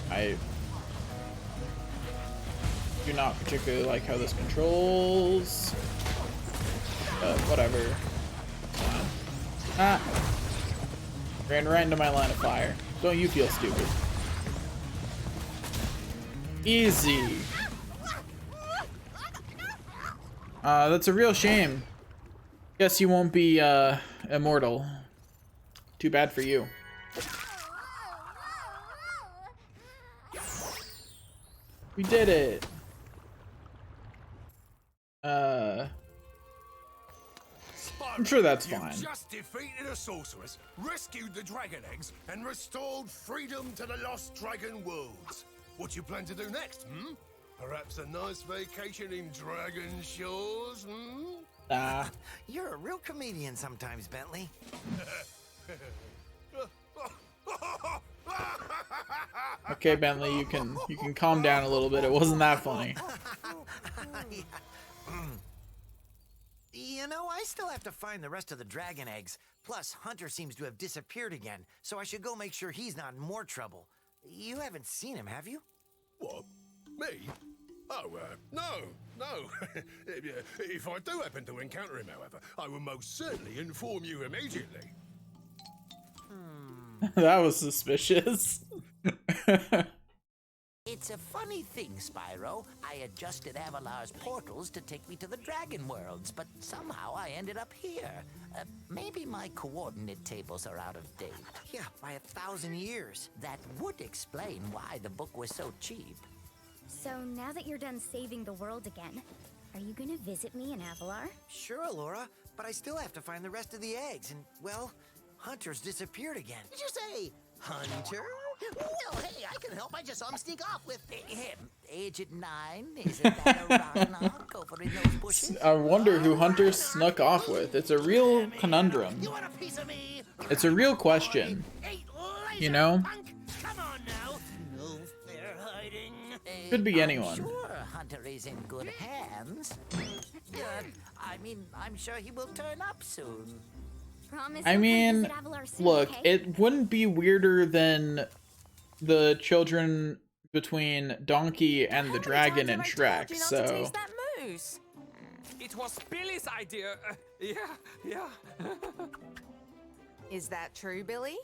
I do not particularly like how this controls, but whatever. Ah! Ran right into my line of fire. Don't you feel stupid. Easy. That's a real shame. Guess you won't be, immortal. Too bad for you. We did it. I'm sure that's fine. You just defeated a sorceress, rescued the dragon eggs, and restored freedom to the lost dragon worlds. What you plan to do next, hmm? Perhaps a nice vacation in Dragon Shores, hmm? Nah. You're a real comedian sometimes, Bentley. Okay, Bentley, you can calm down a little bit. It wasn't that funny. You know, I still have to find the rest of the dragon eggs. Plus, Hunter seems to have disappeared again, so I should go make sure he's not in more trouble. You haven't seen him, have you? What? Me? Oh, no. If I do happen to encounter him, however, I will most certainly inform you immediately. That was suspicious. It's a funny thing, Spyro. I adjusted Avalar's portals to take me to the Dragon Worlds, but somehow I ended up here. Maybe my coordinate tables are out of date. Yeah, by 1,000 years. That would explain why the book was so cheap. So now that you're done saving the world again, are you gonna visit me in Avalar? Sure, Laura, but I still have to find the rest of the eggs, and, well, Hunter's disappeared again. Did you say Hunter? Well, hey, I can help. I just saw him sneak off with him. Agent 9? Isn't that a Rocknock over in those bushes? I wonder who Hunter snuck off with. It's a real conundrum. You want a piece of me? It's a real question. You know? Come on now. No fair hiding. Could be anyone. Sure, Hunter is in good hands. I'm sure he will turn up soon. Promise I mean, visit Avalar soon, look, okay? it wouldn't be weirder than the children between Donkey and the dragon in Shrek, so... It was Billy's idea. Yeah. Is that true, Billy?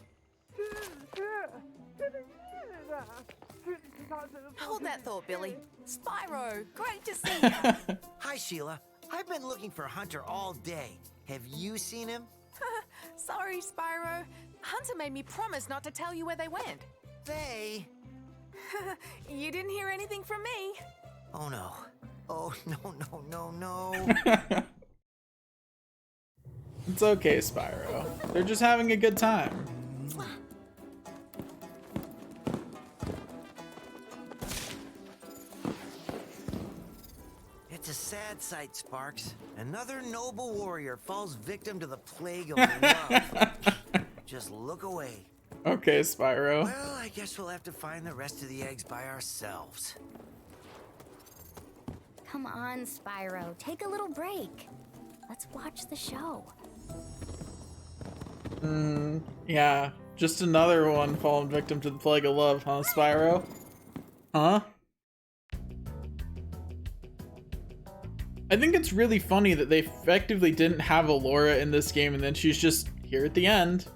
Hold that thought, Billy. Spyro, great to see you. Hi, Sheila. I've been looking for Hunter all day. Have you seen him? Sorry, Spyro. Hunter made me promise not to tell you where they went. They? You didn't hear anything from me. Oh, no. Oh, no. It's okay, Spyro. They're just having a good time. It's a sad sight, Sparks. Another noble warrior falls victim to the plague of love. Just look away. Okay, Spyro. Well, I guess we'll have to find the rest of the eggs by ourselves. Come on, Spyro. Take a little break. Let's watch the show. Yeah. Just another one falling victim to the plague of love, huh, Spyro? Huh? I think it's really funny that they effectively didn't have Elora in this game and then she's just here at the end.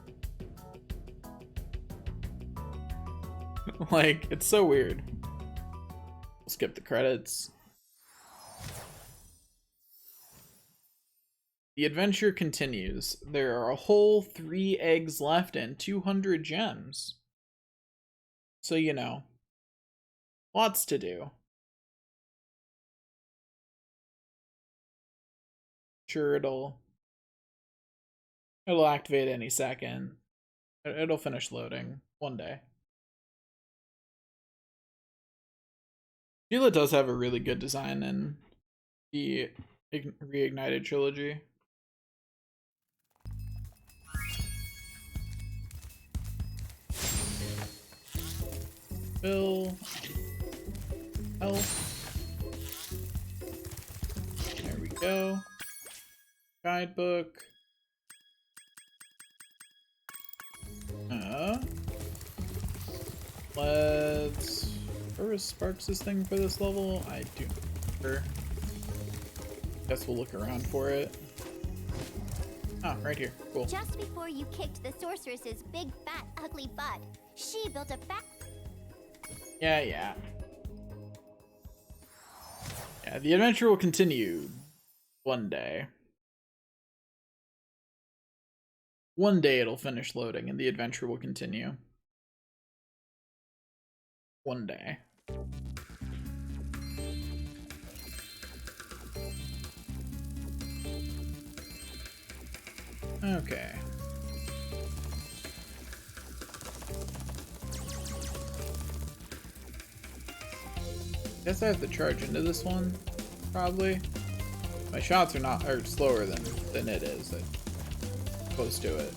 Like, it's so weird. We'll skip the credits. The adventure continues. There are a whole 3 eggs left and 200 gems. So, you know, lots to do. Sure, it'll activate any second. It'll finish loading one day. Sheila does have a really good design in the Reignited trilogy. Bill, health. There we go. Guidebook. Let's. Where was Sparks' thing for this level? I do not remember. Guess we'll look around for it. Ah, right here. Cool. Just before you kicked the sorceress's big, fat, ugly butt, she built a Yeah. Yeah, the adventure will continue one day. One day it'll finish loading and the adventure will continue. One day. Okay. Guess I have to charge into this one, probably. My shots are slower than it is. Close to it.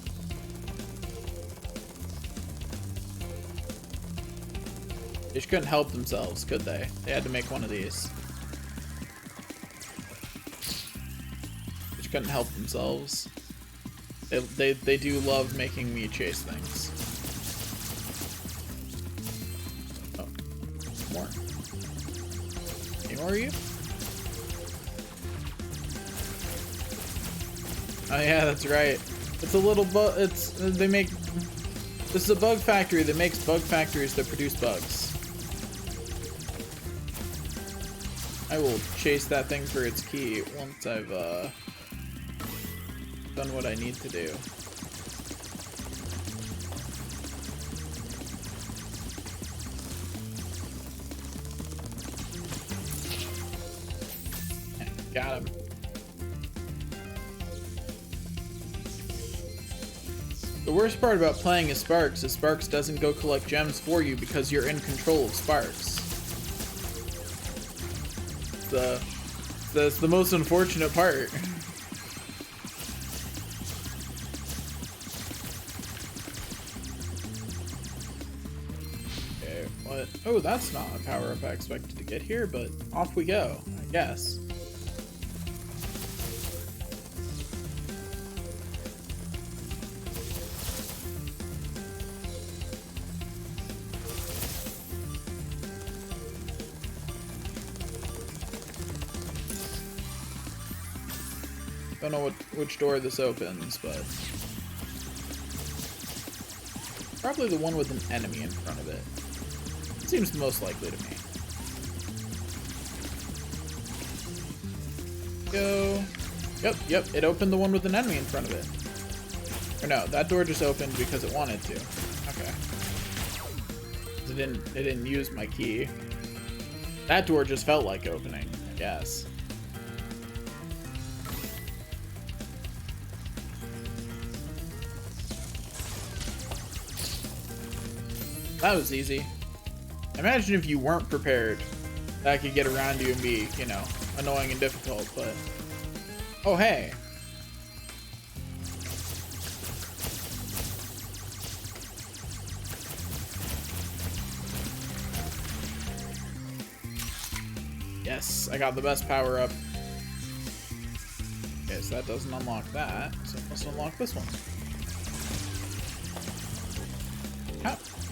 They just couldn't help themselves, could they? They had to make one of these. They just couldn't help themselves. They do love making me chase things. Oh, more. Any more of you? Oh yeah, that's right. It's a little they make. This is a bug factory that makes bug factories that produce bugs. I will chase that thing for its key once I've done what I need to do. Got him. The worst part about playing as Sparks is Sparks doesn't go collect gems for you because you're in control of Sparks. That's the most unfortunate part. Okay, what? Oh, that's not a power-up I expected to get here, but off we go, I guess. Don't know which door this opens, but probably the one with an enemy in front of it. It seems most likely to me. Go. Yep, it opened the one with an enemy in front of it. Or no, that door just opened because it wanted to. Okay. It didn't use my key. That door just felt like opening, I guess. That was easy. Imagine if you weren't prepared. That could get around you and be, you know, annoying and difficult, but... Oh, hey! Yes, I got the best power up. Okay, so that doesn't unlock that, so it must unlock this one.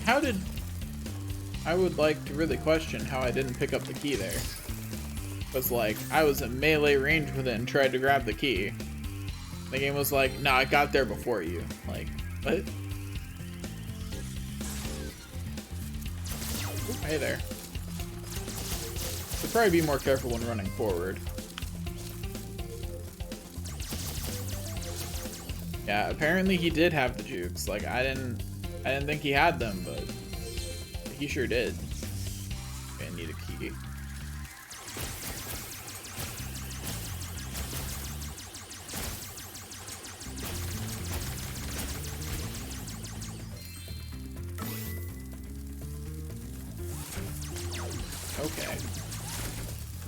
How did... I would like to really question how I didn't pick up the key there. Because, like, I was in melee range with it and tried to grab the key. The game was like, nah, I got there before you. Like, what? Ooh, hey there. Should probably be more careful when running forward. Yeah, apparently he did have the jukes. Like, I didn't think he had them, but he sure did. Okay, I need a key. Okay.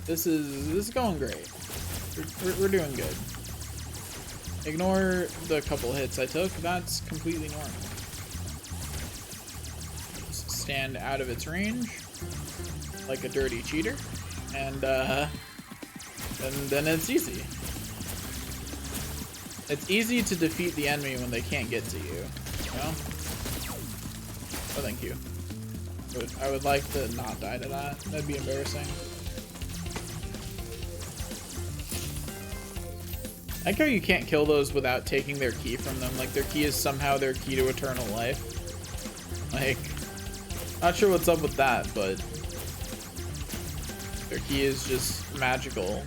This is going great. We're doing good. Ignore the couple hits I took. That's completely normal. Just stand out of its range like a dirty cheater, and then it's easy. It's easy to defeat the enemy when they can't get to you. You know? Oh, thank you. But I would like to not die to that. That'd be embarrassing. I like how you can't kill those without taking their key from them. Like, their key is somehow their key to eternal life. Like, not sure what's up with that, but their key is just magical.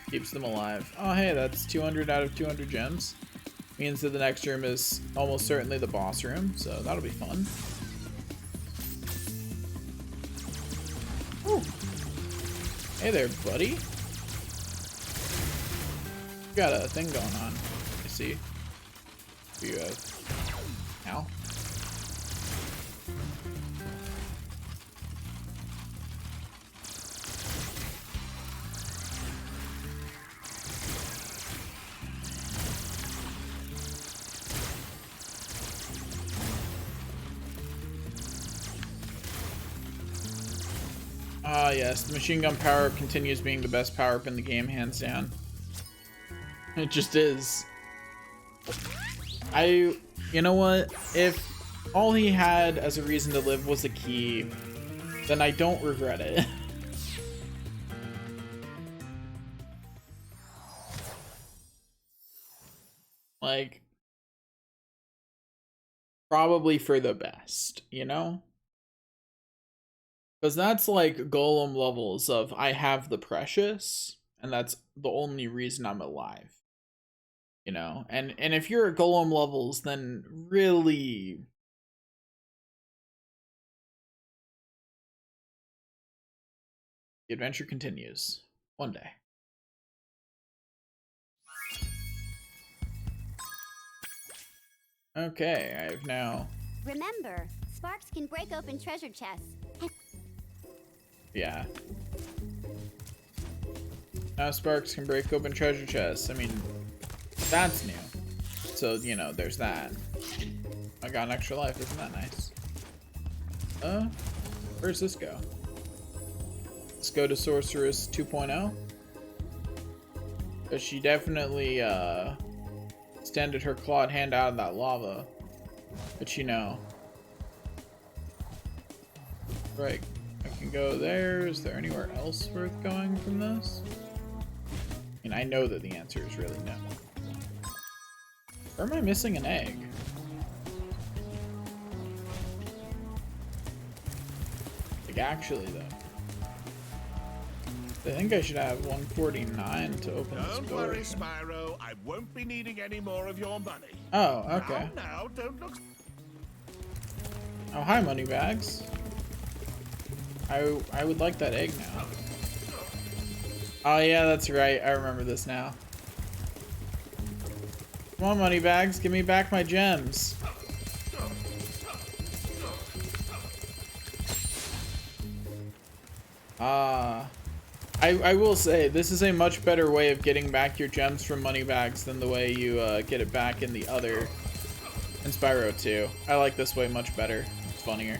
Keeps them alive. Oh, hey, that's 200 out of 200 gems. Means that the next room is almost certainly the boss room, so that'll be fun. Ooh. Hey there, buddy. Got a thing going on. I see. You ow. Ah, yes, the machine gun power-up continues being the best power-up in the game, hands down. It just is. You know what? If all he had as a reason to live was a key, then I don't regret it. Like, probably for the best, you know? Because that's like Golem levels of I have the precious, and that's the only reason I'm alive. You know? And if you're at Golem levels, then really... the adventure continues. One day. Okay, I have now... Remember, sparks can break open treasure chests. Yeah. Now sparks can break open treasure chests. I mean, that's new. So, you know, there's that. I got an extra life. Isn't that nice? Where's this go? Let's go to Sorceress 2.0. Because she definitely, extended her clawed hand out of that lava. But you know. Right. I can go there. Is there anywhere else worth going from this? I mean, I know that the answer is really no. Or am I missing an egg? Like, actually, though. I think I should have 149 to open this door. Don't worry, Spyro. I won't be needing any more of your money. Oh, okay. Now, don't look... Oh, hi, Moneybags. I would like that egg now. Oh, yeah, that's right. I remember this now. Come on, Moneybags. Give me back my gems. I will say, this is a much better way of getting back your gems from Moneybags than the way you get it back in the other, in Spyro 2. I like this way much better. It's funnier.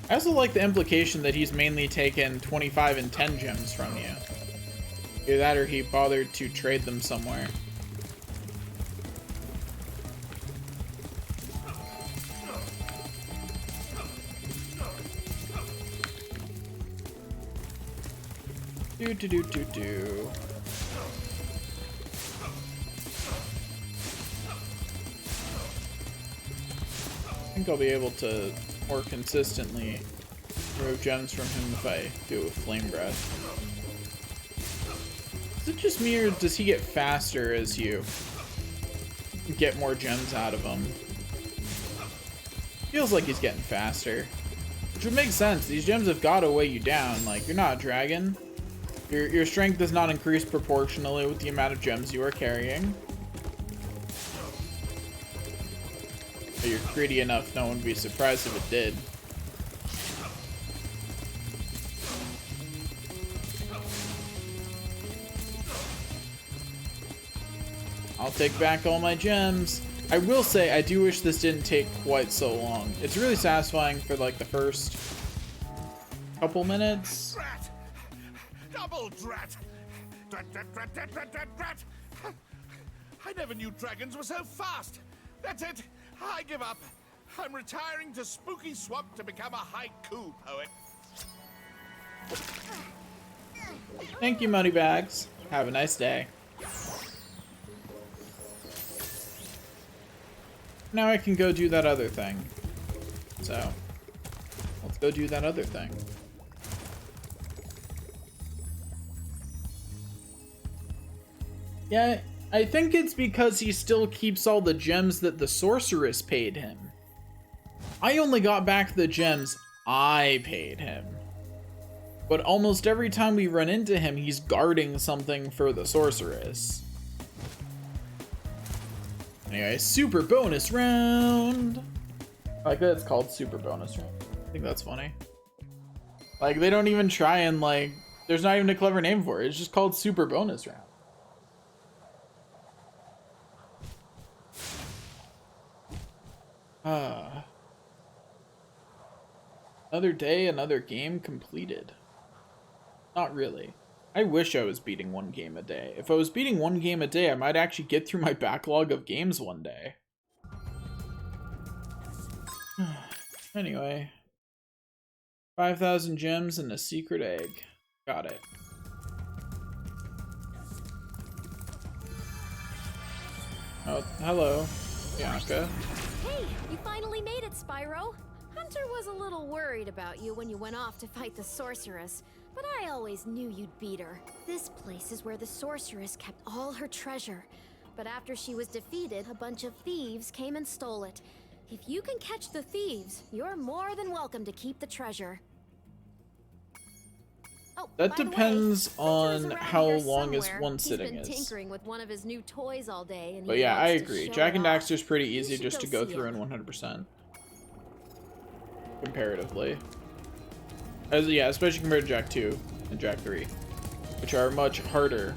I also like the implication that he's mainly taken 25 and 10 gems from you. Either that or he bothered to trade them somewhere. Do. I think I'll be able to more consistently remove gems from him if I do it with Flame Breath. Is it just me, or does he get faster as you get more gems out of him? Feels like he's getting faster. Which would make sense. These gems have got to weigh you down. Like, you're not a dragon. Your strength does not increase proportionally with the amount of gems you are carrying. But you're greedy enough, no one would be surprised if it did. I'll take back all my gems. I will say, I do wish this didn't take quite so long. It's really satisfying for like the first couple minutes. Drat! Double drat! Drat, drat, drat, drat, drat, drat, drat! I never knew dragons were so fast. That's it. I give up. I'm retiring to Spooky Swamp to become a haiku poet. Thank you, Moneybags. Have a nice day. Now I can go do that other thing. So, let's go do that other thing. Yeah, I think it's because he still keeps all the gems that the sorceress paid him. I only got back the gems I paid him. But almost every time we run into him, he's guarding something for the sorceress. Anyway, super bonus round. I like that it's called super bonus round. I think that's funny. Like, they don't even try and, like, there's not even a clever name for it. It's just called super bonus round. Another day, another game completed. Not really. I wish I was beating one game a day. If I was beating one game a day, I might actually get through my backlog of games one day. Anyway. 5,000 gems and a secret egg. Got it. Oh, hello, Bianca. Hey, you finally made it, Spyro. Hunter was a little worried about you when you went off to fight the sorceress, but I always knew you'd beat her. This place is where the sorceress kept all her treasure, but after she was defeated, a bunch of thieves came and stole it. If you can catch the thieves, you're more than welcome to keep the treasure. Oh, that depends on how long his somewhere. one sitting He's been is. tinkering with one of his new toys all day, and But he yeah, I wants to agree. show Jack it and off. Daxter's pretty You easy should just to go go see through him. in 100%. Comparatively. As yeah, especially compared to Jak 2 and Jak 3, which are much harder.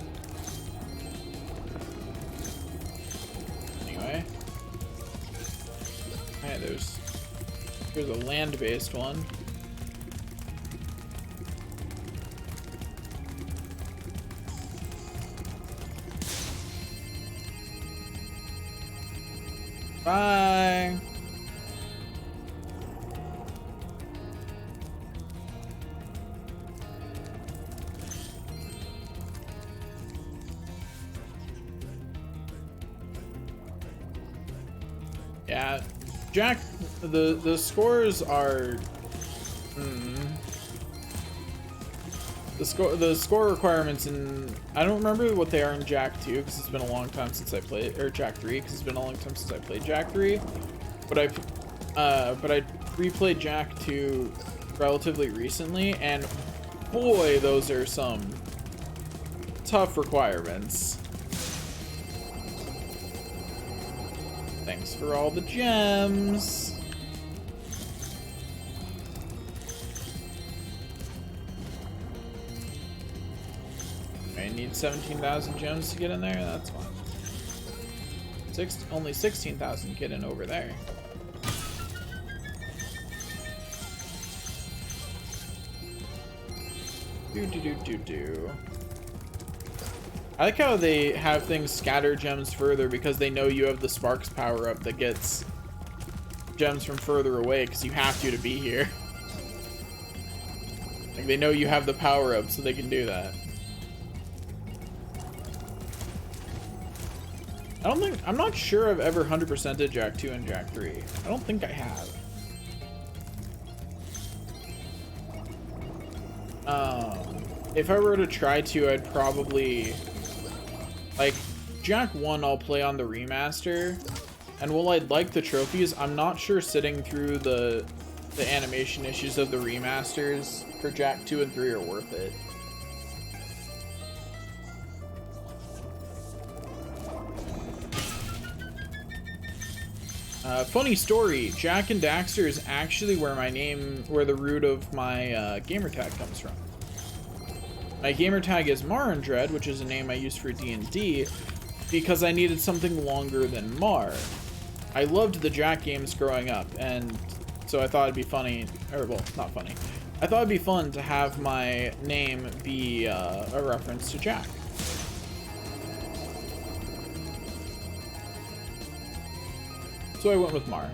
Anyway. Alright, there's a land-based one. Bye. Yeah, Jak, the scores are the score requirements in, I don't remember what they are in Jak 2 because it's been a long time since I played, or Jak 3 because it's been a long time since I played Jak 3, but I replayed Jak 2 relatively recently, and boy, those are some tough requirements. Thanks for all the gems. I need 17,000 gems to get in there. That's fine. Only 16,000 get in over there. Do. I like how they have things scatter gems further because they know you have the Sparks power up that gets gems from further away because you have to be here. Like, they know you have the power up so they can do that. I'm not sure I've ever 100%ed Jak 2 and Jak 3. I don't think I have. If I were to try to, I'd probably, like, Jak 1 I'll play on the remaster, and while I'd like the trophies, I'm not sure sitting through the animation issues of the remasters for Jak 2 and 3 are worth it. Funny story, Jack and Daxter is actually where the root of my gamertag comes from. My gamertag is Marundred, which is a name I use for D&D, because I needed something longer than Mar. I loved the Jack games growing up, and so I thought it'd be funny, or well, not funny. I thought it'd be fun to have my name be a reference to Jack. So I went with Mar.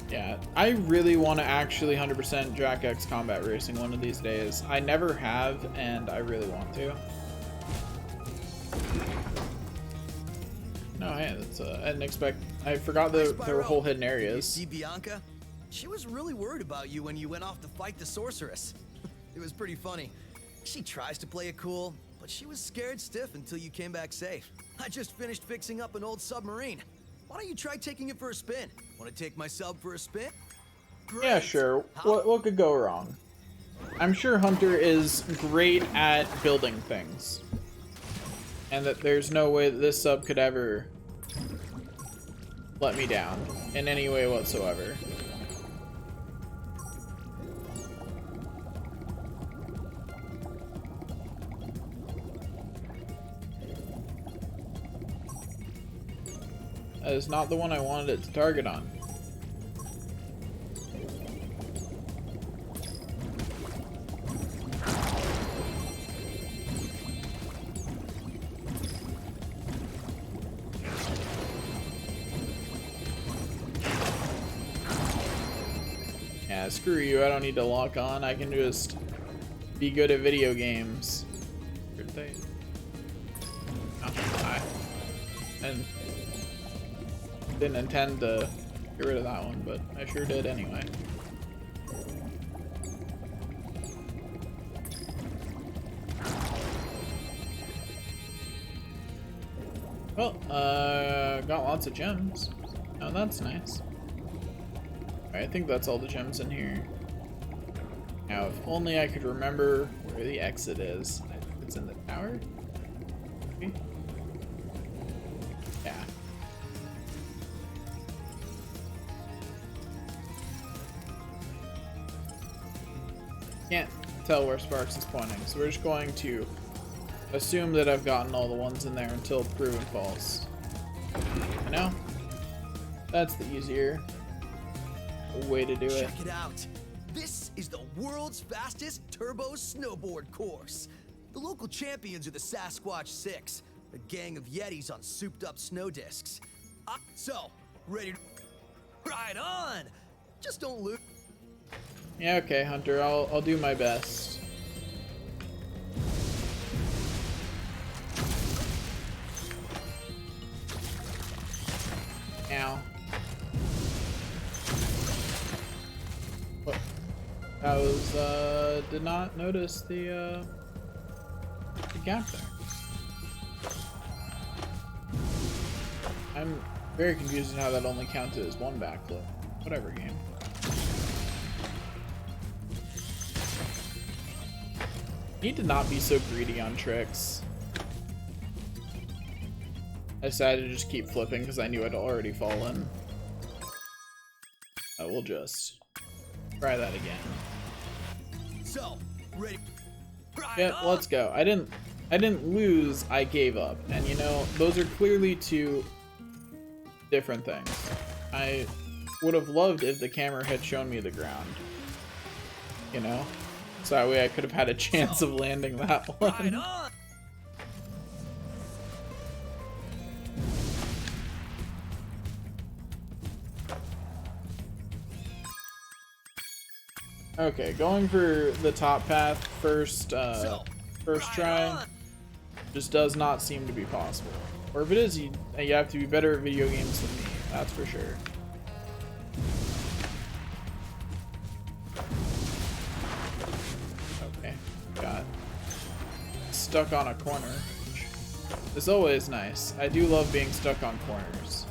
Yeah, I really want to actually 100% Jack X Combat Racing one of these days. I never have, and I really want to. No, yeah, that's I didn't expect. I forgot there were whole hidden areas. See Bianca? She was really worried about you when you went off to fight the sorceress. It was pretty funny. She tries to play it cool, but she was scared stiff until you came back safe. I just finished fixing up an old submarine. Why don't you try taking it for a spin? Want to take my sub for a spin? Great. Yeah, sure. What could go wrong? I'm sure Hunter is great at building things. And that there's no way that this sub could ever let me down in any way whatsoever. That is not the one I wanted it to target on. Yeah, screw you, I don't need to lock on, I can just be good at video games. Good thing. Oh, hi. And didn't intend to get rid of that one, but I sure did anyway. Well, got lots of gems. Oh, that's nice. I think that's all the gems in here. Now, if only I could remember where the exit is. I think it's in the tower? Maybe? Yeah. Can't tell where Sparks is pointing, so we're just going to assume that I've gotten all the ones in there until proven false. You know? That's the easier way to do it. Check it out. This is the world's fastest turbo snowboard course. The local champions are the Sasquatch 6, a gang of Yetis on souped up snow discs. So, ready to ride on! Just don't lose. Yeah, okay, Hunter, I'll do my best. Ow. What? That was, did not notice the gap there. I'm very confused at how that only counted as one backflip. Whatever, game. Need to not be so greedy on tricks. I decided to just keep flipping because I knew I'd already fallen. I will just try that again. So, ready? Yeah, let's go. I didn't lose, I gave up. And you know, those are clearly two different things. I would have loved if the camera had shown me the ground. You know? So that way I could have had a chance of landing that one. Okay, going for the top path first try just does not seem to be possible. Or if it is, you have to be better at video games than me, that's for sure. Okay, got stuck on a corner. It's always nice. I do love being stuck on corners.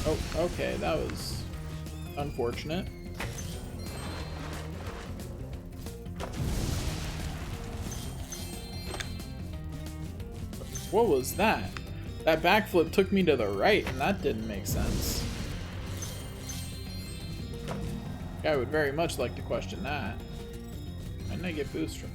Oh, okay, that was unfortunate. What was that? That backflip took me to the right, and that didn't make sense. I would very much like to question that. Why didn't I get boost from?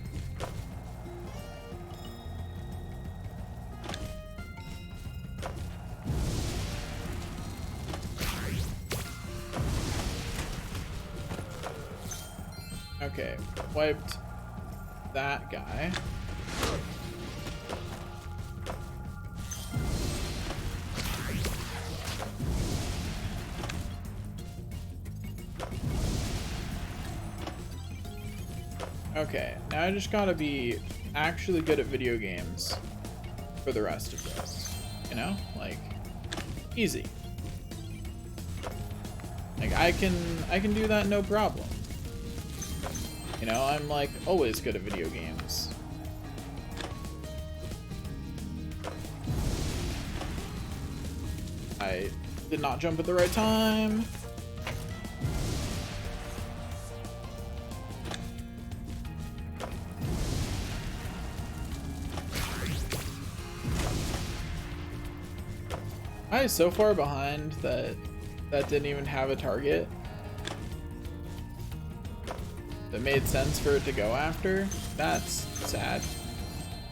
Okay, wiped that guy. Okay, now I just gotta be actually good at video games for the rest of this. You know? Like, easy. Like, I can do that no problem. You know, I'm like always good at video games. I did not jump at the right time. I was so far behind that didn't even have a target that made sense for it to go after. That's sad.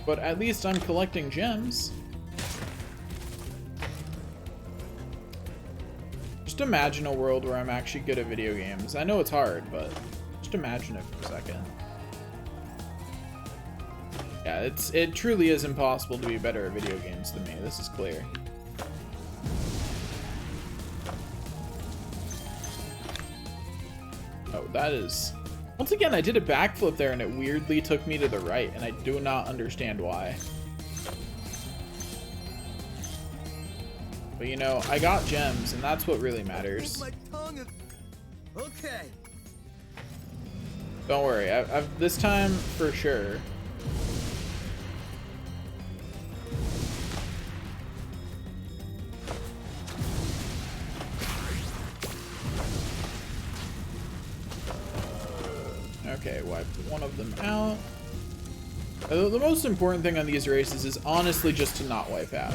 But at least I'm collecting gems. Just imagine a world where I'm actually good at video games. I know it's hard, but just imagine it for a second. Yeah, it truly is impossible to be better at video games than me. This is clear. Oh, that is... Once again, I did a backflip there and it weirdly took me to the right, and I do not understand why. But you know, I got gems, and that's what really matters. Okay. Don't worry, I've this time for sure. Okay, wiped one of them out. The most important thing on these races is honestly just to not wipe out.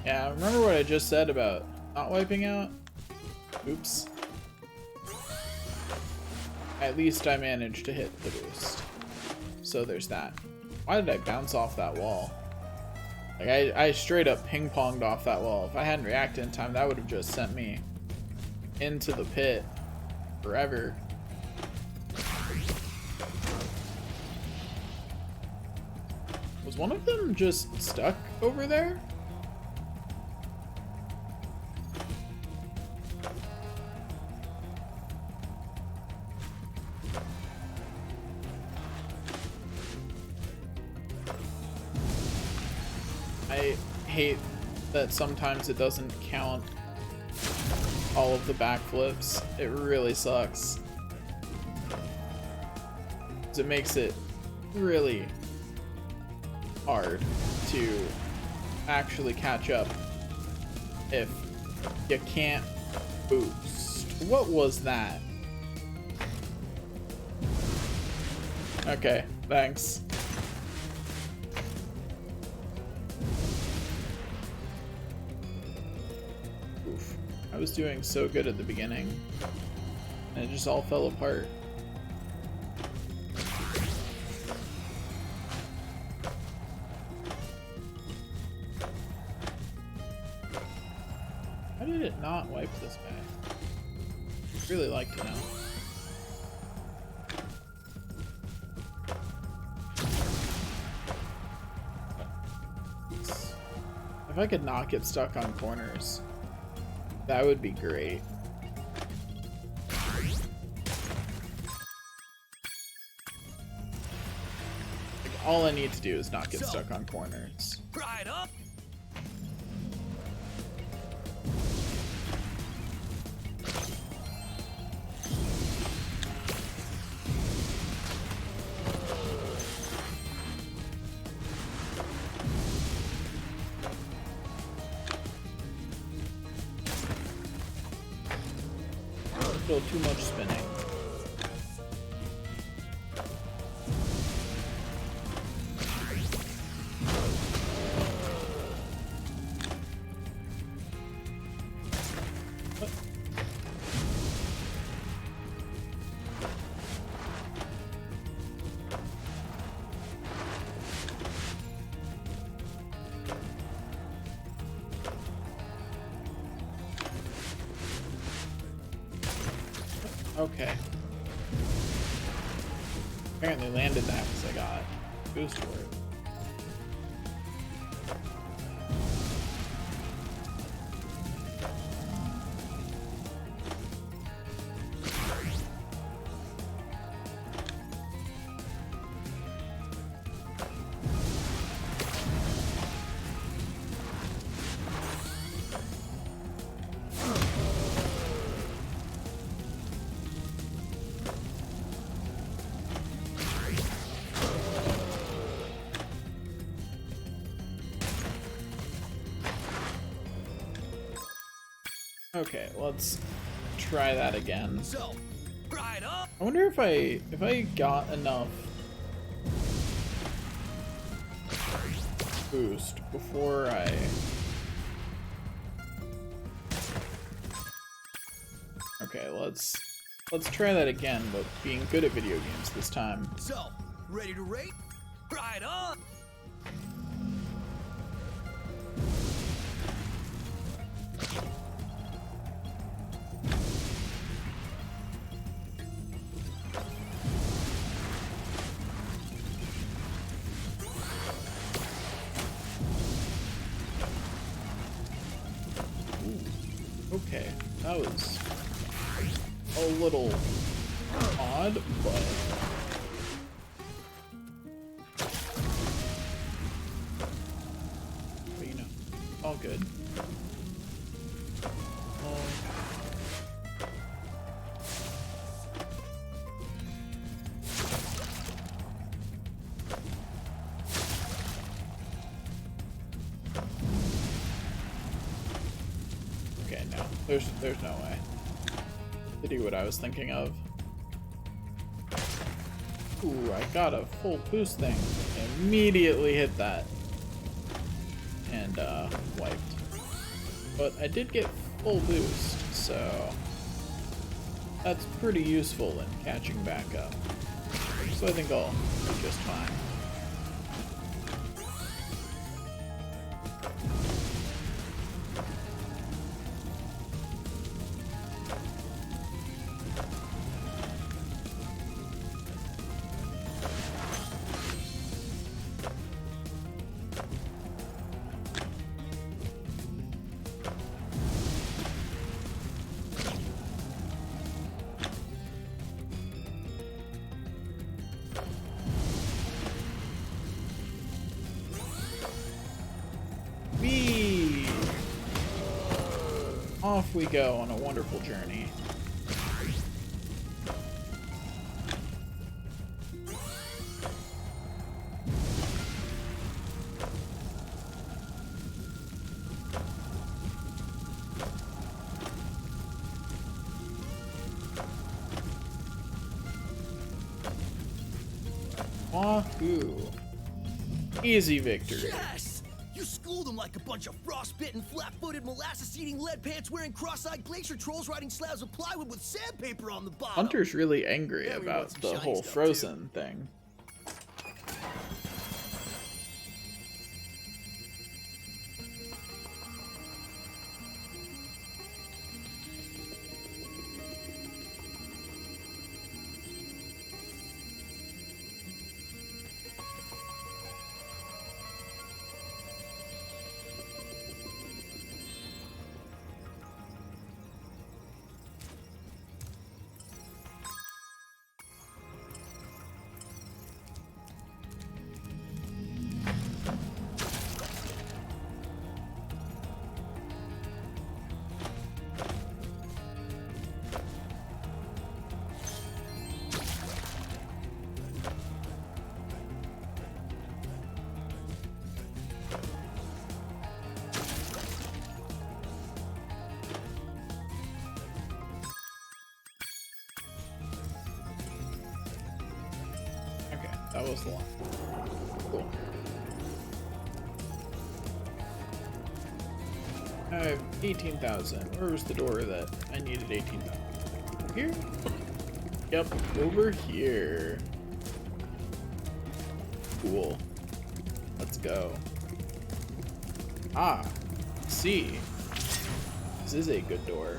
Yeah, remember what I just said about not wiping out? Oops. At least I managed to hit the boost. So there's that. Why did I bounce off that wall? Like, I straight up ping-ponged off that wall. If I hadn't reacted in time, that would have just sent me into the pit forever. Was one of them just stuck over there? I hate that sometimes it doesn't count all of the backflips. It really sucks. 'Cause it makes it really hard to actually catch up if you can't boost. What was that? Okay, thanks. Oof. I was doing so good at the beginning, and it just all fell apart. How did it not wipe this guy? I'd really like to know. If I could not get stuck on corners, That would be great. Like, all I need to do is not get stuck on corners. Right up. Still too much spinning. Okay. Apparently landed that because I got boost for it. Okay, let's try that again. So, right up. I wonder if I got enough boost before I Okay, let's try that again, but being good at video games this time. So, ready to rate? Right on. Okay, that was a little odd, but you know, all good. Okay, no, there's no way to do what I was thinking of. Ooh, I got a full boost thing. Immediately hit that. And, wiped. But I did get full boost, so that's pretty useful in catching back up. So I think I'll be just fine. Off we go on a wonderful journey. Wahoo! Easy victory. Yes! You schooled them like a bunch of frostbitten, flat-footed, molasses-eating, lead-pants-wearing, cross-eyed glacier trolls riding slabs of plywood with sandpaper on the bottom. Hunter's really angry Yeah, we about want some the shiny whole stuff, Frozen thing. That was the one. Cool. I have 18,000. Where was the door that I needed 18,000? Here? Yep, over here. Cool. Let's go. Ah, see. This is a good door.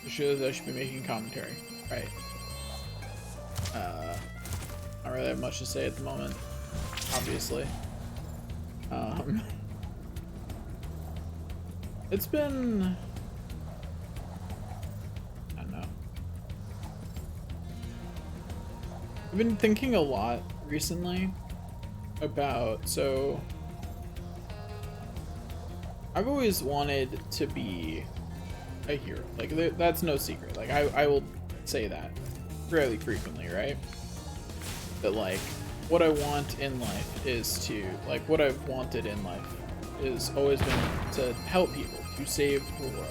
Shows I should be making commentary. Right. I don't really have much to say at the moment, obviously. It's been... I don't know. I've been thinking a lot recently about, so... I've always wanted to be a hero. Like, that's no secret. Like, I will say that fairly frequently, right? That, like, what I want in life is to, like, what I've wanted in life is always been to help people, to save the world.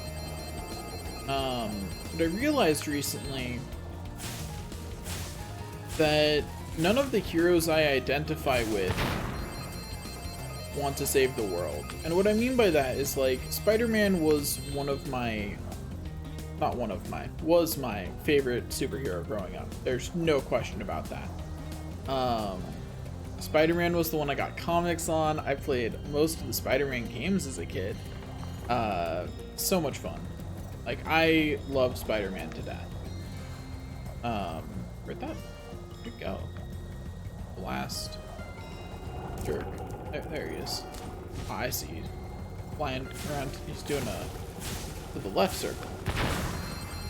But I realized recently that none of the heroes I identify with want to save the world. And what I mean by that is, like, Spider-Man was was my favorite superhero growing up. There's no question about that. Spider-Man was the one I got comics on. I played most of the Spider-Man games as a kid. So much fun. Like, I love Spider-Man to death. Where'd it go? Blast. Jerk. There he is. Oh, I see. He's flying around. He's doing to the left circle.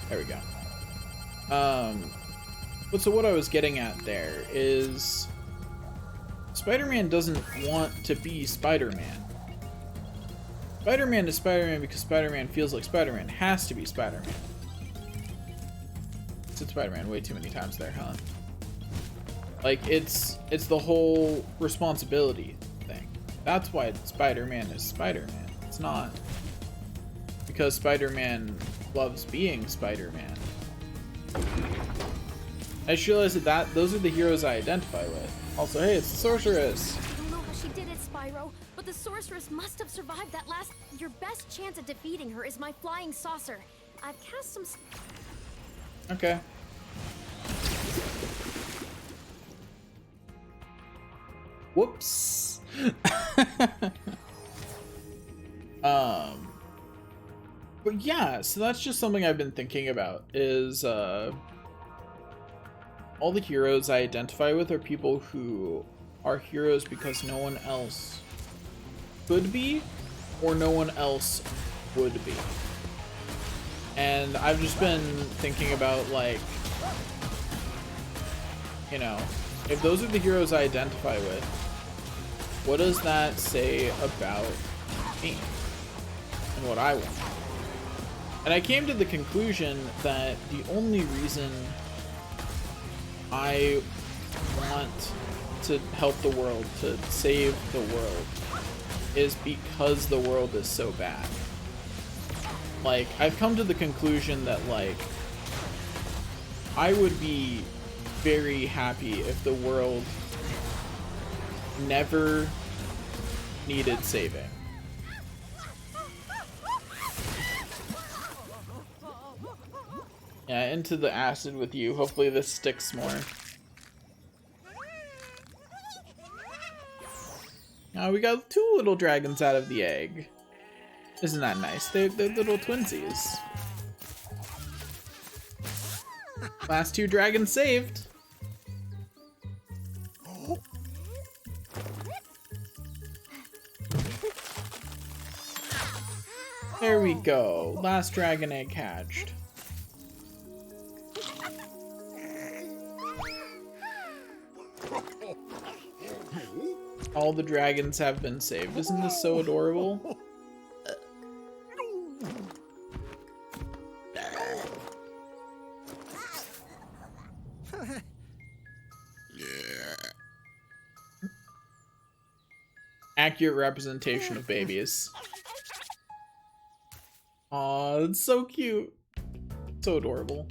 There we go. But so what I was getting at there is Spider-Man doesn't want to be Spider-Man. Spider-Man is Spider-Man because Spider-Man feels like Spider-Man has to be Spider-Man. I said Spider-Man way too many times there, huh? Like, it's the whole responsibility thing. That's why Spider-Man is Spider-Man. It's not because Spider-Man loves being Spider-Man. I just realized that those are the heroes I identify with. Also, hey, it's the Sorceress. I don't know how she did it, Spyro, but the Sorceress must have survived that last... Your best chance at defeating her is my flying saucer. I've cast some... Okay. Whoops. But yeah, so that's just something I've been thinking about is all the heroes I identify with are people who are heroes because no one else could be or no one else would be. And I've just been thinking about, like, you know, if those are the heroes I identify with, what does that say about me and what I want? And I came to the conclusion that the only reason I want to help the world, to save the world, is because the world is so bad. Like, I've come to the conclusion that, like, I would be very happy if the world never needed saving. Yeah, into the acid with you. Hopefully this sticks more. We got 2 little dragons out of the egg. Isn't that nice? They're little twinsies. Last 2 dragons saved. There we go. Last dragon egg hatched. All the dragons have been saved. Isn't this so adorable? Accurate representation of babies. Aw, it's so cute. So adorable.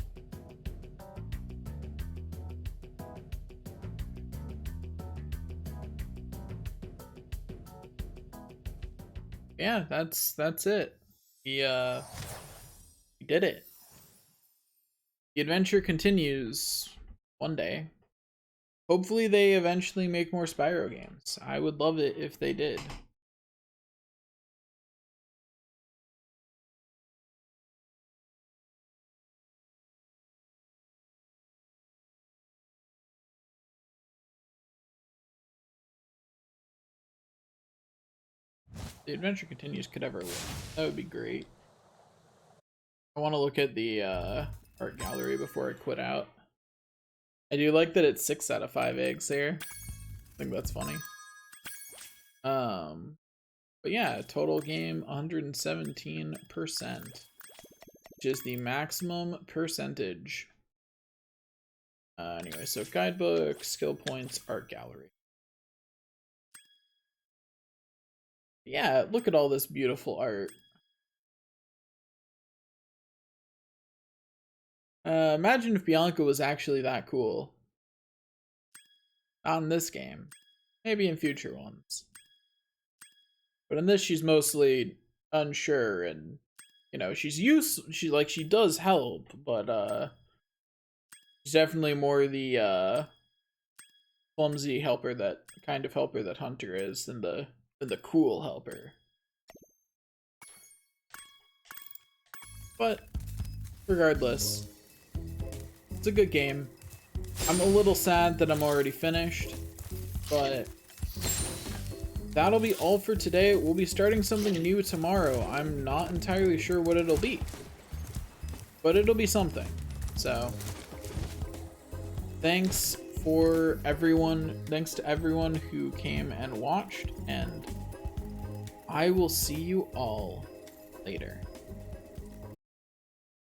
Yeah, that's it. We did it. The adventure continues one day. Hopefully they eventually make more Spyro games. I would love it if they did. The adventure continues could ever win. That would be great. I want to look at the art gallery before I quit out. I do like that it's 6 out of 5 eggs there. I think that's funny. But yeah, total game 117%, which is the maximum percentage. Anyway, so guidebook, skill points, art gallery. Yeah, look at all this beautiful art. Imagine if Bianca was actually that cool. Not in this game. Maybe in future ones. But in this, she's mostly unsure and, you know, she does help, but, she's definitely more the, clumsy helper kind of helper that Hunter is than the cool helper. But, regardless, it's a good game. I'm a little sad that I'm already finished, but that'll be all for today. We'll be starting something new tomorrow. I'm not entirely sure what it'll be, but it'll be something. So, thanks to everyone who came and watched, and I will see you all later.